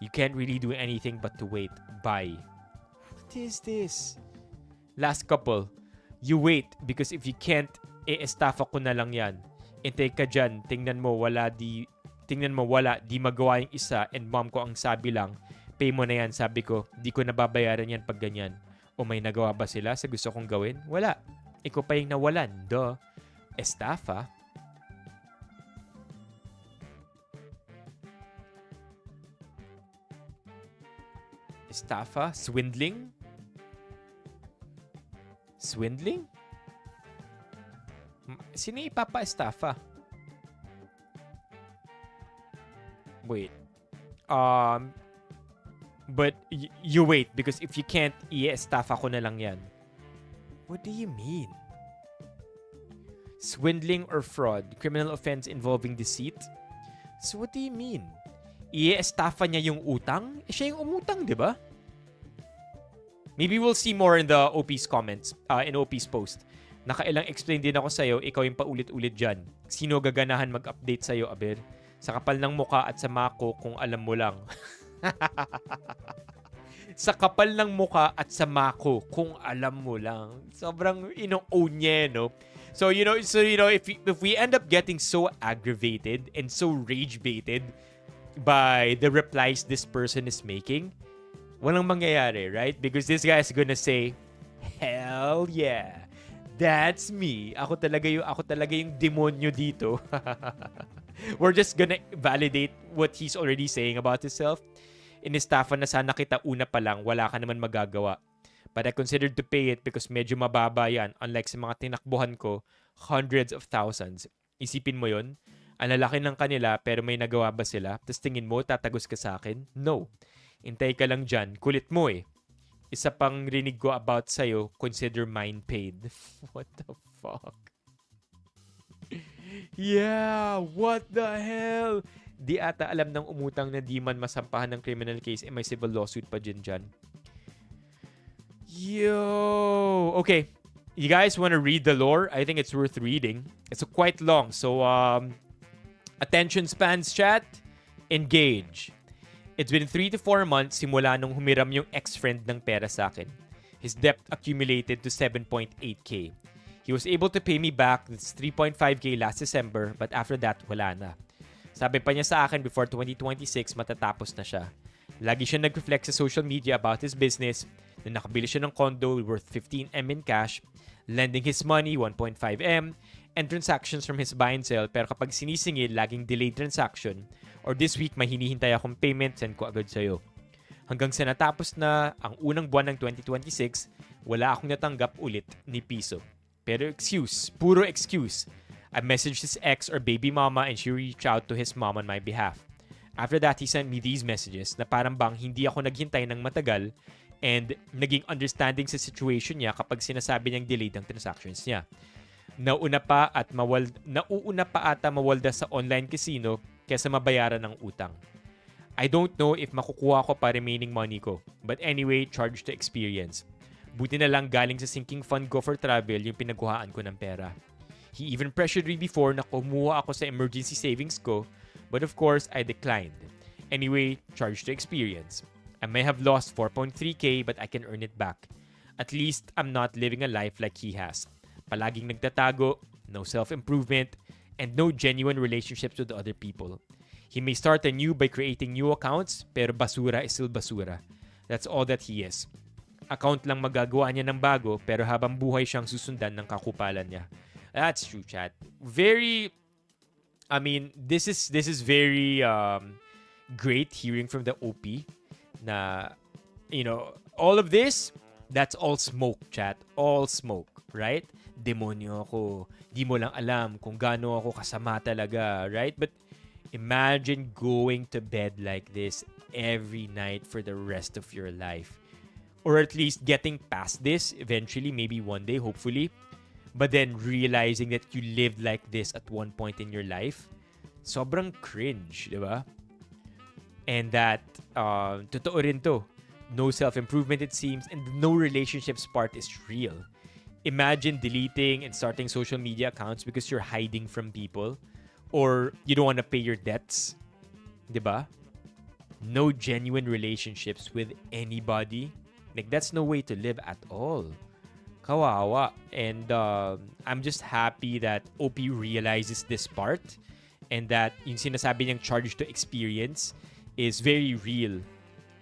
You can't really do anything but to wait. Bye. What is this? Last couple. You wait because if you can't, estafa ko na lang yan. Intay ka dyan, tingnan mo wala, di magawa yung isa and mom ko ang sabi lang, pay mo na yan, sabi ko, di ko nababayaran yan pag ganyan. O may nagawa ba sila sa gusto kong gawin? Wala. Ikaw pa yung nawalan. Duh. Estafa. Estafa? Swindling? Swindling? Sino ipapa-estafa? Wait. But you wait because if you can't, i-estafa ko na lang yan. What do you mean? Swindling or fraud? Criminal offense involving deceit? So what do you mean? I-estafa niya yung utang? Siya yung umutang, di ba? Maybe we'll see more in the OP's comments, in OP's post. Nakailang explain din ako sa'yo, ikaw yung paulit-ulit dyan. Sino gaganahan mag-update sa'yo, Aber? Sa kapal ng muka at sa mako kung alam mo lang. Sa kapal ng muka at sa mako kung alam mo lang. Sobrang ino-own niya, no? So you know, if we end up getting so aggravated and so rage-baited by the replies this person is making, walang mangyayari, right? Because this guy is gonna say, hell yeah, that's me. Ako talaga yung demonyo dito. We're just gonna validate what he's already saying about himself. Inestafa na sana kita una pa lang, wala ka naman magagawa. But I considered to pay it because medyo mababa yan. Unlike sa mga tinakbuhan ko, hundreds of thousands. Isipin mo yon, ang lalaki ng kanila pero may nagawa ba sila? Tapos tingin mo, tatagos ka sa akin? No. Intay ka lang dyan. Kulit mo eh. Isa pang rinig ko about sa'yo, consider mine paid. What the fuck? Yeah, what the hell? Di ata alam ng umutang na di man masampahan ng criminal case may civil lawsuit pa dyan. Yo! Okay. You guys want to read the lore? I think it's worth reading. It's quite long. So, attention spans, chat. Engage. It's been 3 to 4 months simula nung humiram yung ex-friend ng pera sa akin. His debt accumulated to 7.8K. He was able to pay me back this 3.5K last December, but after that, wala na. Sabi pa niya sa akin before 2026, matatapos na siya. Lagi siya nag-reflect sa social media about his business na nakabili siya ng condo worth 15M in cash, lending his money 1.5M, and transactions from his buy and sell. Pero kapag sinisingil, laging delayed transaction. Or this week, may hinihintay akong payment, send ko agad sa'yo. Hanggang sa natapos na ang unang buwan ng 2026, Wala akong natanggap ulit ni piso. Pero excuse, puro excuse. I messaged his ex or baby mama and she reached out to his mom on my behalf. After that, he sent me these messages na parang bang hindi ako naghintay ng matagal and naging understanding sa situation niya kapag sinasabi niyang delayed ang transactions niya. Nauuna pa ata mawalda sa online casino kesa mabayaran ng utang. I don't know if makukuha ko pa remaining money ko. But anyway, charge to experience. Buti na lang galing sa sinking fund ko for travel yung pinagkuhaan ko ng pera. He even pressured me before na kumuha ako sa emergency savings ko, but of course, I declined. Anyway, charge to experience. I may have lost 4.3k but I can earn it back. At least, I'm not living a life like he has. Palaging nagtatago, no self-improvement, and no genuine relationships with other people. He may start anew by creating new accounts, pero basura is still basura. That's all that he is. Account lang magagawa niya ng bago, pero habang buhay siyang susundan ng kakupalan niya. That's true, chat. Very, I mean, this is very great hearing from the OP na, you know, all of this, that's all smoke, chat. All smoke, right? Demonyo ako. Di mo lang alam kung gaano ako kasama talaga, right? But imagine going to bed like this every night for the rest of your life. Or at least getting past this eventually, maybe one day, hopefully. But then realizing that you lived like this at one point in your life. Sobrang cringe, di ba? And that, totoo rin to. No self-improvement, it seems, and no relationships part is real. Imagine deleting and starting social media accounts because you're hiding from people. Or you don't want to pay your debts. Di ba? No genuine relationships with anybody. Like, that's no way to live at all. Kawawa. And I'm just happy that OP realizes this part and that yung sinasabi niyang charge to experience is very real.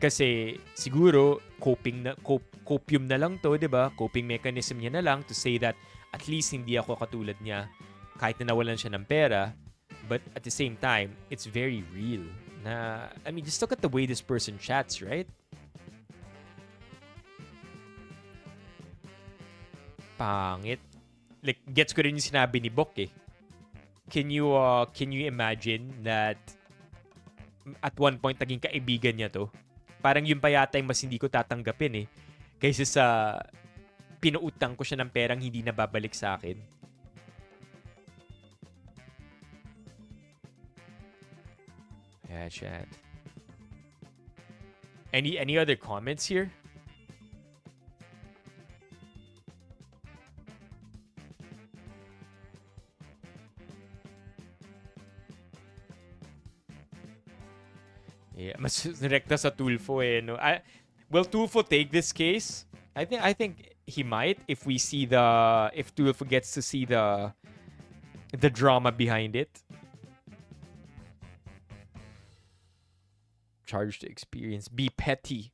Kasi siguro copium na lang to, 'di ba? Coping mechanism niya na lang to say that at least hindi ako katulad niya kahit na nawalan siya ng pera. But at the same time, it's very real. Na, I mean, just look at the way this person chats, right? Pangit. Like, gets ko rin yung sinabi ni Bok eh. Can you imagine that at one point naging kaibigan niya to? Parang yun pa yata yung mas hindi ko tatanggapin eh. Kaysa sa pinuutang ko siya ng perang hindi na babalik sa akin. Yeah, chat. Any other comments here? Yeah, mas direkta sa Tulfo eh, no. Will Tulfo take this case? I think he might if Tulfo gets to see the drama behind it. Charge to experience. Be petty.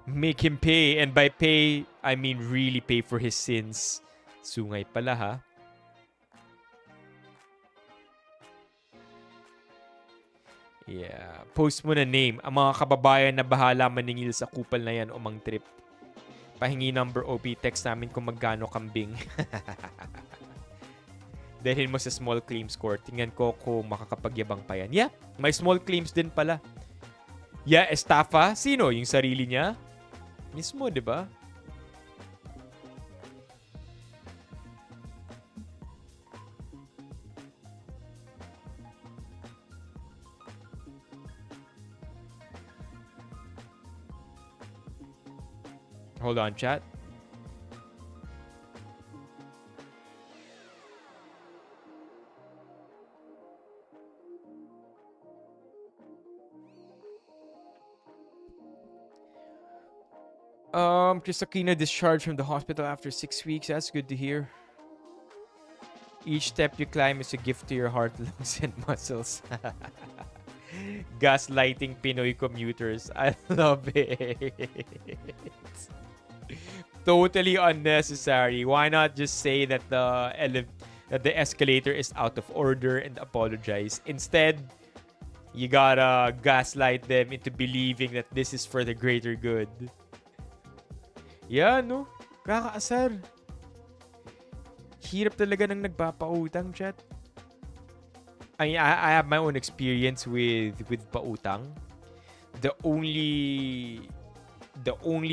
Make him pay, and by pay I mean really pay for his sins. Sungay pala ha. Yeah. Post mo na name. Ang mga kababayan na bahala maningil sa kupal na yan o mang trip. Pahingi number OP. Text namin kung magkano kambing. Dalhin mo sa small claims court. Tingnan ko kung makakapagyabang pa yan. Yeah. May small claims din pala. Yeah. Estafa. Sino? Yung sarili niya? Mismo, di ba? Hold on, chat. Chris Aquino discharged from the hospital after 6 weeks. That's good to hear. Each step you climb is a gift to your heart, lungs, and muscles. Gaslighting Pinoy commuters. I love it. Totally unnecessary. Why not just say that the escalator is out of order and apologize? Instead, you gotta gaslight them into believing that this is for the greater good. Yeah, no? Kakaasar. Hirap talaga ng nagpapautang, chat. I have my own experience with pautang. The only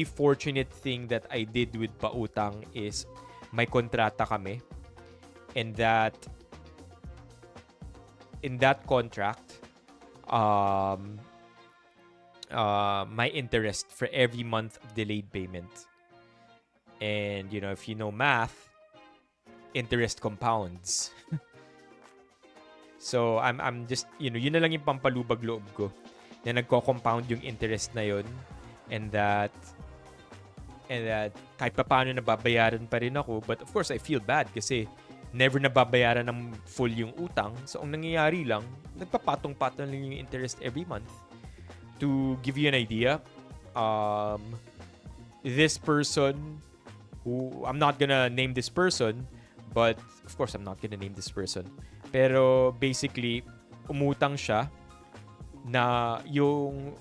fortunate thing that I did with pautang is may kontrata kami, and that in that contract my interest for every month of delayed payment, and if you know math, interest compounds. So I'm just yun na lang yung pampalubag loob ko na nagko-compound yung interest na yun, and that kahit paano nababayaran pa rin ako, but of course I feel bad kasi never nababayaran ng full yung utang. So ang nangyayari lang, nagpapatong-patong lang yung interest every month. To give you an idea, this person who I'm not gonna name this person, but of course I'm not gonna name this person. Pero basically, umutang siya na yung,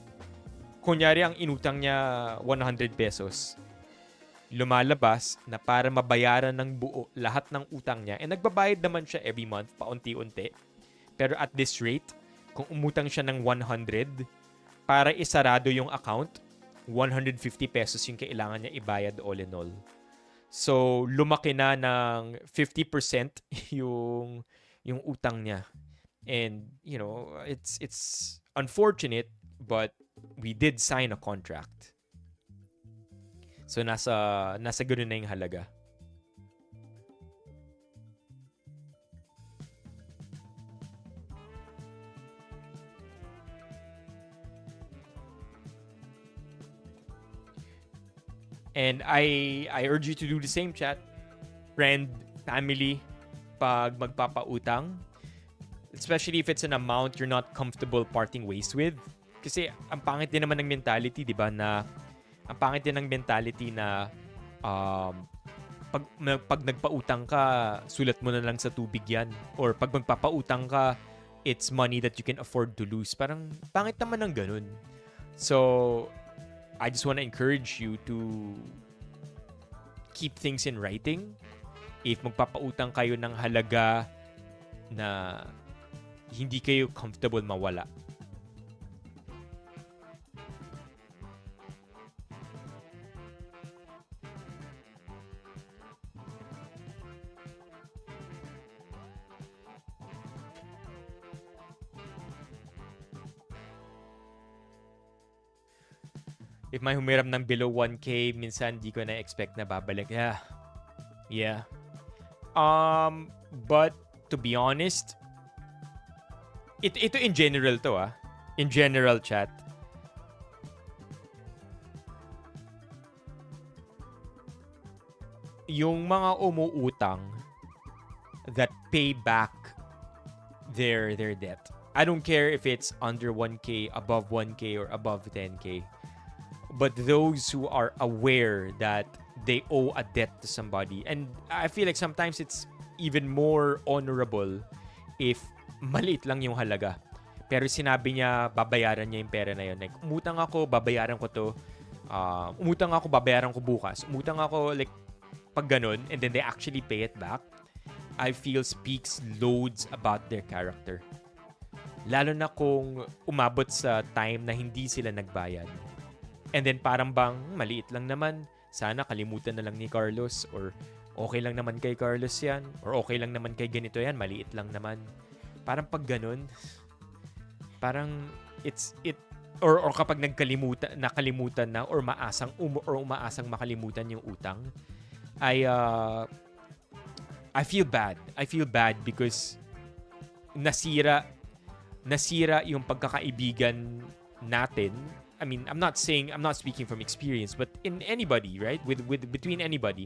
kunyari ang inutang niya 100 pesos. Lumalabas na para mabayaran ng buo lahat ng utang niya. And nagbabayad naman siya every month, paunti-unti. Pero at this rate, kung umutang siya ng 100, para isarado yung account, 150 pesos yung kailangan niya ibayad all in all. So, lumaki na ng 50% yung utang niya. And, it's unfortunate, but we did sign a contract. So, nasa ganun na yung halaga. And I urge you to do the same, chat. Friend, family, pag magpapautang, especially if it's an amount you're not comfortable parting ways with. Kasi ang pangit din naman ng mentality, di ba, na pag nagpautang ka, sulat mo na lang sa tubig yan. Or pag magpapautang ka, it's money that you can afford to lose. Parang pangit naman ng ganun. So, I just want to encourage you to keep things in writing. If magpapautang kayo ng halaga na hindi kayo comfortable mawala. If may humiram ng below 1K, minsan di ko na-expect na babalik. Yeah. But to be honest, ito in general to In general, chat. Yung mga umuutang that pay back their debt. I don't care if it's under 1K, above 1K, or above 10K. But those who are aware that they owe a debt to somebody, and I feel like sometimes it's even more honorable if maliit lang yung halaga. Pero sinabi niya, babayaran niya yung pera na yun. Like, umutang ako, babayaran ko to. Umutang ako, babayaran ko bukas. Umutang ako, like, pag ganun, and then they actually pay it back, I feel speaks loads about their character. Lalo na kung umabot sa time na hindi sila nagbayad. And then parang bang, maliit lang naman. Sana kalimutan na lang ni Carlos. Or okay lang naman kay Carlos yan. Or okay lang naman kay ganito yan. Maliit lang naman. Parang pag ganun, parang or kapag nakalimutan na or umaasang makalimutan yung utang, I feel bad. I feel bad because nasira yung pagkakaibigan natin. I mean, I'm not speaking from experience, but in anybody, right? Between anybody,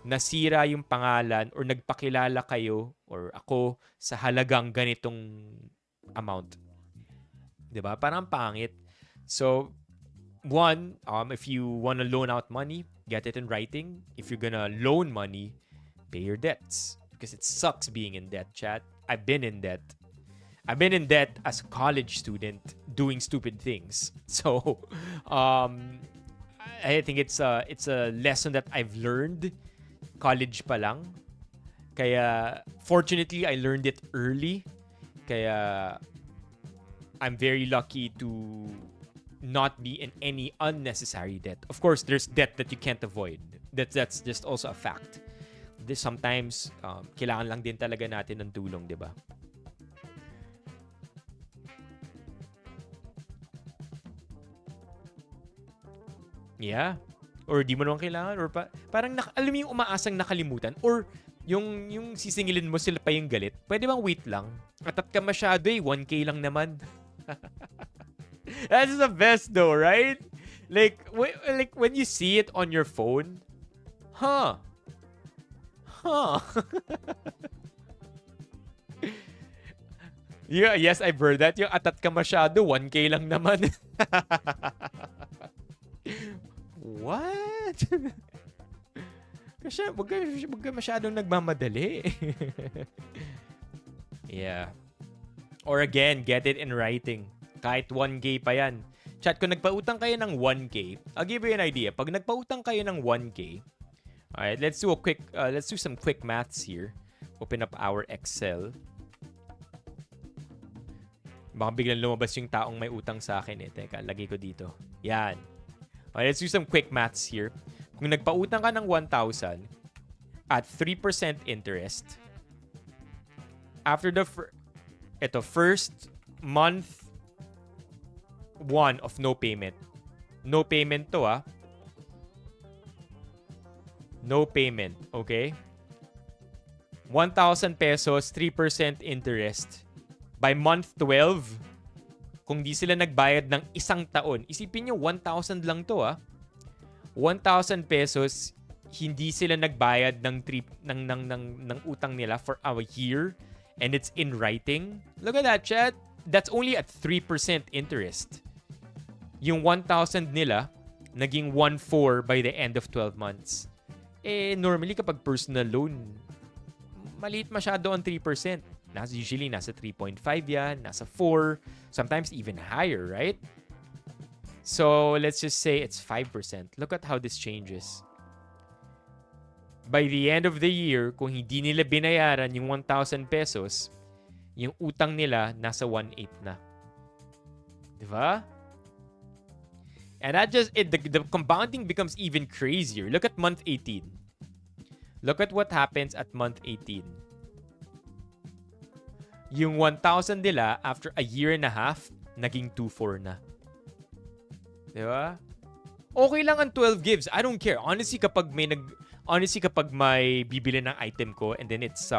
nasira yung pangalan or nagpakilala kayo or ako sa halagang ganitong amount. 'Di ba? Parang pangit. So, one, if you want to loan out money, get it in writing. If you're gonna loan money, pay your debts. Because it sucks being in debt, chat. I've been in debt. I've been in debt as a college student doing stupid things. So, I think it's a lesson that I've learned college pa lang. Kaya fortunately I learned it early. Kaya I'm very lucky to not be in any unnecessary debt. Of course, there's debt that you can't avoid. That's just also a fact. Sometimes kailangan lang din talaga natin ng tulong, 'di ba? Yeah. Or di mo naman kailangan or parang alam mo yung umaasang nakalimutan or yung sisingilin mo sila pa yung galit. Pwede bang wait lang? Atat ka masyado 1K lang naman. That's the best though, right? Like when you see it on your phone, huh? Yeah, yes, I've heard that. Yung atat ka masyado, 1K lang naman. What? Kasi wag ka masyadong nagmamadali. Yeah. Or again, get it in writing. Kahit 1K pa yan. Chat, kung nagpautang kayo ng 1K, I'll give you an idea. Pag nagpautang kayo ng 1K, alright, let's do some quick maths here. Open up our Excel. Baka biglang lumabas yung taong may utang sa akin eh. Teka, lagay ko dito. Yan. Okay, let's do some quick maths here. Kung nagpautang ka ng 1,000 at 3% interest, after the first month 1 of no payment. No payment to No payment, okay? 1,000 pesos, 3% interest. By month 12, kung di sila nagbayad ng isang taon, isipin nyo, 1,000 lang to 1,000 pesos, hindi sila nagbayad ng utang nila for a year, and it's in writing. Look at that, chat. That's only at 3% interest. Yung 1,000 nila, naging 1,400 by the end of 12 months. Normally kapag personal loan, maliit masyado ang 3%. Usually nasa 3.5 yan, nasa 4, sometimes even higher, right? So let's just say it's 5%. Look at how this changes. By the end of the year, kung hindi nila binayaran yung 1,000 pesos, yung utang nila nasa 1,800 na. Diba? And that the compounding becomes even crazier. Look at month 18. Look at what happens at month 18. Yung 1,000 nila, after a year and a half, naging 2,400 na. Diba? Okay lang ang 12 gives. I don't care. Honestly, kapag may bibili ng item ko and then it's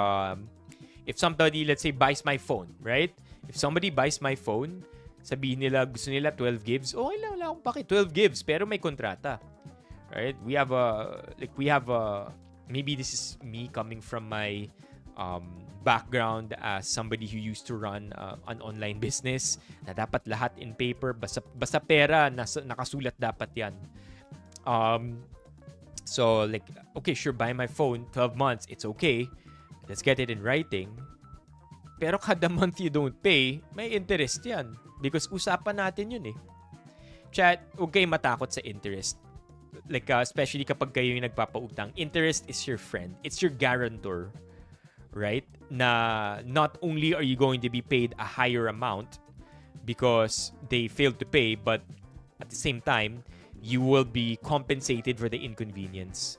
if somebody, let's say, buys my phone, right? If somebody buys my phone, sabihin nila, gusto nila 12 gives, okay lang, wala akong paki, 12 gives, pero may kontrata. Right? We have maybe this is me coming from my background as somebody who used to run an online business na dapat lahat in paper, basta pera, nakasulat dapat yan. So like, okay, sure, buy my phone, 12 months, it's okay. Let's get it in writing. Pero kada month you don't pay, may interest yan. Because usapan natin yun eh. Chat, huwag kayo matakot sa interest. Like, especially kapag kayo yung nagpapautang. Interest is your friend. It's your guarantor. Right? Na not only are you going to be paid a higher amount because they failed to pay, but at the same time, you will be compensated for the inconvenience.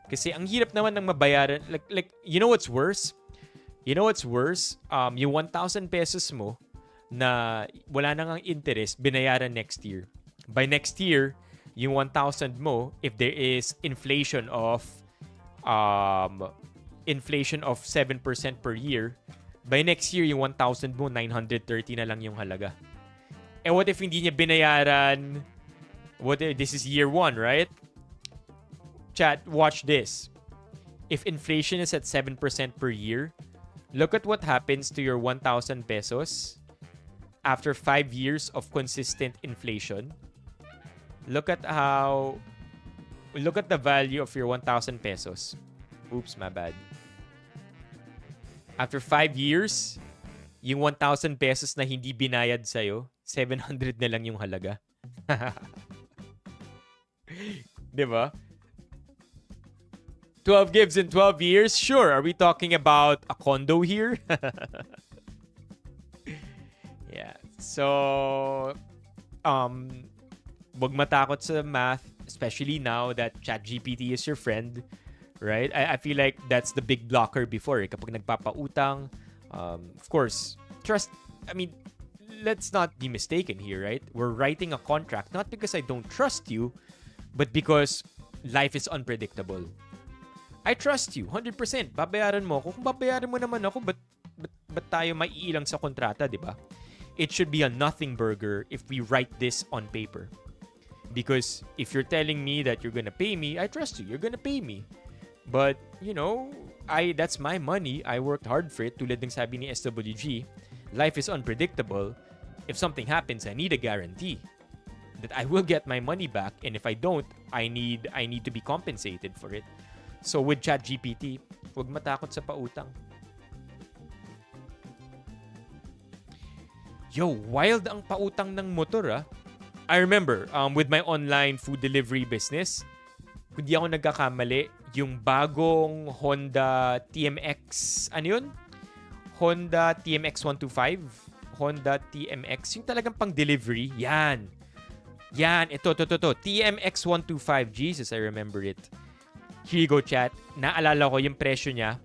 Kasi ang hirap naman ng mabayaran. Like you know what's worse? Yung 1,000 pesos mo na wala nang ang interest, binayaran next year. By next year, yung 1,000 mo, if there is inflation of 7% per year, by next year, yung 1,000 mo, 930 na lang yung halaga. And what if hindi niya binayaran? What if this is year 1, right? Chat, watch this. If inflation is at 7% per year, look at what happens to your 1,000 pesos after 5 years of consistent inflation. Look at the value of your 1,000 pesos. Oops, my bad. After 5 years, yung 1,000 pesos na hindi binayad sa'yo, 700 na lang yung halaga. Di ba? 12 gives in 12 years? Sure. Are we talking about a condo here? Yeah. So, wag matakot sa math, especially now that ChatGPT is your friend, right? I feel like that's the big blocker before. Kapag nagpapautang, of course, trust, I mean, let's not be mistaken here, right? We're writing a contract not because I don't trust you, but because life is unpredictable. I trust you, 100%. Babayaran mo ako. Kung babayaran mo naman ako, ba't tayo maiilang sa kontrata, di ba? It should be a nothing burger if we write this on paper. Because if you're telling me that you're gonna pay me, I trust you. You're gonna pay me. But, you know, that's my money. I worked hard for it. Tulad ng sabi ni SWG, life is unpredictable. If something happens, I need a guarantee that I will get my money back. And if I don't, I need to be compensated for it. So with ChatGPT, huwag matakot sa pautang. Yo, wild ang pautang ng motor ah. I remember with my online food delivery business, kung di ako nagkakamali, yung bagong Honda TMX, ano yun? Honda TMX 125. Honda TMX, yung talagang pang delivery. Yan. Ito. TMX 125. Jesus, I remember it. Here you go, chat. Naalala ko yung presyo niya.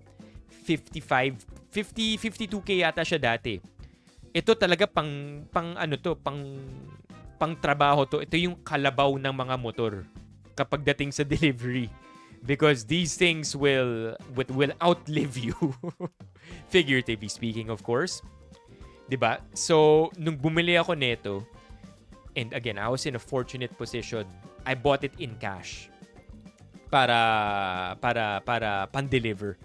52K yata siya dati. Ito talaga pang trabaho to. Ito yung kalabaw ng mga motor kapag dating sa delivery. Because these things will outlive you. Figuratively speaking, of course. Diba? So, nung bumili ako nito, and again, I was in a fortunate position. I bought it in cash para pan-deliver.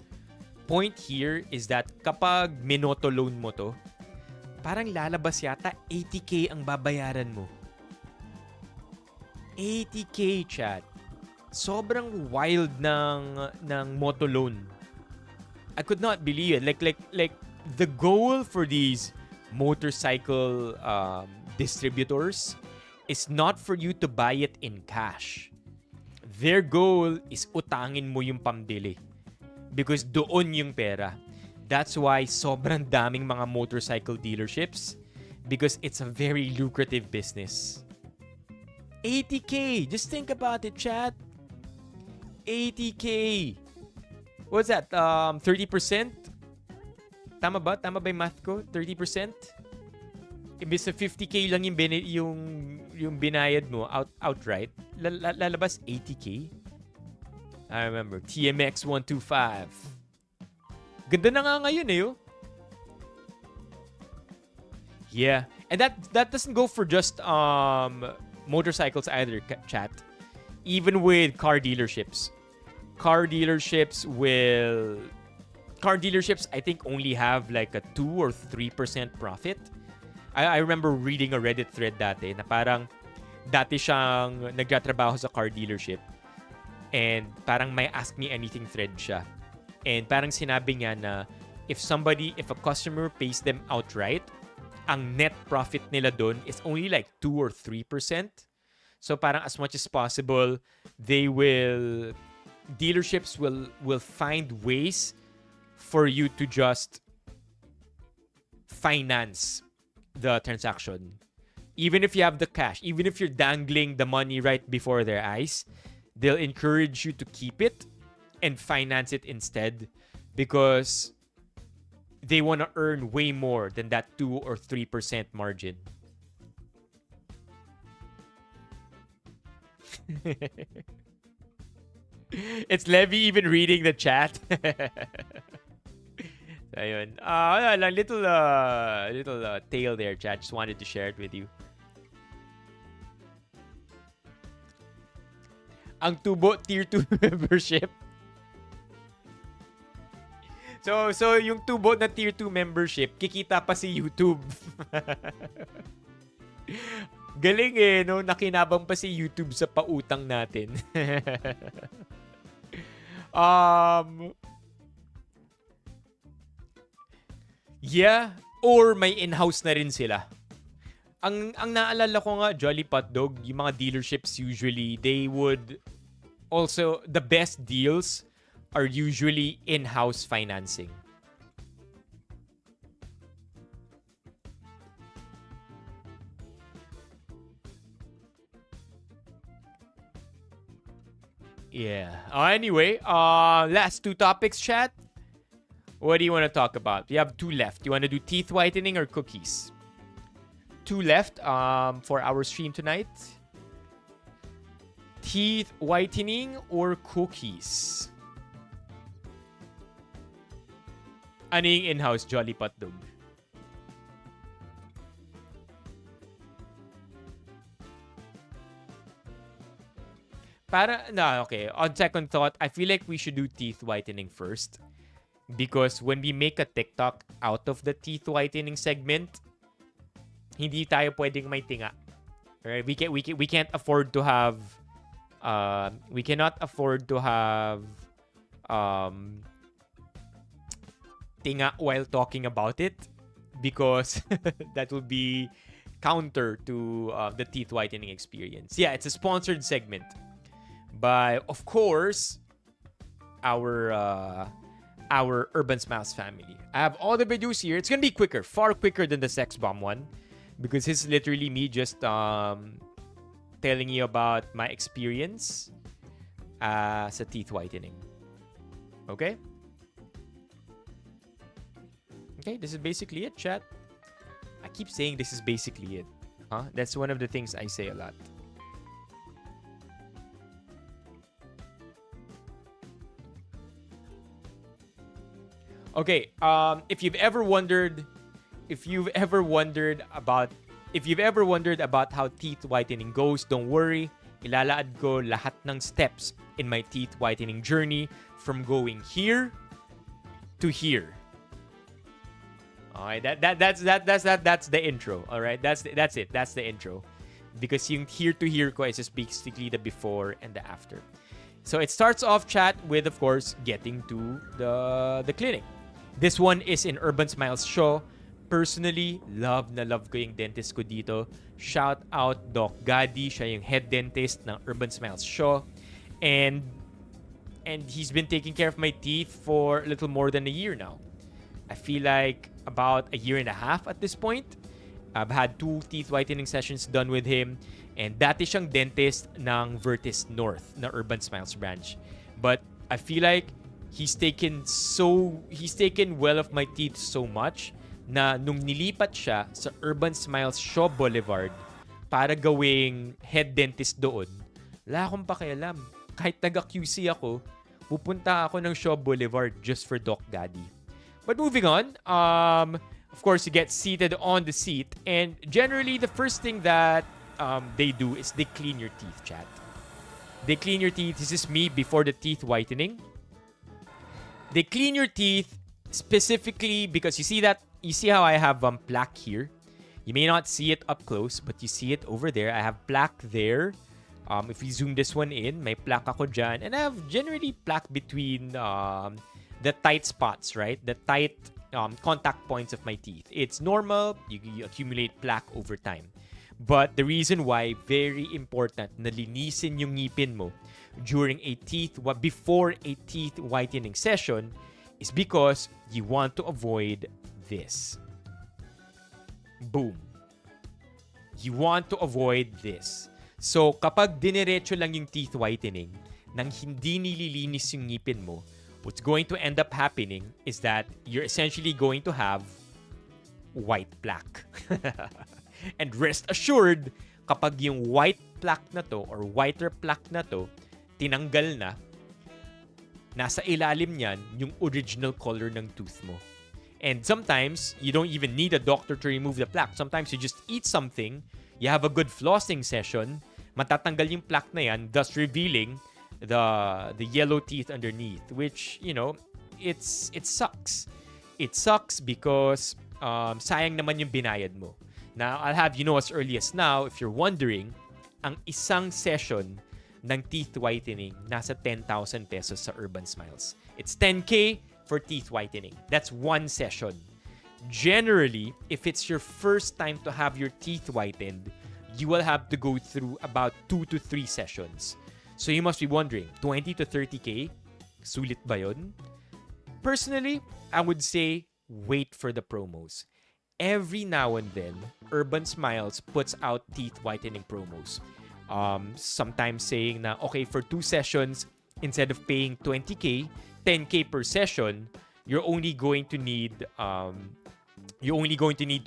Point here is that kapag minoto loan mo to, parang lalabas yata 80K ang babayaran mo. 80K, chat. Sobrang wild ng moto loan. I could not believe it. Like the goal for these motorcycle distributors is not for you to buy it in cash. Their goal is utangin mo yung pambili. Because doon yung pera. That's why sobrang daming mga motorcycle dealerships. Because it's a very lucrative business. 80K! Just think about it, chat. 80K! What's that? 30%? Tama ba? Tama ba yung math ko? 30%? Imbis na 50K lang yung binayad mo outright, lalabas 80K? I remember. TMX 125. Ganda na nga ngayon eh, oh. Yeah. And that doesn't go for just motorcycles either, chat. Even with car dealerships. Car dealerships, I think, only have like a 2 or 3% profit. I remember reading a Reddit thread dati na parang dati siyang nagtatrabaho sa car dealership and parang may ask me anything thread siya. And parang sinabi niya na if a customer pays them outright, ang net profit nila dun is only like 2 or 3%. So parang as much as possible, dealerships will find ways for you to just finance the transaction. Even if you have the cash, even if you're dangling the money right before their eyes, they'll encourage you to keep it and finance it instead because they want to earn way more than that 2 or 3% margin. It's Levy even reading the chat. Ayun. Little tale there, chat. Just wanted to share it with you. Ang tubo tier 2 membership. So yung tubo na tier 2 membership, kikita pa si YouTube. Galing eh, no? Nakinabang pa si YouTube sa pautang natin. Yeah, or may in-house na rin sila. ang naalala ko nga, Jolly Hotdog, yung mga dealerships usually, they would also, the best deals are usually in-house financing. Yeah. Anyway, last two topics, chat. What do you want to talk about? We have two left. You want to do teeth whitening or cookies? Two left for our stream tonight. Teeth whitening or cookies? Ano yung in-house Jolly Hotdog? Okay. On second thought, I feel like we should do teeth whitening first. Because when we make a TikTok out of the teeth whitening segment, hindi tayo pwedeng may tinga. Right? We can't afford to have we cannot afford to have tinga while talking about it because that will be counter to the teeth whitening experience. Yeah, it's a sponsored segment by, of course, our Urban Smiles family. I have all the videos here. It's gonna be quicker, far quicker than the Sbomb one, because it's literally me just telling you about my experience sa teeth whitening. Okay? Okay, this is basically it, chat. I keep saying this is basically it. Huh? That's one of the things I say a lot. Okay, if you've ever wondered about how teeth whitening goes, don't worry. Ilalaad ko lahat ng steps in my teeth whitening journey from going here to here. Alright, that's the intro. Alright, that's it. That's the intro. Because yung here to here ko is just basically the before and the after. So it starts off, chat, with, of course, getting to the clinic. This one is in Urban Smiles Shaw. Personally, love na love ko yung dentist ko dito. Shout out Doc Gadi. Siya yung head dentist ng Urban Smiles Shaw. And he's been taking care of my teeth for a little more than a year now. I feel like about a year and a half at this point. I've had 2 teeth whitening sessions done with him. And dati siyang dentist ng Vertis North na Urban Smiles branch. But I feel like he's taken well of my teeth so much na nung nilipat siya sa Urban Smiles Shaw Boulevard para gawing head dentist doon, wala akong pakialam. Kahit taga-QC ako, pupunta ako ng Shaw Boulevard just for Doc Daddy. But moving on, of course, you get seated on the seat, and generally the first thing that they do is they clean your teeth, chat. They clean your teeth. This is me before the teeth whitening. They clean your teeth specifically because you see how I have plaque here. You may not see it up close, but you see it over there. I have plaque there. If we zoom this one in, may plaque ako dyan. And I have generally plaque between the tight spots, right? The tight contact points of my teeth. It's normal. You accumulate plaque over time. But the reason why, very important, na linisin yung ngipin mo before a teeth whitening session is because you want to avoid this. Boom. You want to avoid this. So, kapag dinerecho lang yung teeth whitening nang hindi nililinis yung ngipin mo, what's going to end up happening is that you're essentially going to have white plaque. And rest assured, kapag yung white plaque na to or whiter plaque na to, tinanggal na, nasa ilalim niyan yung original color ng tooth mo. And sometimes, you don't even need a doctor to remove the plaque. Sometimes you just eat something, you have a good flossing session, matatanggal yung plaque na yan, thus revealing the yellow teeth underneath, which, it sucks. It sucks because sayang naman yung binayad mo. Now, I'll have you know as early as now, if you're wondering, ang isang session ng teeth whitening nasa 10,000 pesos sa Urban Smiles. It's 10K for teeth whitening. That's one session. Generally, if it's your first time to have your teeth whitened, you will have to go through about 2 to 3 sessions. So you must be wondering, 20 to 30K? Sulit ba yun? Personally, I would say wait for the promos. Every now and then, Urban Smiles puts out teeth whitening promos. Sometimes saying na, okay, for 2 sessions, instead of paying 20K, 10K per session, you're only going to need to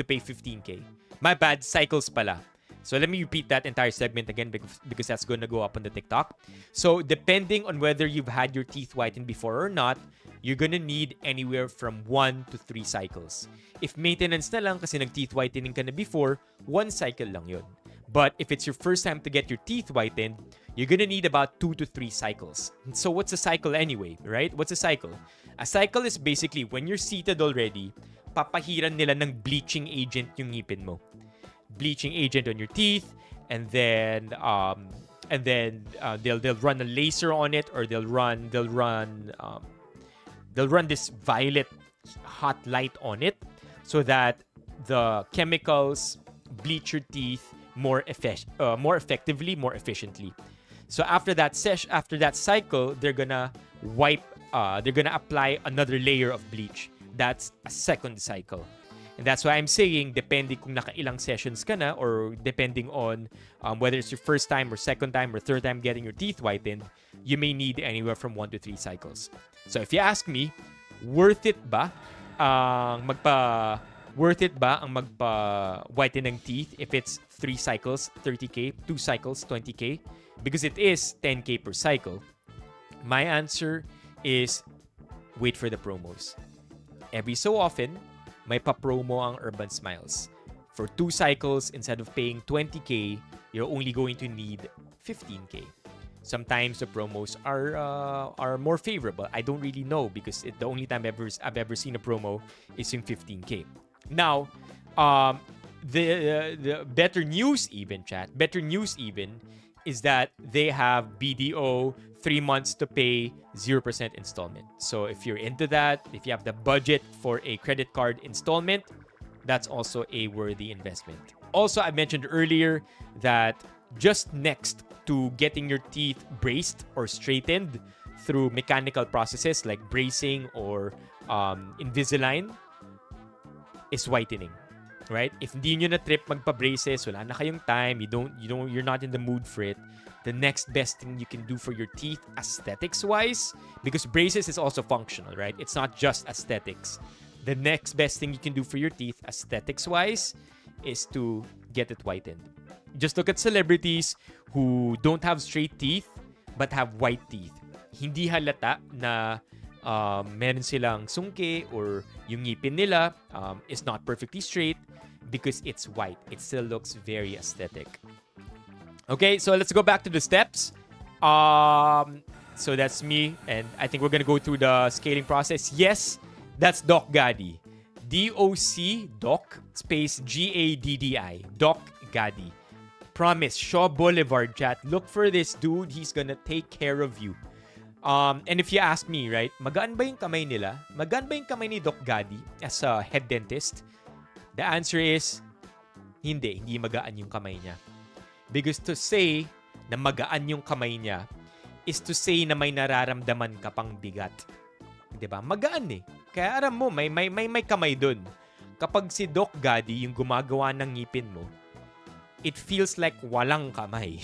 pay 15K. My bad, cycles pala. So let me repeat that entire segment again because that's going to go up on the TikTok. So depending on whether you've had your teeth whitened before or not, you're going to need anywhere from 1 to 3 cycles. If maintenance na lang kasi nag-teeth whitening ka na before, 1 cycle lang yun. But if it's your first time to get your teeth whitened, you're going to need about 2 to 3 cycles. So what's a cycle anyway, right? What's a cycle? A cycle is basically when you're seated already, papahiran nila ng bleaching agent yung ngipin mo. Bleaching agent on your teeth, and then they'll run a laser on it, or they'll run this violet hot light on it, so that the chemicals bleach your teeth more effectively, more efficiently. So after that cycle, they're gonna apply another layer of bleach. That's a second cycle. And that's why I'm saying, depending kung nakailang sessions ka na, or depending on whether it's your first time or second time or third time getting your teeth whitened, you may need anywhere from 1 to 3 cycles. So if you ask me, worth it ba ang magpa-whiten ng teeth if it's 3 cycles, 30K, 2 cycles, 20K? Because it is 10K per cycle. My answer is wait for the promos. Every so often, may pa-promo ang Urban Smiles. For 2 cycles, instead of paying 20K, you're only going to need 15K. Sometimes the promos are more favorable. I don't really know because the only time I've ever seen a promo is in 15K. Now, the better news even, chat, is that they have BDO 3 months to pay 0% installment. So if you're into that, if you have the budget for a credit card installment, that's also a worthy investment. Also, I mentioned earlier that just next to getting your teeth braced or straightened through mechanical processes like bracing or Invisalign is whitening. Right? If hindi nyo na trip magpa-braces, wala na kayong time, you're not in the mood for it, the next best thing you can do for your teeth aesthetics-wise, because braces is also functional, right? It's not just aesthetics. The next best thing you can do for your teeth aesthetics-wise is to get it whitened. Just look at celebrities who don't have straight teeth but have white teeth. Hindi halata na meron silang sungke or yung ngipin nila is not perfectly straight because it's white. It still looks very aesthetic. Okay, so let's go back to the steps. So that's me, and I think we're gonna go through the scaling process. Yes, that's Doc Gaddi. DOC, Doc, space GADDI. Doc Gaddi. Promise, Shaw Boulevard, chat. Look for this dude. He's gonna take care of you. And if you ask me, right, magaan ba yung kamay nila? Magaan ba yung kamay ni Doc Gaddi as a head dentist? The answer is, hindi magaan yung kamay niya. Because to say na magaan yung kamay niya is to say na may nararamdaman ka pang bigat. 'Di ba? Magaan eh. Kaya aram mo, may kamay dun. Kapag si Doc Gaddi yung gumagawa ng ngipin mo, it feels like walang kamay.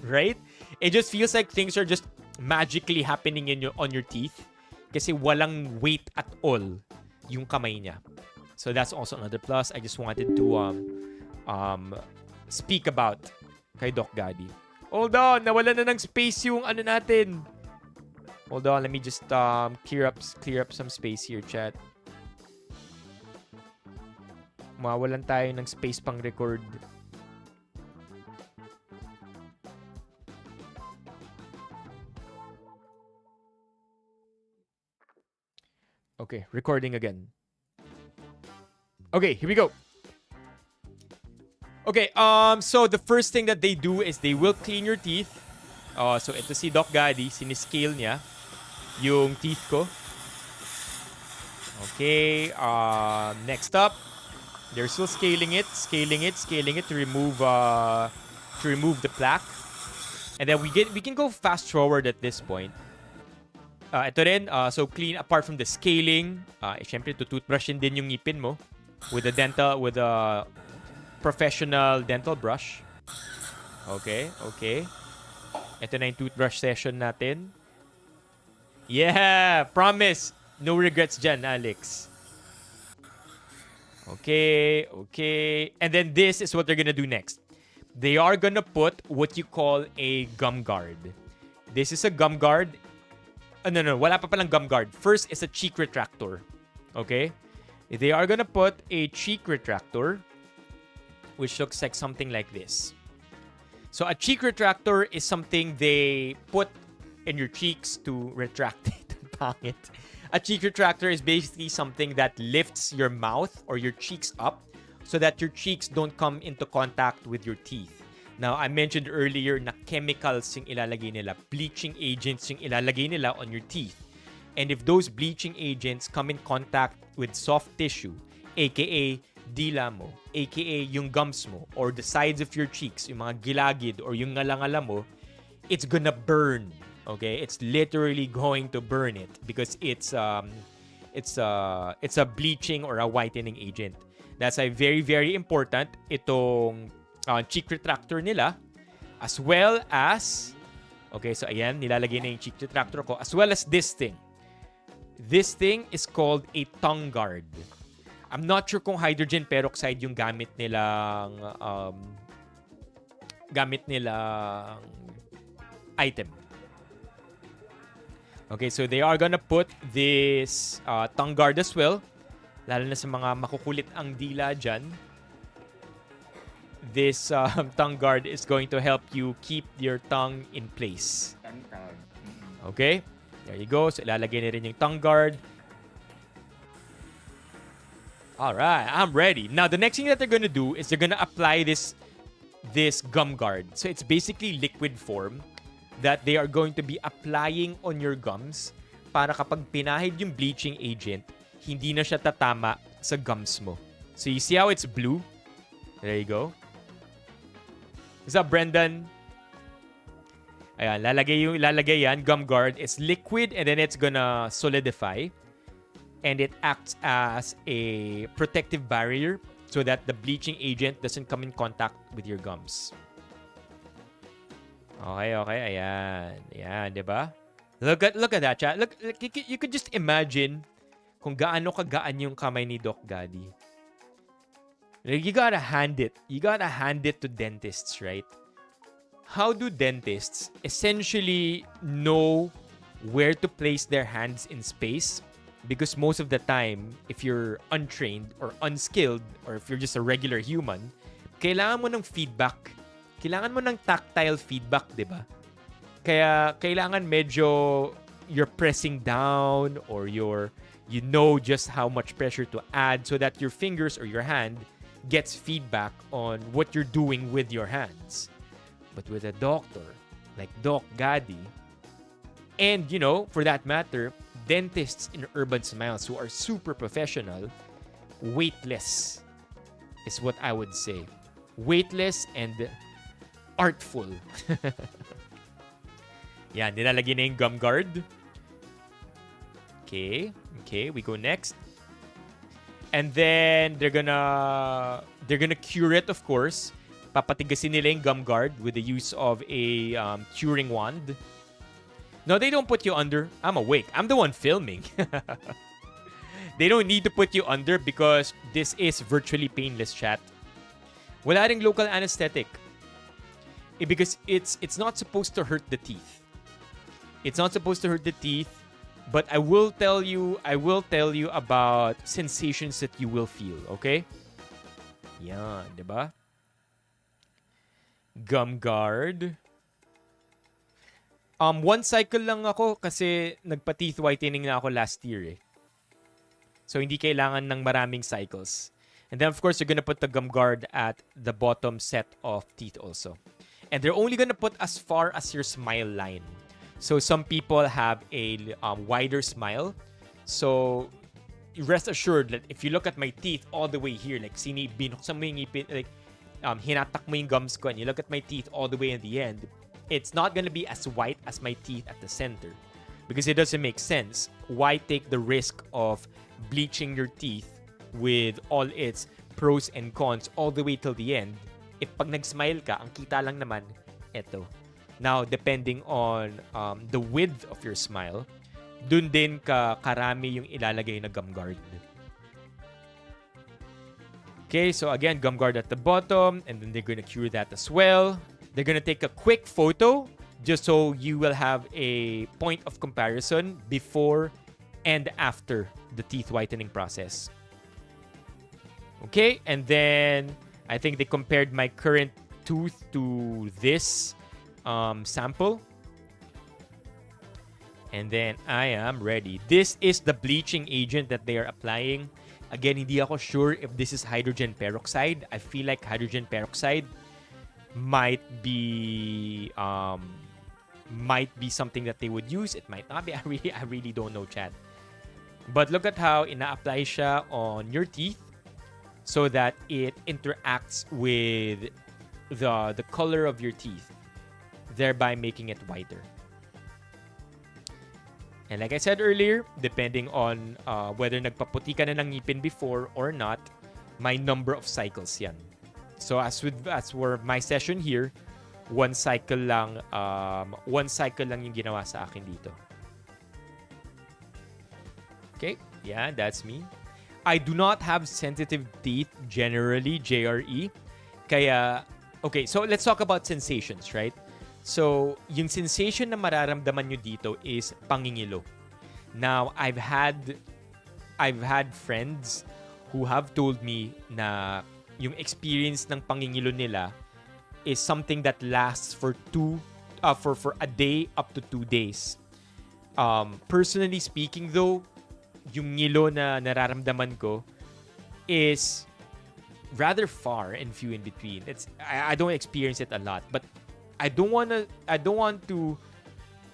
Right? It just feels like things are just magically happening on your teeth kasi walang weight at all yung kamay niya. So that's also another plus. I just wanted to speak about kay Doc Gaddi. Hold on, nawala na ng space yung ano natin. Hold on, let me just clear up some space here, chat. Mawalan tayo ng space pang record. Okay, recording again. Okay, here we go. Okay, so the first thing that they do is they will clean your teeth. So ito si Doc Gaddi, siniscale niya yung teeth ko. Okay, next up, they're still scaling it to remove the plaque. And then we can go fast forward at this point. Ito rin, so clean apart from the scaling, syempre tututbrushin din yung ngipin mo with a professional dental brush. Okay. Ito na yung toothbrush session natin. Yeah, promise. No regrets dyan, Alex. Okay. And then this is what they're gonna do next. They are gonna put what you call a gum guard. This is a gum guard. No, wala pa palang gum guard. First is a cheek retractor. Okay? They are gonna put a cheek retractor, which looks like something like this. So a cheek retractor is something they put in your cheeks to retract it. Pangit. A cheek retractor is basically something that lifts your mouth or your cheeks up so that your cheeks don't come into contact with your teeth. Now, I mentioned earlier na chemicals yung ilalagay nila, bleaching agents yung ilalagay nila on your teeth. And if those bleaching agents come in contact with soft tissue, aka dila mo, aka yung gums mo, or the sides of your cheeks, yung mga gilagid or yung ngalangala mo, it's gonna burn. Okay? It's literally going to burn it because it's a bleaching or a whitening agent. That's a very, very important itong cheek retractor nila, as well as, okay, so ayan, nilalagay na yung cheek retractor ko, as well as this thing. This thing is called a tongue guard. I'm not sure kung hydrogen peroxide yung gamit nilang item. Okay, so they are gonna put this tongue guard as well. Lalo na sa mga makukulit ang dila dyan. This tongue guard is going to help you keep your tongue in place. Okay? There you go. So, ilalagay na rin yung tongue guard. Alright, I'm ready. Now, the next thing that they're gonna do is they're gonna apply this gum guard. So, it's basically liquid form that they are going to be applying on your gums para kapag pinahid yung bleaching agent, hindi na siya tatama sa gums mo. So, you see how it's blue? There you go. What's up, Brendan? Ayan, lalagay yan, gum guard. It's liquid and then it's gonna solidify. And it acts as a protective barrier so that the bleaching agent doesn't come in contact with your gums. Okay. Ayan. Ayan, di ba? Look at that, chat. Look, you could just imagine kung gaano kagaan yung kamay ni Doc Gaddy. You gotta hand it. You gotta hand it to dentists, right? How do dentists essentially know where to place their hands in space? Because most of the time, if you're untrained or unskilled, or if you're just a regular human, kailangan mo ng feedback. Kailangan mo ng tactile feedback, di ba? Kaya kailangan medyo you're pressing down or you know just how much pressure to add so that your fingers or your hand gets feedback on what you're doing with your hands. But with a doctor like Doc Gaddy, and for that matter, dentists in Urban Smiles who are super professional, weightless is what I would say. Weightless and artful. Yan, nilalagay na yung gum guard. Okay, we go next. And then they're gonna cure it, of course. Papatigasin nila yung gum guard with the use of a curing wand. No, they don't put you under. I'm awake. I'm the one filming. They don't need to put you under because this is virtually painless, chat. Wala ring local anesthetic. Because it's not supposed to hurt the teeth. It's not supposed to hurt the teeth, but I will tell you about sensations that you will feel, okay? Yan, 'di ba? Gum guard. One cycle lang ako kasi nagpa-teeth whitening na ako last year eh. So hindi kailangan ng maraming cycles. And then of course you're gonna put the gum guard at the bottom set of teeth also. And they're only gonna put as far as your smile line. So some people have a wider smile. So rest assured that if you look at my teeth all the way here, like binuksan mo yung ngipin, like hinatak mo yung gums ko, and you look at my teeth all the way in the end, it's not gonna be as white as my teeth at the center. Because it doesn't make sense. Why take the risk of bleaching your teeth with all its pros and cons all the way till the end? If pag nag-smile ka, ang kita lang naman, eto. Now, depending on the width of your smile, dun din karami yung ilalagay na gum guard. Okay, so again, gum guard at the bottom, and then they're gonna cure that as well. They're gonna take a quick photo just so you will have a point of comparison before and after the teeth whitening process. Okay, and then I think they compared my current tooth to this sample. And then I am ready. This is the bleaching agent that they are applying. Again, hindi ako sure if this is hydrogen peroxide. I feel like hydrogen peroxide might be something that they would use. It might not be. I really don't know, chat. But look at how ina-apply siya on your teeth so that it interacts with the color of your teeth, thereby making it whiter. And like I said earlier, depending on whether nagpaputi ka na ng ngipin before or not, may number of cycles yan. So as for my session here, one cycle lang yung ginawa sa akin dito. Okay, yeah, that's me. I do not have sensitive teeth generally, JRE. Kaya, okay, so let's talk about sensations, right? So, yung sensation na mararamdaman nyo dito is pangingilo. Now, I've had friends who have told me na yung experience ng pangingilo nila is something that lasts for a day up to 2 days. Personally speaking though, yung ngilo na nararamdaman ko is rather far and few in between. I don't experience it a lot, but I don't want to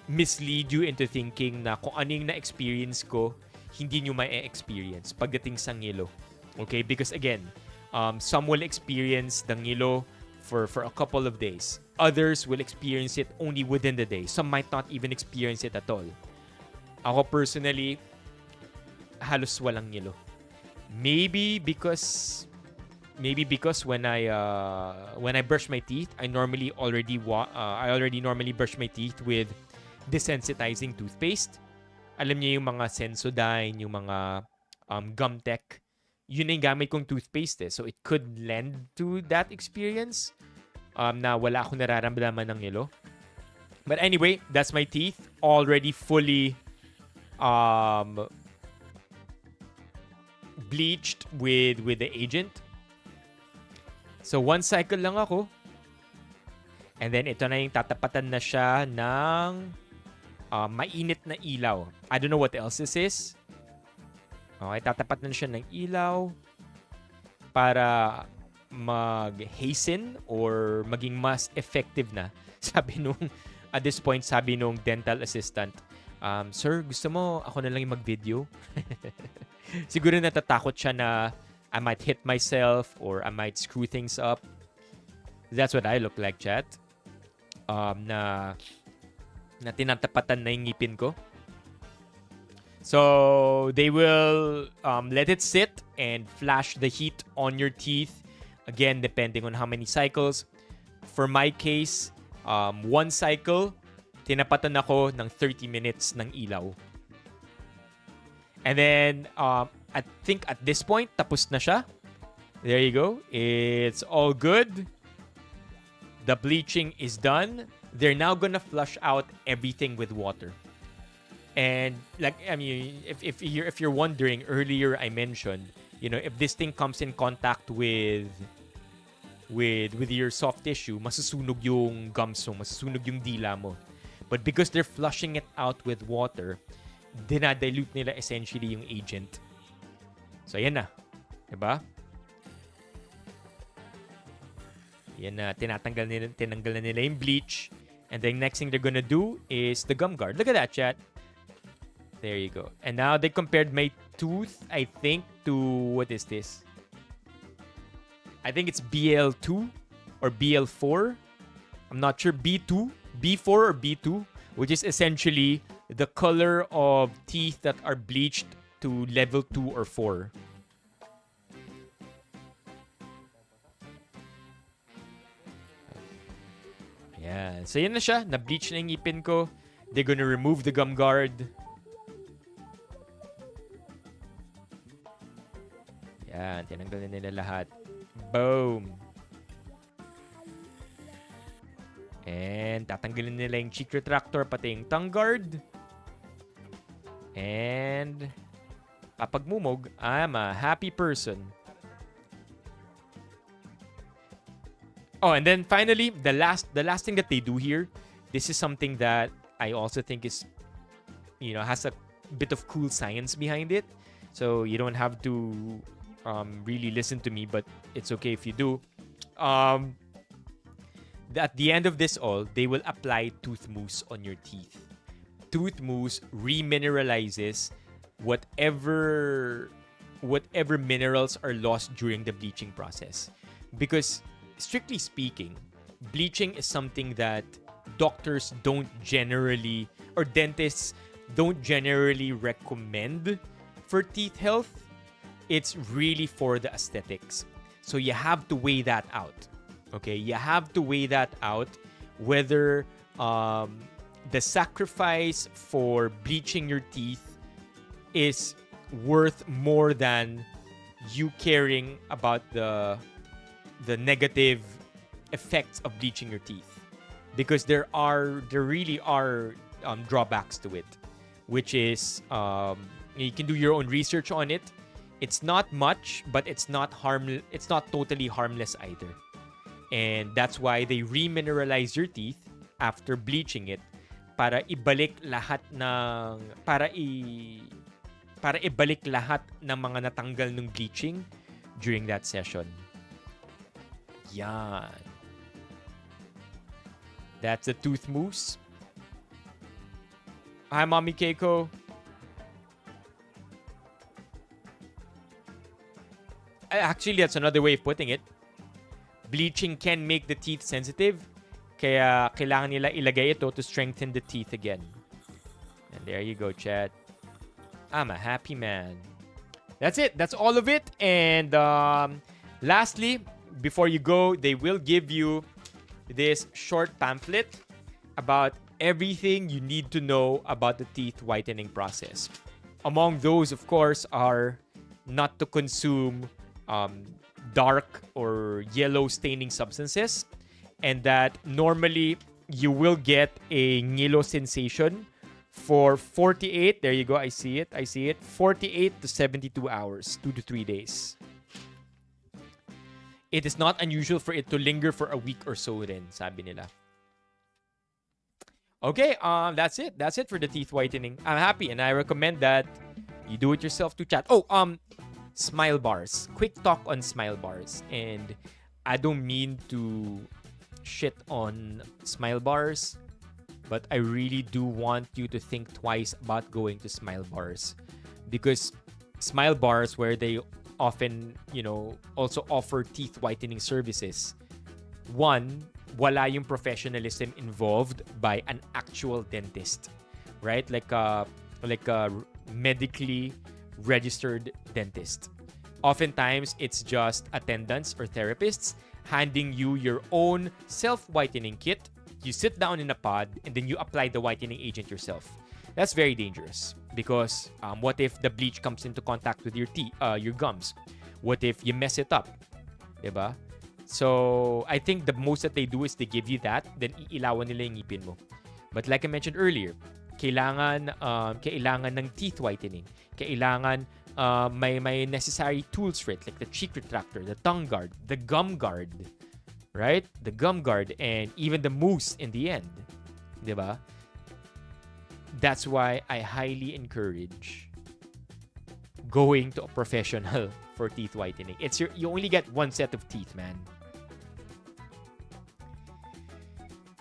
mislead you into thinking na kung ano yung na-experience ko, hindi nyo ma-experience pagdating sa ngilo. Okay? Because again, some will experience the ngilo for a couple of days. Others will experience it only within the day. Some might not even experience it at all. Ako personally, halos walang ngilo. Maybe because when I brush my teeth, I already normally brush my teeth with desensitizing toothpaste. Alam niyo yung mga Sensodyne, yung mga gum tech, yun na yung gamit kong toothpaste eh. So it could lend to that experience na wala akong nararamdaman ng ngilo. But anyway, that's my teeth already fully bleached with the agent. So, one cycle lang ako. And then, ito na yung tatapatan na siya ng mainit na ilaw. I don't know what else this is. Okay, tatapatan na siya ng ilaw para mag-hasten or maging mas effective na. At this point, sabi nung dental assistant, Sir, gusto mo ako na lang yung mag-video? Siguro natatakot siya na I might hit myself or I might screw things up. That's what I look like, chat. Na tinatapatan na yung ngipin ko. So, they will let it sit and flash the heat on your teeth. Again, depending on how many cycles. For my case, one cycle, tinapatan ako ng 30 minutes ng ilaw. And then, I think at this point, tapos na siya. There you go. It's all good. The bleaching is done. They're now gonna flush out everything with water. And like, I mean, if you're wondering, earlier I mentioned, you know, if this thing comes in contact with your soft tissue, masusunog yung gums mo, masusunog yung dila mo. But because they're flushing it out with water, dinadilute nila essentially yung agent. So, yan na. Diba? Yan na. Tinanggal na nila yung bleach. And then next thing they're gonna do is the gum guard. Look at that, chat. There you go. And now they compared my tooth, I think, to what is this? I think it's BL2 or BL4. I'm not sure. B4 or B2, which is essentially the color of teeth that are bleached to level 2 or 4. Yeah. So yun na siya. Na-bleach na yung ngipin ko. They're gonna remove the gum guard. Yan. Tinanggal na nila lahat. Boom. And tatanggalin nila yung cheek retractor pati yung tongue guard. And kapag mumog, I'm a happy person. Oh, and then finally, the last thing that they do here, this is something that I also think is, has a bit of cool science behind it. So you don't have to really listen to me, but it's okay if you do. At the end of this all, they will apply tooth mousse on your teeth. Tooth mousse remineralizes whatever minerals are lost during the bleaching process. Because strictly speaking, bleaching is something that doctors don't generally, or dentists don't generally recommend for teeth health. It's really for the aesthetics. So you have to weigh that out. Okay, you have to weigh that out, whether the sacrifice for bleaching your teeth is worth more than you caring about the negative effects of bleaching your teeth, because there really are drawbacks to it, which is you can do your own research on it. It's not much, but it's not totally harmless either. And that's why they remineralize your teeth after bleaching it para ibalik lahat ng mga natanggal ng bleaching during that session. Yan. That's the tooth mousse. Hi, Mommy Keiko. Actually, that's another way of putting it. Bleaching can make the teeth sensitive, kaya kailangan nila ilagay ito to strengthen the teeth again. And there you go, chat. I'm a happy man. That's it. That's all of it. And lastly, before you go, they will give you this short pamphlet about everything you need to know about the teeth whitening process. Among those, of course, are not to consume dark or yellow staining substances, and that normally you will get a ngilo sensation for 48, there you go, I see it, 48 to 72 hours, 2 to 3 days. It is not unusual for it to linger for a week or so rin, sabi nila. Okay, that's it for the teeth whitening. I'm happy and I recommend that you do it yourself to chat. Oh, smile bars. Quick talk on smile bars. And I don't mean to shit on smile bars, but I really do want you to think twice about going to smile bars. Because smile bars, where they often, also offer teeth whitening services, one, wala yung professionalism involved by an actual dentist, right? Like a medically registered dentist. Oftentimes, it's just attendants or therapists handing you your own self-whitening kit. You sit down in a pod and then you apply the whitening agent yourself. That's very dangerous because what if the bleach comes into contact with your teeth, your gums? What if you mess it up? Diba? So, I think the most that they do is they give you that, then iilawan nila yung ngipin mo. But like I mentioned earlier, kailangan ng teeth whitening. Kailangan may necessary tools for it, like the cheek retractor, the tongue guard, the gum guard, right? The gum guard, and even the mousse in the end. Diba? That's why I highly encourage going to a professional for teeth whitening. You only get one set of teeth, man.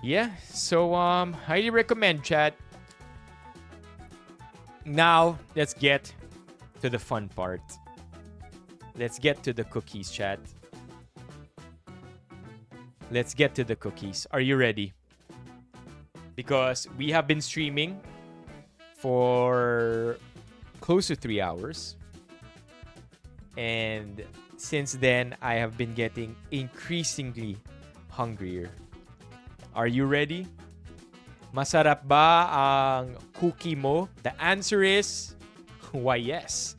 Yeah, so highly recommend, chat. Now, let's get to the fun part. Let's get to the cookies, chat. Let's get to the cookies. Are you ready? Because we have been streaming for close to 3 hours. And since then, I have been getting increasingly hungrier. Are you ready? Masarap ba ang cookie mo? The answer is, why yes.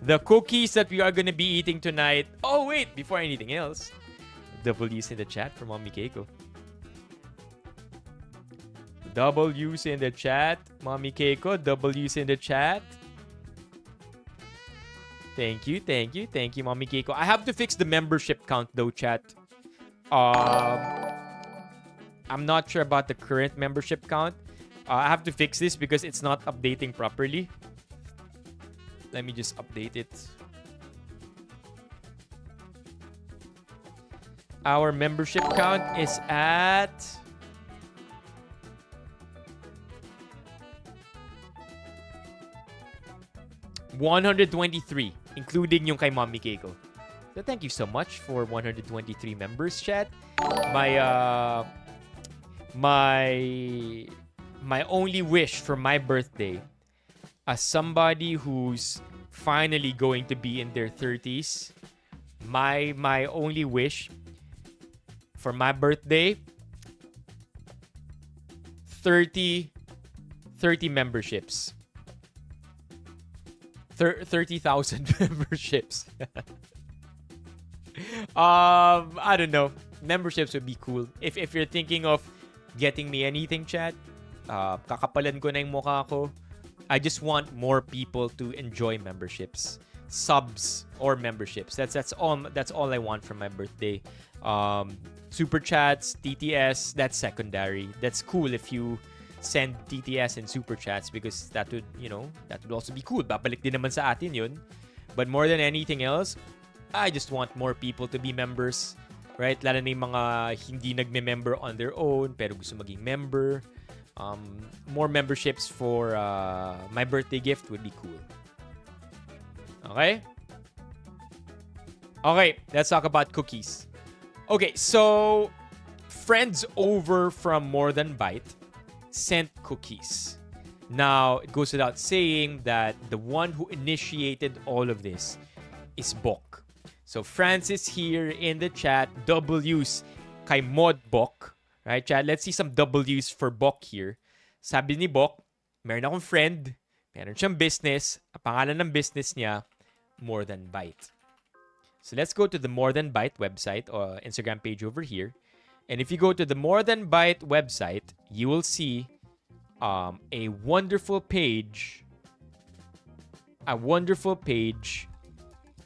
The cookies that we are gonna be eating tonight. Oh wait, before anything else, W's in the chat from Mommy Keiko. W's in the chat, Mommy Keiko. W's in the chat. Thank you, Mommy Keiko. I have to fix the membership count though, chat. I'm not sure about the current membership count. I have to fix this because it's not updating properly. Let me just update it. Our membership count is at 123, including yung kay Mommy Keiko. So thank you so much for 123 members, chat. My only wish for my birthday, as somebody who's finally going to be in their 30s, my only wish for my birthday, 30 memberships. 30,000 memberships. I don't know. Memberships would be cool. If you're thinking of getting me anything, chat, kakapalan ko na yung mukha ko. I just want more people to enjoy memberships, subs or memberships. That's all I want for my birthday. Super chats, TTS, that's secondary. That's cool if you send TTS and super chats because that would also be cool. Babalik din naman sa atin yun. But more than anything else, I just want more people to be members, right? Lalo na yung mga hindi nagme-member on their own pero gusto maging member. More memberships for my birthday gift would be cool. Okay? Okay, let's talk about cookies. Okay, so friends over from More Than Byte sent cookies. Now, it goes without saying that the one who initiated all of this is Bok. So, Francis here in the chat, W's kay Mod Bok. Right, chat? Let's see some W's for Bok here. Sabi ni Bok, meron akong friend, meron siyang business, ang pangalan ng business niya, More Than Byte. So, let's go to the More Than Byte website or Instagram page over here. And if you go to the More Than Byte website, you will see a wonderful page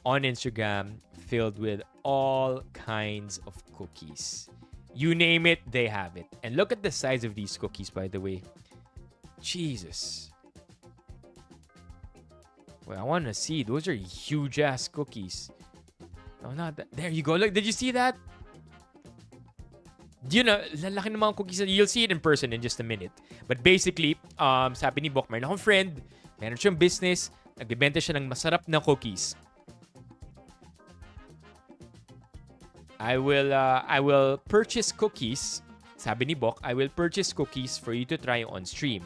on Instagram filled with all kinds of cookies. You name it, they have it. And look at the size of these cookies, by the way. Jesus. Well, I want to see. Those are huge-ass cookies. No, not that. There you go. Look, did you see that? You know, lalaki ng mga cookies. You'll see it in person in just a minute. But basically, sabi ni Bok, mayroon akong friend, meron siyang business, nagbebenta siya ng masarap na cookies. I will purchase cookies. Sabi ni Bok, I will purchase cookies for you to try on stream.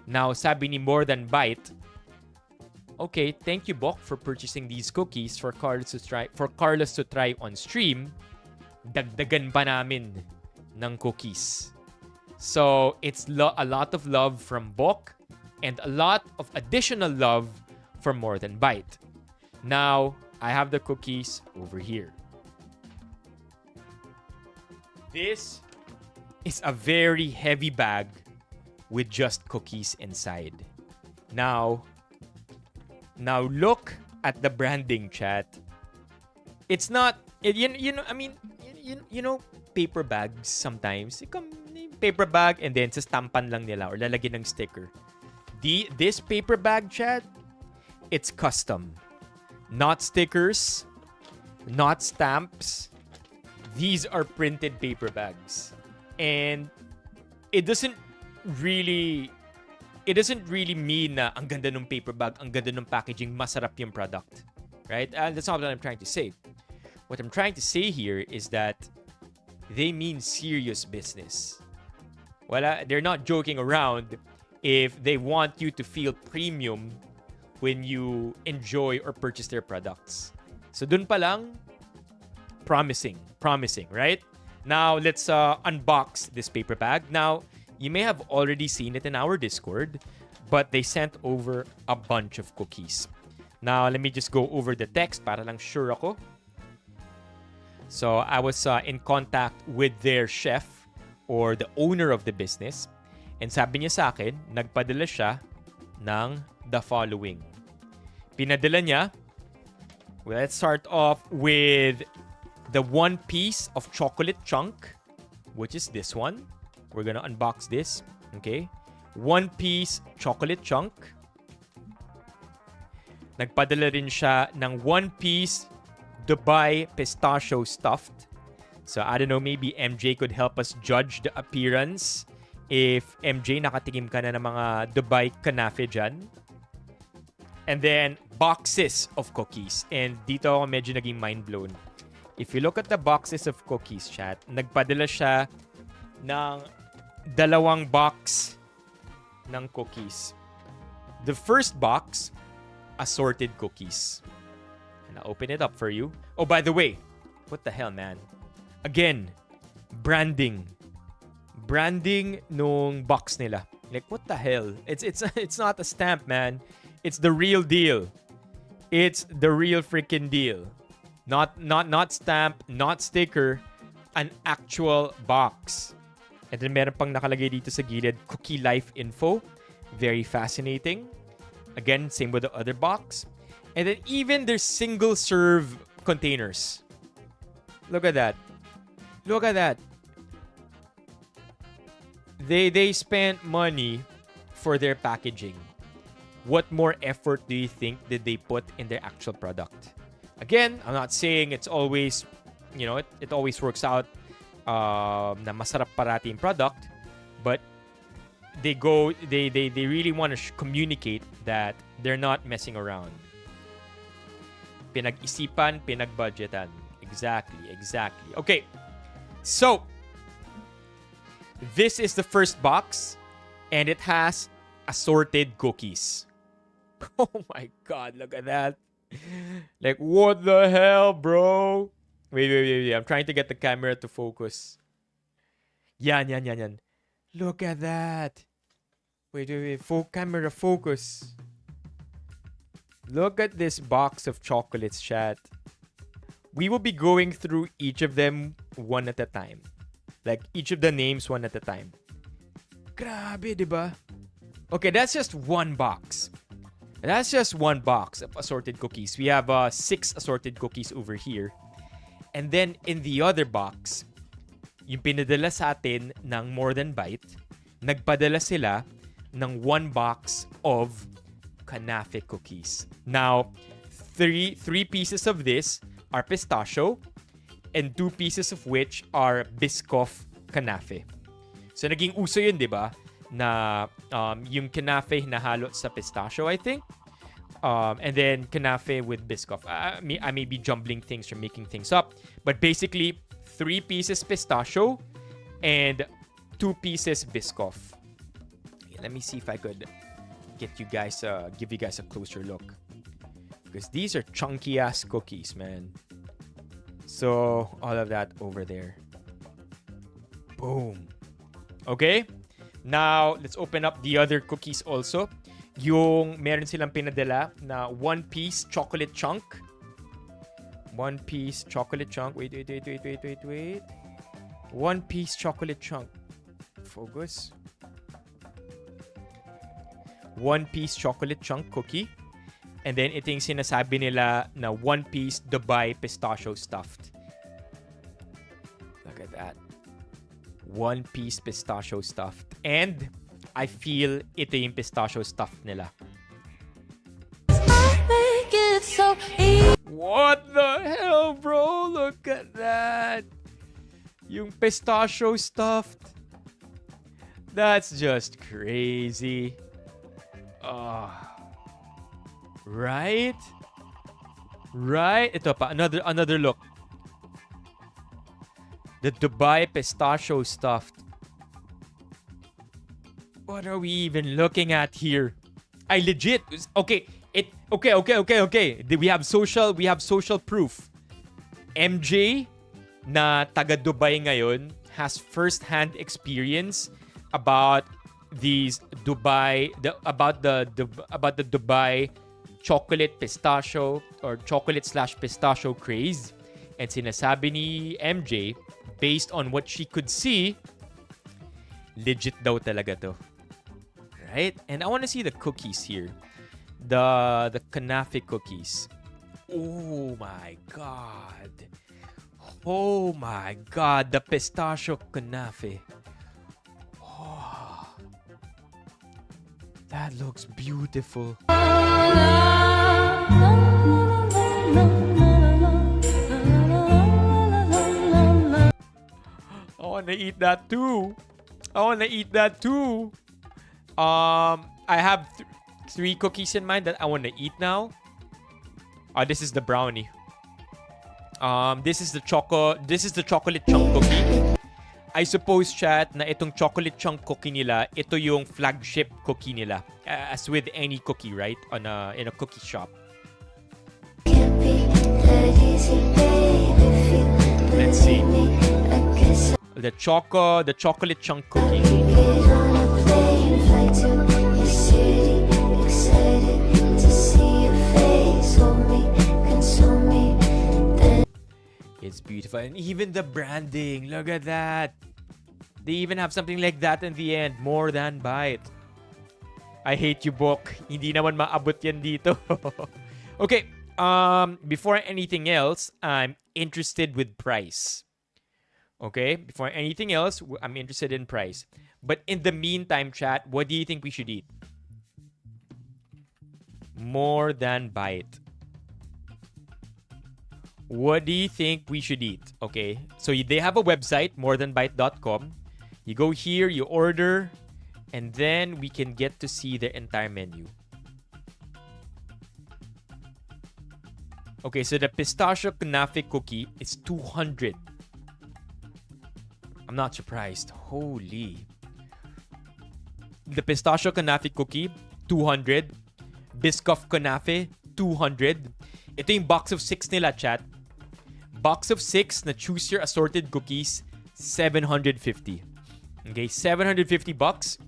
Now, sabi ni More Than Byte, okay, thank you, Bok, for purchasing these cookies for Carlos to try on stream. Dagdagan pa namin ng cookies. So, it's a lot of love from Bok and a lot of additional love from More Than Byte. Now, I have the cookies over here. This is a very heavy bag with just cookies inside. Now look at the branding, chat. It's not, paper bags sometimes. Paper bag and then sa stampan lang nila or lalagyan ng sticker. This paper bag, chat, it's custom. Not stickers, not stamps. These are printed paper bags. And it doesn't really it doesn't really mean na ang ganda ng paper bag, ang ganda ng packaging, masarap yung product. Right? That's not what I'm trying to say. What I'm trying to say here is that they mean serious business. They're not joking around if they want you to feel premium when you enjoy or purchase their products. So dun pa lang, promising, right? Now, let's unbox this paper bag. Now, you may have already seen it in our Discord, but they sent over a bunch of cookies. Now, let me just go over the text para lang sure ako. So, I was in contact with their chef or the owner of the business. And sabi niya sa akin, nagpadala siya ng the following. Pinadala niya, let's start off with the one piece of chocolate chunk, which is this one. We're gonna unbox this, okay? One piece chocolate chunk. Nagpadala rin siya ng one piece Dubai pistachio stuffed. So, I don't know, maybe MJ could help us judge the appearance. If MJ, nakatikim ka na ng mga Dubai kanafe dyan. And then, boxes of cookies. And dito ako medyo naging mind blown. If you look at the boxes of cookies, chat, nagpadala siya ng 2 box ng cookies. The first box, assorted cookies. And I'll open it up for you. Oh, by the way, what the hell, man? Again, branding nung box nila. Like, what the hell? It's not a stamp, man. It's the real deal. It's the real freaking deal. Not stamp, not sticker, an actual box. And then meron pang nakalagay dito sa gilid, cookie life info. Very fascinating. Again, same with the other box. And then even there's single serve containers. Look at that. Look at that. They spent money for their packaging. What more effort do you think did they put in their actual product? Again, I'm not saying it's always, it always works out na masarap parati yung product, but they really want to communicate that they're not messing around. Pinag-isipan, pinag-budgetan. Exactly. Okay. So, this is the first box, and it has assorted cookies. Oh my God, look at that. Like, what the hell, bro? Wait. I'm trying to get the camera to focus. Yan. Look at that. Wait. Camera focus. Look at this box of chocolates, chat. We will be going through each of them one at a time. Like, each of the names one at a time. Grabe, diba? Okay, that's just one box. That's just one box of assorted cookies. We have 6 assorted cookies over here. And then, in the other box, yung pinadala sa atin ng More Than Bite, nagpadala sila ng 1 box of kanafe cookies. Now, three pieces of this are pistachio, and 2 pieces of which are Biscoff kanafe. So, naging uso yun, di ba? Na yung kanafe hinahalo sa pistachio, I think. And then kanafe with Biscoff. I may be jumbling things or making things up. But basically, 3 pieces pistachio and 2 pieces Biscoff. Let me see if I could give you guys a closer look. Because these are chunky ass cookies, man. So, all of that over there. Boom. Okay? Now, let's open up the other cookies also. Yung meron silang pinadala na 1 piece chocolate chunk. 1 piece chocolate chunk. Wait. 1 piece chocolate chunk. Focus. 1 piece chocolate chunk cookie. And then, ito yung sinasabi nila na 1 piece Dubai pistachio stuffed. Look at that. 1 piece pistachio stuffed. And I feel ito yung pistachio stuffed nila. What the hell, bro? Look at that. Yung pistachio stuffed. That's just crazy. Right? Right? Ito pa, another look. The Dubai pistachio stuffed. What are we even looking at here? I legit okay. Okay. We have social proof. MJ na taga Dubai ngayon has first-hand experience about these about the Dubai chocolate pistachio or chocolate/pistachio craze. And sinasabi ni MJ, based on what she could see, legit daw talaga to. Right? And I want to see the cookies here. The kanafe cookies. Oh my god. Oh my god, the pistachio kanafe. Oh, that looks beautiful. I want to eat that too. I have 3 cookies in mind that I want to eat now. This is the brownie. This is the chocolate chunk cookie. I suppose, chat, na itong chocolate chunk cookie nila, ito yung flagship cookie nila. As with any cookie, right? In a cookie shop. Let's see. The chocolate chunk cookie. It's beautiful. And even the branding. Look at that. They even have something like that in the end. More than bite. I hate you, Bok. Hindi naman maabot yan dito. Okay. Before anything else, I'm interested with price. Okay? Before anything else, I'm interested in price. But in the meantime, chat, what do you think we should eat? More than bite. What do you think we should eat? Okay, so they have a website, morethanbite.com. You go here, you order, and then we can get to see the entire menu. Okay, so the pistachio kanafe cookie is 200. I'm not surprised. Holy. The pistachio kanafe cookie, 200. Biscoff kanafe, 200. Ito yung box of 6 nila, chat. Box of 6 na choose your assorted cookies, 750. Okay, 750 bucks.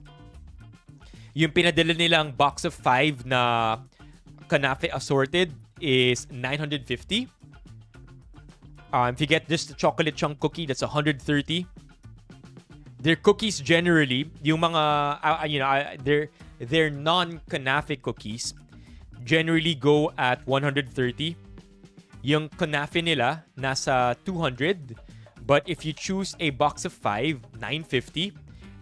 Yung pinadala nilang box of 5 na kanafe assorted is 950. If you get just the chocolate chunk cookie, that's 130. Their cookies generally, yung mga, their non-kanafe cookies generally go at 130. Yung kanafe nila, nasa 200. But if you choose a box of 5, 950.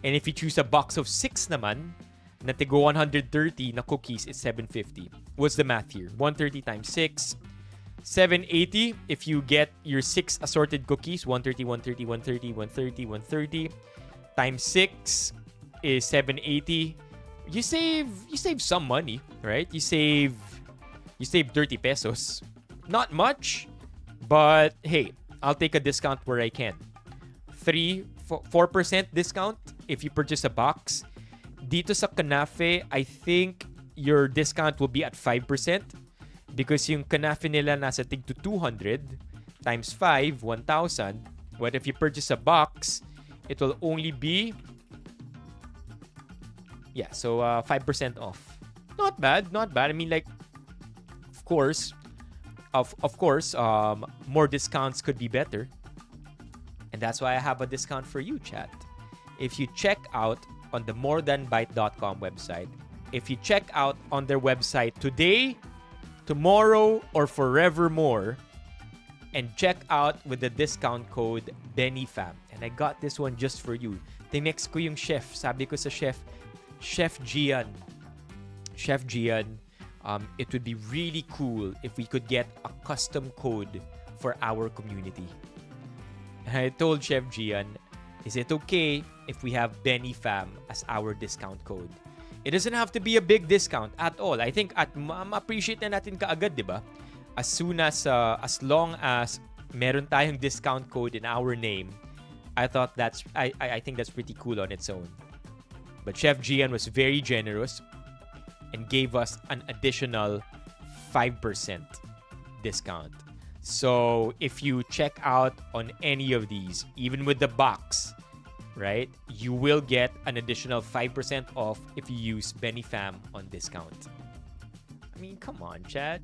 And if you choose a box of 6 naman, na tigo 130 na cookies, is 750. What's the math here? 130 times 6. 780 if you get your 6 assorted cookies. 130, 130, 130, 130, 130. Times 6 is 780. You save some money, right? You save 30 pesos. Not much, but hey, I'll take a discount where I can. 4% discount if you purchase a box. Dito sa kanafe, I think your discount will be at 5% because yung kanafe nila nasa tig to 200 times 5, 1,000. But if you purchase a box, it will only be 5% off. Not bad. I mean, like, of course, more discounts could be better. And that's why I have a discount for you, chat. If you check out on the morethanbite.com website, if you check out on their website today, tomorrow, or forevermore, and check out with the discount code BENIFAM. And I got this one just for you. Tinext ko yung chef. Sabi ko sa chef, Chef Gian, it would be really cool if we could get a custom code for our community. And I told Chef Gian, is it okay if we have BENIFAM as our discount code? It doesn't have to be a big discount at all. I think at ma-appreciate na natin kaagad, di ba? As long as meron tayong discount code in our name, I think that's pretty cool on its own. But Chef Gian was very generous and gave us an additional 5% discount. So if you check out on any of these, even with the box, right, you will get an additional 5% off if you use BENIFAM on discount. I mean, come on, Chad.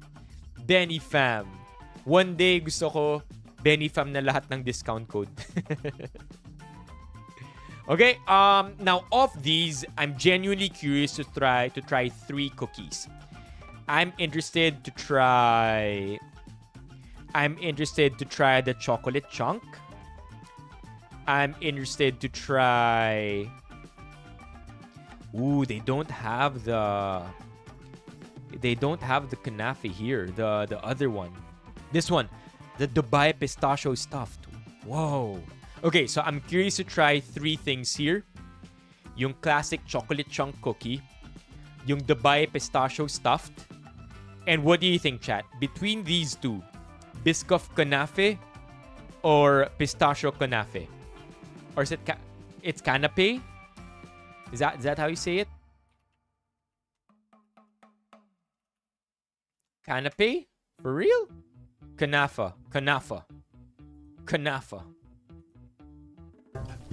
BENIFAM. One day, gusto ko BENIFAM na lahat ng discount code. Okay, now of these, I'm genuinely curious to try 3 cookies. I'm interested to try the chocolate chunk. I'm interested to try. Ooh, they don't have the kanafe here. The other one. This one, the Dubai pistachio stuffed. Whoa. Okay, so I'm curious to try 3 things here. Yung classic chocolate chunk cookie, yung Dubai pistachio stuffed, and what do you think, chat? Between these two, Biscoff kanafe or pistachio kanafe? Or is it it's canapé? Is that how you say it? Canapé? For real? Kanafa.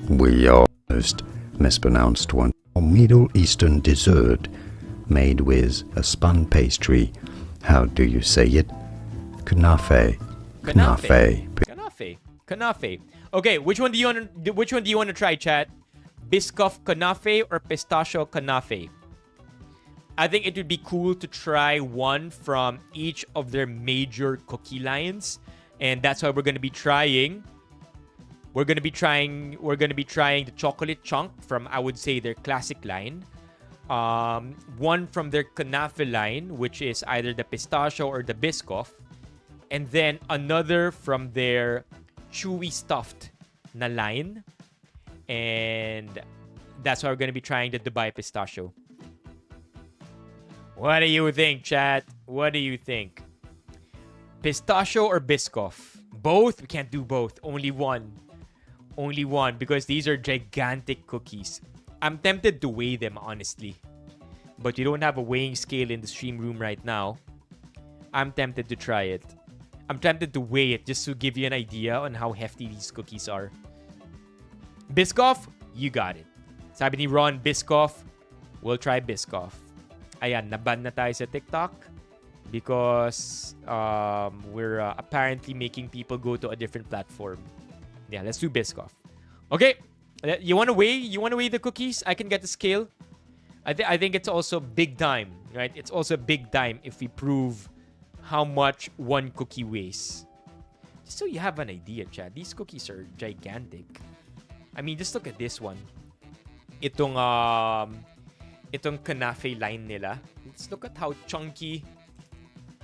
We almost mispronounced one. A Middle Eastern dessert made with a spun pastry. How do you say it? Kanafe. Okay, which one do you want to try, chat? Biscoff kanafe or pistachio kanafe? I think it would be cool to try one from each of their major cookie lines, and that's why we're going to be trying. We're going to be trying the chocolate chunk from, I would say, their classic line. One from their kanafe line, which is either the pistachio or the Biscoff, and then another from their chewy stuffed na line, and that's why we're going to be trying the Dubai pistachio. What do you think, chat? What do you think? Pistachio or Biscoff? Both? We can't do both. Only one, because these are gigantic cookies. I'm tempted to weigh them, honestly, but you don't have a weighing scale in the stream room right now. I'm tempted to try it. I'm tempted to weigh it just to give you an idea on how hefty these cookies are. Biscoff, you got it. Sabi ni Ron, Biscoff. We'll try Biscoff. Ayan, naban na tayo sa TikTok because we're apparently making people go to a different platform. Yeah, let's do Biscoff. Okay, you want to weigh the cookies? I can get the scale. I think it's also big time, right? It's also big time if we prove how much one cookie weighs. Just so you have an idea, Chad. These cookies are gigantic. I mean, just look at this one. Itong kanafe line nila. Let's look at how chunky.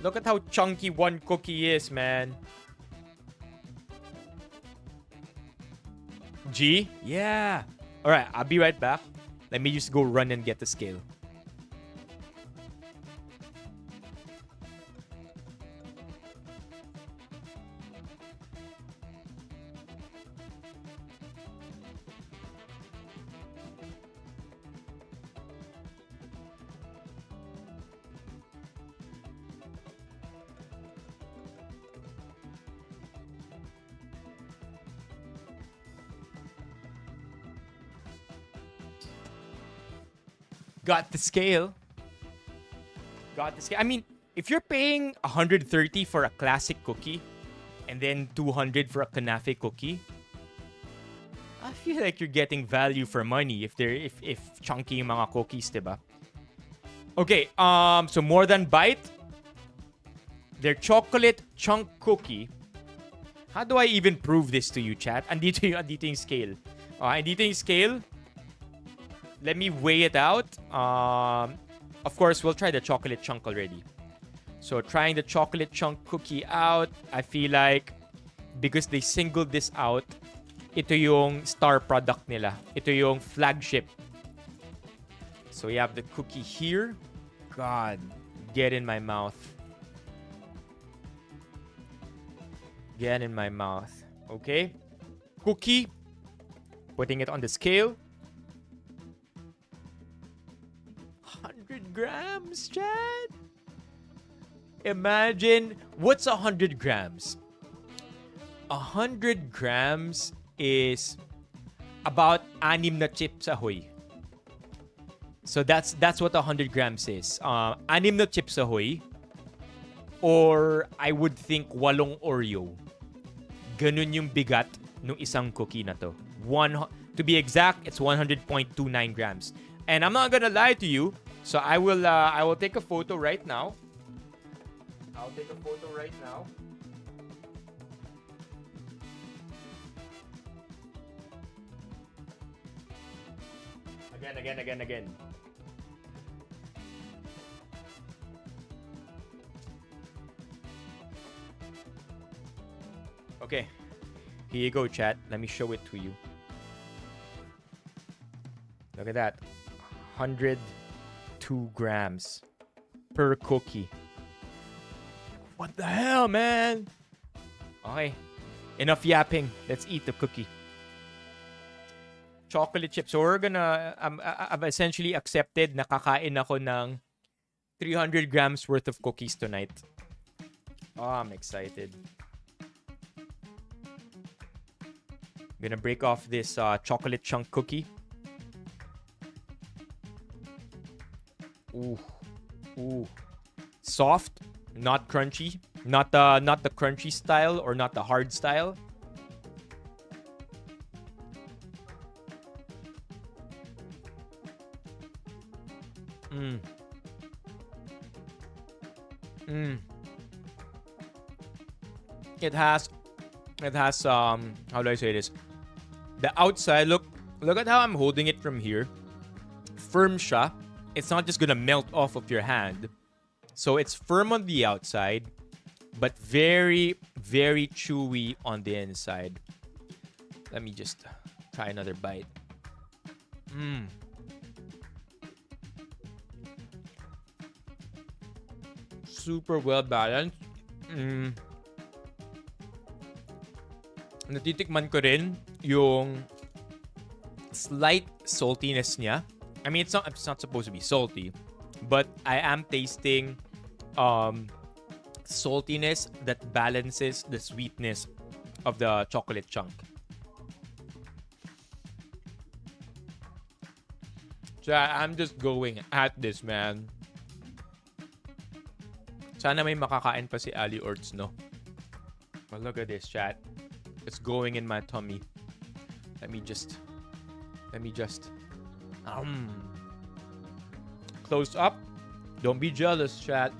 Look at how chunky one cookie is, man. G? Yeah. All right, I'll be right back. Let me just go run and get the scale. Got the scale. I mean, if you're paying 130 for a classic cookie and then 200 for a kanafe cookie, I feel like you're getting value for money if chunky yung mga cookies, diba? Okay, so more than bite, their chocolate chunk cookie. How do I even prove this to you, chat? Andito yung scale. Andito yung scale. Let me weigh it out. Of course, we'll try the chocolate chunk already. So trying the chocolate chunk cookie out, I feel like because they singled this out, ito yung star product nila. Ito yung flagship. So we have the cookie here. God, get in my mouth. Get in my mouth. Okay. Cookie. Putting it on the scale. 100 grams, Chad. Imagine, what's 100 grams? 100 grams is about 6 na chips ahoy. So that's what 100 grams is. 6 na chips ahoy. Or I would think 8 Oreo. Ganun yung bigat ng isang cookie na to. To be exact, it's 100.29 grams. And I'm not gonna lie to you. So I will take a photo right now. I'll take a photo right now. Again. Okay. Here you go, chat. Let me show it to you. Look at that. 102 grams per cookie. What the hell, man? Okay. Enough yapping. Let's eat the cookie. Chocolate chips. So we're gonna... I've essentially accepted na kakain ako ng 300 grams worth of cookies tonight. Oh, I'm excited. I'm gonna break off this chocolate chunk cookie. Ooh. Soft, not crunchy. Not the crunchy style or not the hard style. It has how do I say this? The outside, look at how I'm holding it from here. Firm siya. It's not just gonna melt off of your hand. So it's firm on the outside, but very, very chewy on the inside. Let me just try another bite. Super well balanced. Natitikman ko rin yung slight saltiness niya. I mean, it's not supposed to be salty, but I am tasting saltiness that balances the sweetness of the chocolate chunk. So I'm just going at this, man. Sana may makakain pa si Ali Orts, no? But look at this, chat. It's going in my tummy. Let me just close up. Don't be jealous, chat.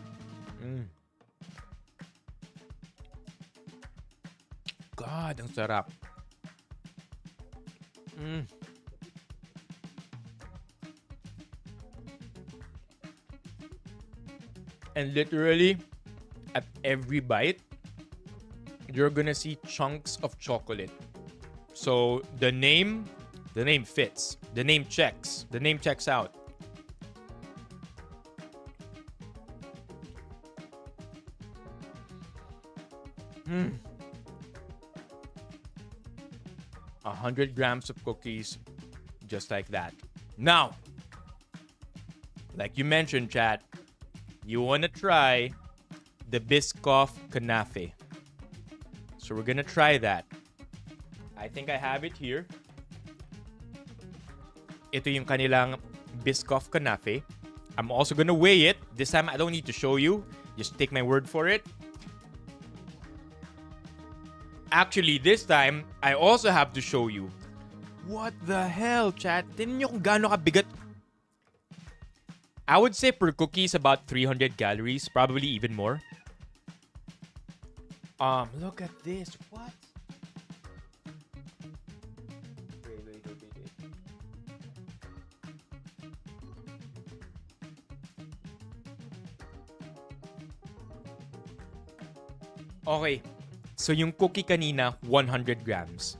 God, ang sarap. And literally, at every bite, you're gonna see chunks of chocolate. So the name fits. The name checks. The name checks out. Mm. 100 grams of cookies, just like that. Now, like you mentioned, chat, you wanna try the Biscoff Kanafe. So we're gonna try that. I think I have it here. Ito yung kanilang Biscoff Kanafe. I'm also gonna weigh it. This time I don't need to show you. Just take my word for it. Actually, this time, I also have to show you. What the hell, chat? Tingnan nyo kung gaano kabigat. I would say per cookie is about 300 calories. Probably even more. Look at this. What? Wait. Okay. So yung cookie kanina, 100 grams.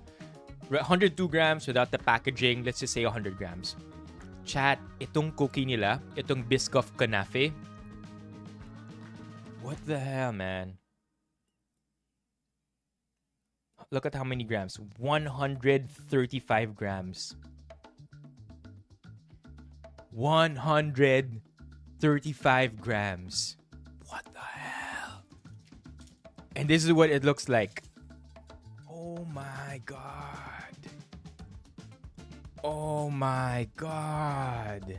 102 grams without the packaging. Let's just say 100 grams. Chat, itong cookie nila, itong Biscoff Kanafe. What the hell, man? Look at how many grams. 135 grams. 135 grams. What the hell? And this is what it looks like. Oh my god. Oh my god.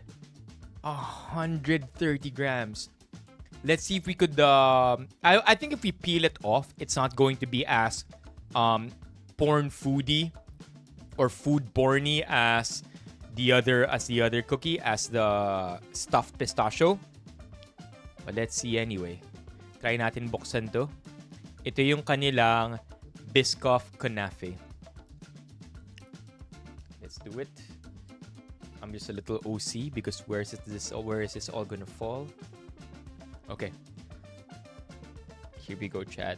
130 grams. Let's see if we could I think if we peel it off, it's not going to be as porn foody or food porny as the other cookie, as the stuffed pistachio. But let's see anyway. Try natin buksan to. Ito yung kanilang Biscoff Kanafe. Let's do it. I'm just a little OC because where is this all gonna fall? Okay. Here we go, chat.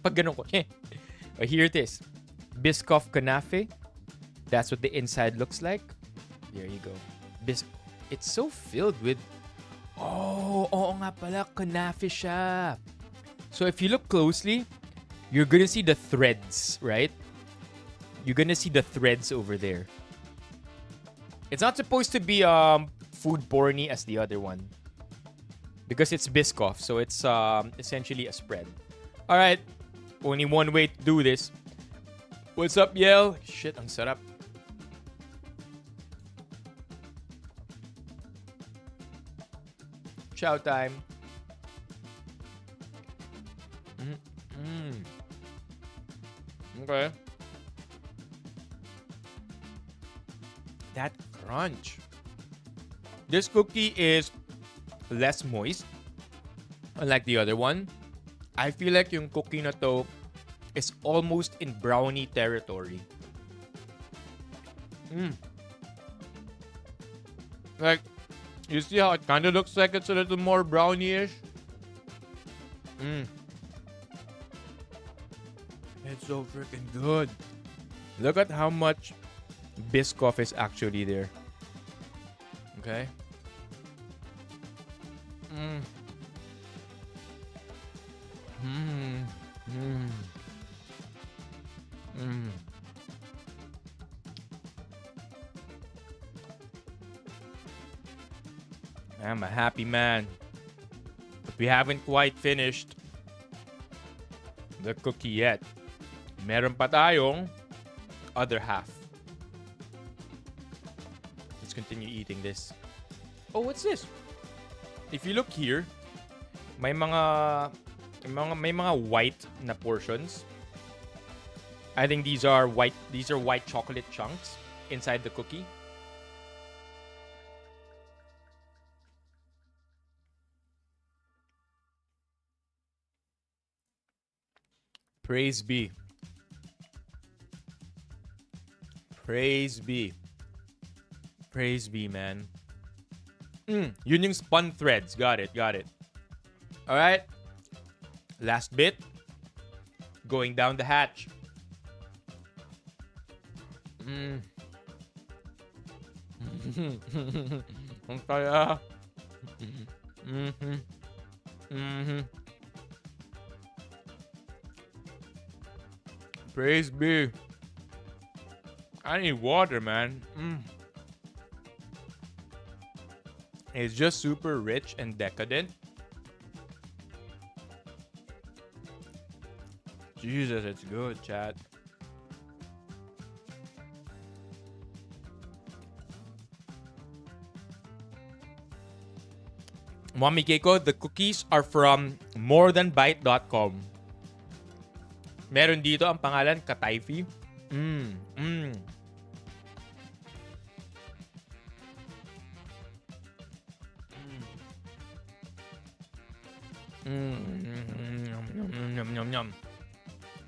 Pag ganun ko. Here it is. Biscoff Kanafe. That's what the inside looks like. There you go. It's so filled with... Oh, oo nga pala. Kanafe siya. So if you look closely, you're gonna see the threads, right? You're gonna see the threads over there. It's not supposed to be food porny as the other one, because it's Biscoff, so it's essentially a spread. All right, only one way to do this. What's up, Yel? Shit, ang sarap. Chow time. Okay. That crunch. This cookie is less moist, unlike the other one. I feel like yung cookie na to is almost in brownie territory. Like, you see how it kind of looks like it's a little more brownie-ish? It's so freaking good. Look at how much Biscoff is actually there. Okay. I'm a happy man. But we haven't quite finished the cookie yet. Meron pa tayong other half. Let's continue eating this. Oh, what's this? If you look here, may mga white na portions. I think these are white chocolate chunks inside the cookie. Praise be. Praise be. Praise be, man. Yun yung spun threads. Got it. All right. Last bit. Going down the hatch. Ang kaya. Praise be. I need water, man. It's just super rich and decadent. Jesus, it's good, chat. Mommy Keiko, the cookies are from morethanbite.com. Meron dito ang pangalan, Kataifi.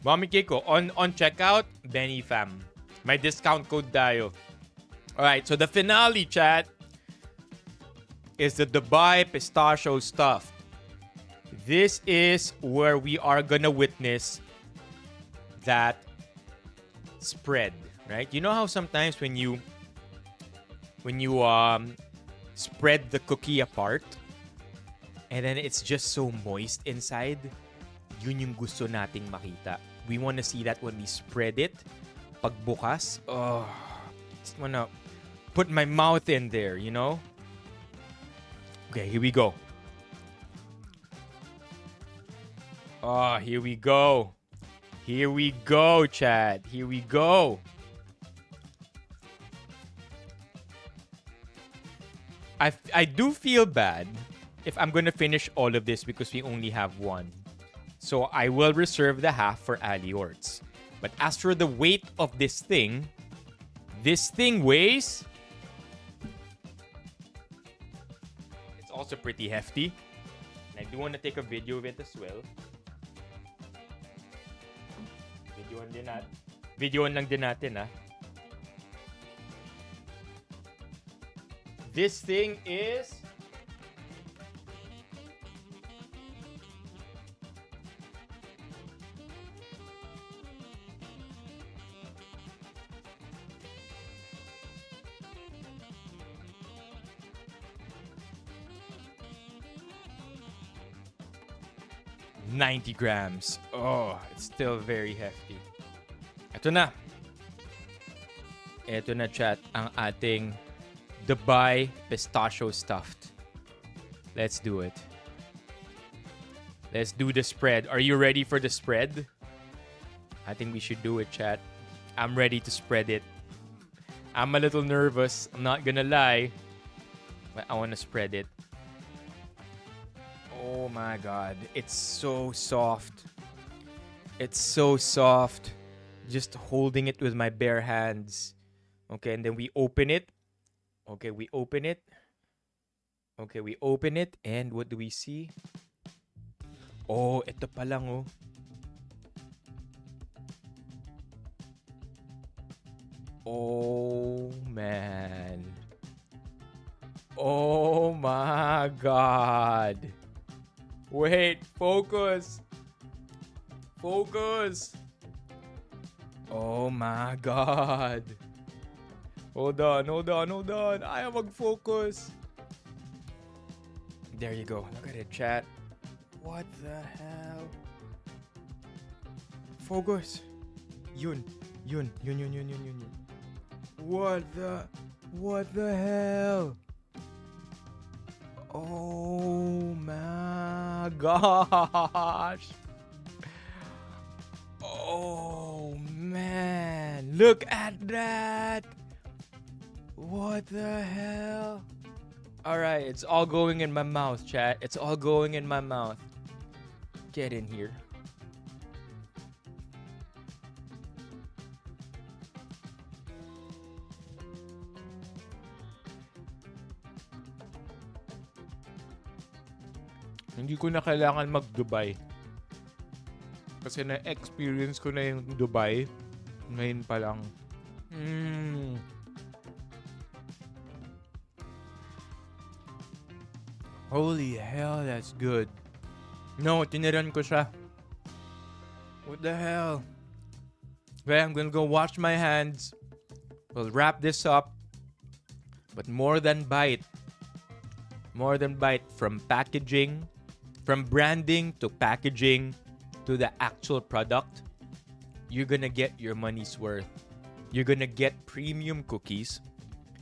Mommy Keiko, on checkout, BENIFAM. May discount code tayo. Alright, so the finale, chat, is the Dubai pistachio stuff. This is where we are gonna witness that spread, right? You know how sometimes when you spread the cookie apart and then it's just so moist inside, yun yung gusto nating makita. We want to see that when we spread it. Pagbukas, just wanna put my mouth in there, you know? Okay, here we go. Oh, here we go. Here we go, Chad. Here we go. I do feel bad if I'm gonna finish all of this because we only have one. So I will reserve the half for Ali Orts. But as for the weight of this thing weighs... It's also pretty hefty. And I do want to take a video of it as well. Videoan lang din natin, ah. This thing is... $90 grams. Oh, it's still very hefty. Ito na. Ito na, chat, ang ating Dubai pistachio stuffed. Let's do it. Let's do the spread. Are you ready for the spread? I think we should do it, chat. I'm ready to spread it. I'm a little nervous. I'm not gonna lie. But I want to spread it. Oh my god. It's so soft. It's so soft. Just holding it with my bare hands. Okay, and then we open it. Okay, we open it. Okay, we open it. And what do we see? Oh, ito pa lang, oh. Oh, man. Oh, my God. Wait, focus. Focus. Oh, my God. Hold on, hold on, hold on. Ayaw mag-focus. There you go. Look at it, chat. What the hell? Focus. Yun. Yun. Yun, yun, yun, yun, yun, yun. What the hell? Oh my gosh. Oh man. Look at that. What the hell? Alright, it's all going in my mouth, chat. It's all going in my mouth. Get in here. Hindi ko na kailangan mag-Dubai. Kasi na-experience ko na yung Dubai. Ngayon pa lang. Holy hell, that's good. No, tiniran ko siya. What the hell? Okay, I'm gonna go wash my hands. We'll wrap this up. But more than bite. More than bite. From packaging, from branding to packaging to the actual product, you're gonna get your money's worth. You're gonna get premium cookies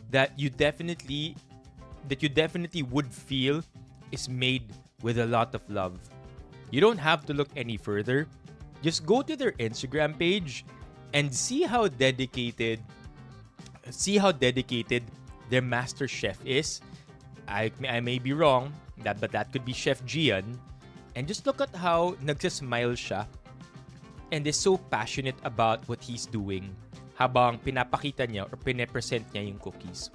that you definitely would feel is made with a lot of love. You don't have to look any further. Just go to their Instagram page and see how dedicated their master chef is. I may be wrong, but that could be Chef Gian. And just look at how nagsasmile siya and is so passionate about what he's doing habang pinapakita niya or pinapresent niya yung cookies.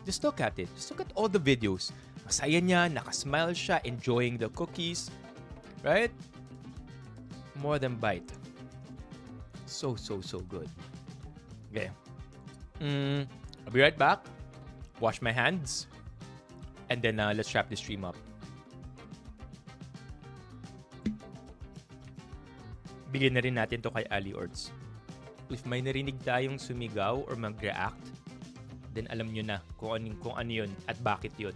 Just look at it. Just look at all the videos. Masaya niya, nakasmile siya, enjoying the cookies. Right? More than bite. So good. Okay. I'll be right back. Wash my hands. And then let's wrap the stream up. Bigyan na rin natin to kay Ali Orts. if may narinig tayong sumigaw or mag-react, then alam nyo na kung ano yun at bakit yun.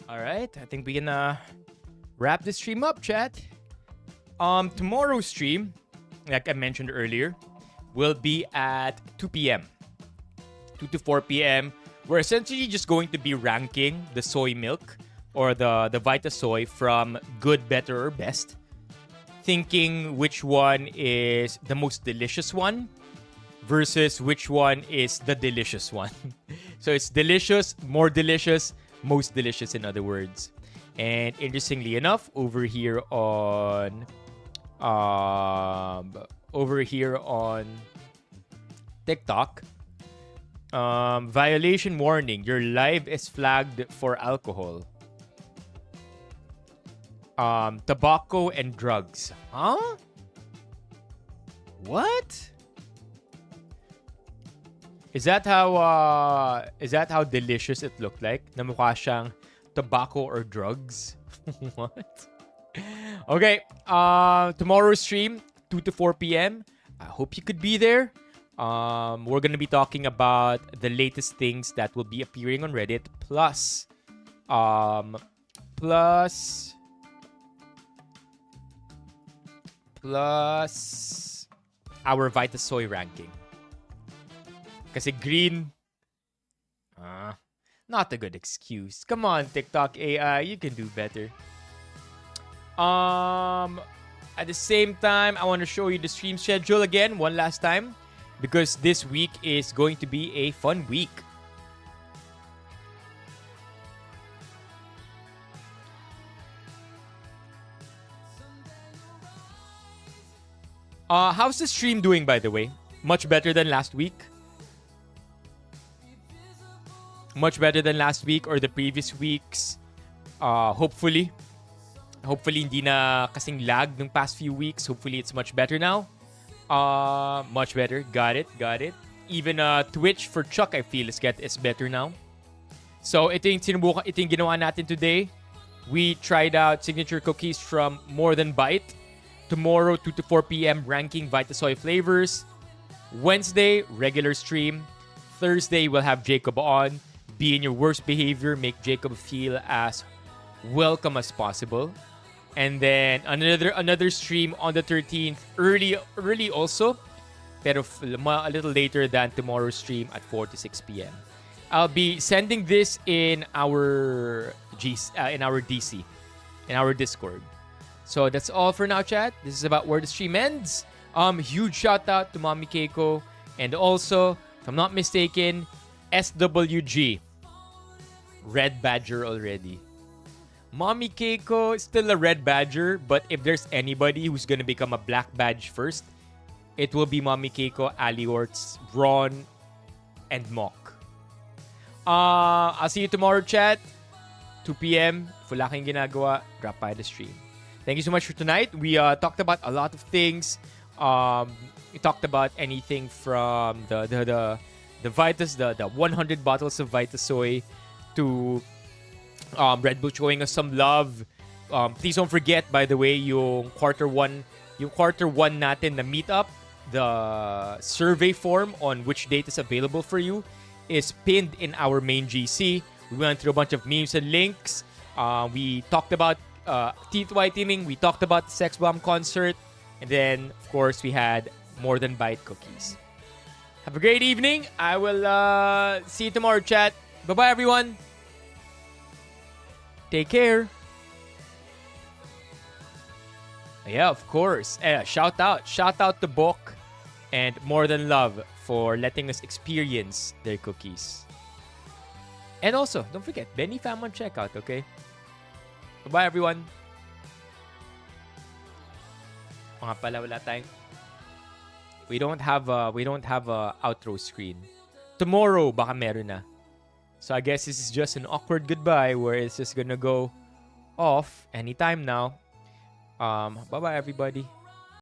All right, I think we can wrap this stream up, chat. Tomorrow's stream, like I mentioned earlier, will be at 2 p.m. 2 to 4 p.m. We're essentially just going to be ranking the soy milk or the Vita Soy from good, better, or best. Thinking which one is the most delicious one versus which one is the delicious one. So it's delicious, more delicious, most delicious in other words. And interestingly enough, over here on TikTok, violation warning, your live is flagged for alcohol, tobacco and drugs. Huh? What? Is that how delicious it looked like? Na mukha siyang tobacco or drugs? What? Okay, tomorrow's stream 2 to 4 p.m. I hope you could be there. We're gonna be talking about the latest things that will be appearing on Reddit, plus our Vita Soy ranking. Kasi green, not a good excuse. Come on, TikTok AI, you can do better. At the same time, I want to show you the stream schedule again one last time, because this week is going to be a fun week. How's the stream doing, by the way? Much better than last week? Much better than last week or the previous weeks. Hopefully hindi na kasing lag ng past few weeks. Hopefully it's much better now. Much better. Got it. Even Twitch for Chuck, I feel is better now. So ito yung ginawa natin today. We tried out signature cookies from More Than Bite. Tomorrow 2 to 4 p.m. ranking Vita Soy flavors. Wednesday regular stream. Thursday we'll have Jacob on. Be in your worst behavior, make Jacob feel as welcome as possible. And then another stream on the 13th, early also, pero a little later than tomorrow's stream at 4 to 6 p.m. I'll be sending this in our DC, in our Discord. So that's all for now, chat. This is about where the stream ends. Huge shout out to Mommy Keiko, and also, if I'm not mistaken, SWG. Red Badger already. Mommy Keiko is still a Red Badger, but if there's anybody who's gonna become a Black Badge first, it will be Mommy Keiko, Aliorts, Ron, and Mock. I'll see you tomorrow, chat. 2 p.m. If wala kayong ginagawa, drop by the stream. Thank you so much for tonight. We talked about a lot of things. We talked about anything from the Vitas, the 100 bottles of Vita Soy, to Red Bull showing us some love. Please don't forget, by the way, yung quarter one natin na meetup, the survey form on which date is available for you is pinned in our main GC. We went through a bunch of memes and links. We talked about teeth whitening. We talked about the Sex Bomb concert. And then, of course, we had More Than Bite cookies. Have a great evening. I will see you tomorrow, chat. Bye-bye, everyone. Take care. Yeah, of course. Shout out to Bok and More Than Love for letting us experience their cookies. And also, don't forget, BENIFAM on checkout, okay? Bye-bye, everyone. Mga pala, wala tayong... We don't have a outro screen. Tomorrow, baka meron na. So I guess this is just an awkward goodbye where it's just gonna go off anytime now. Bye-bye, everybody.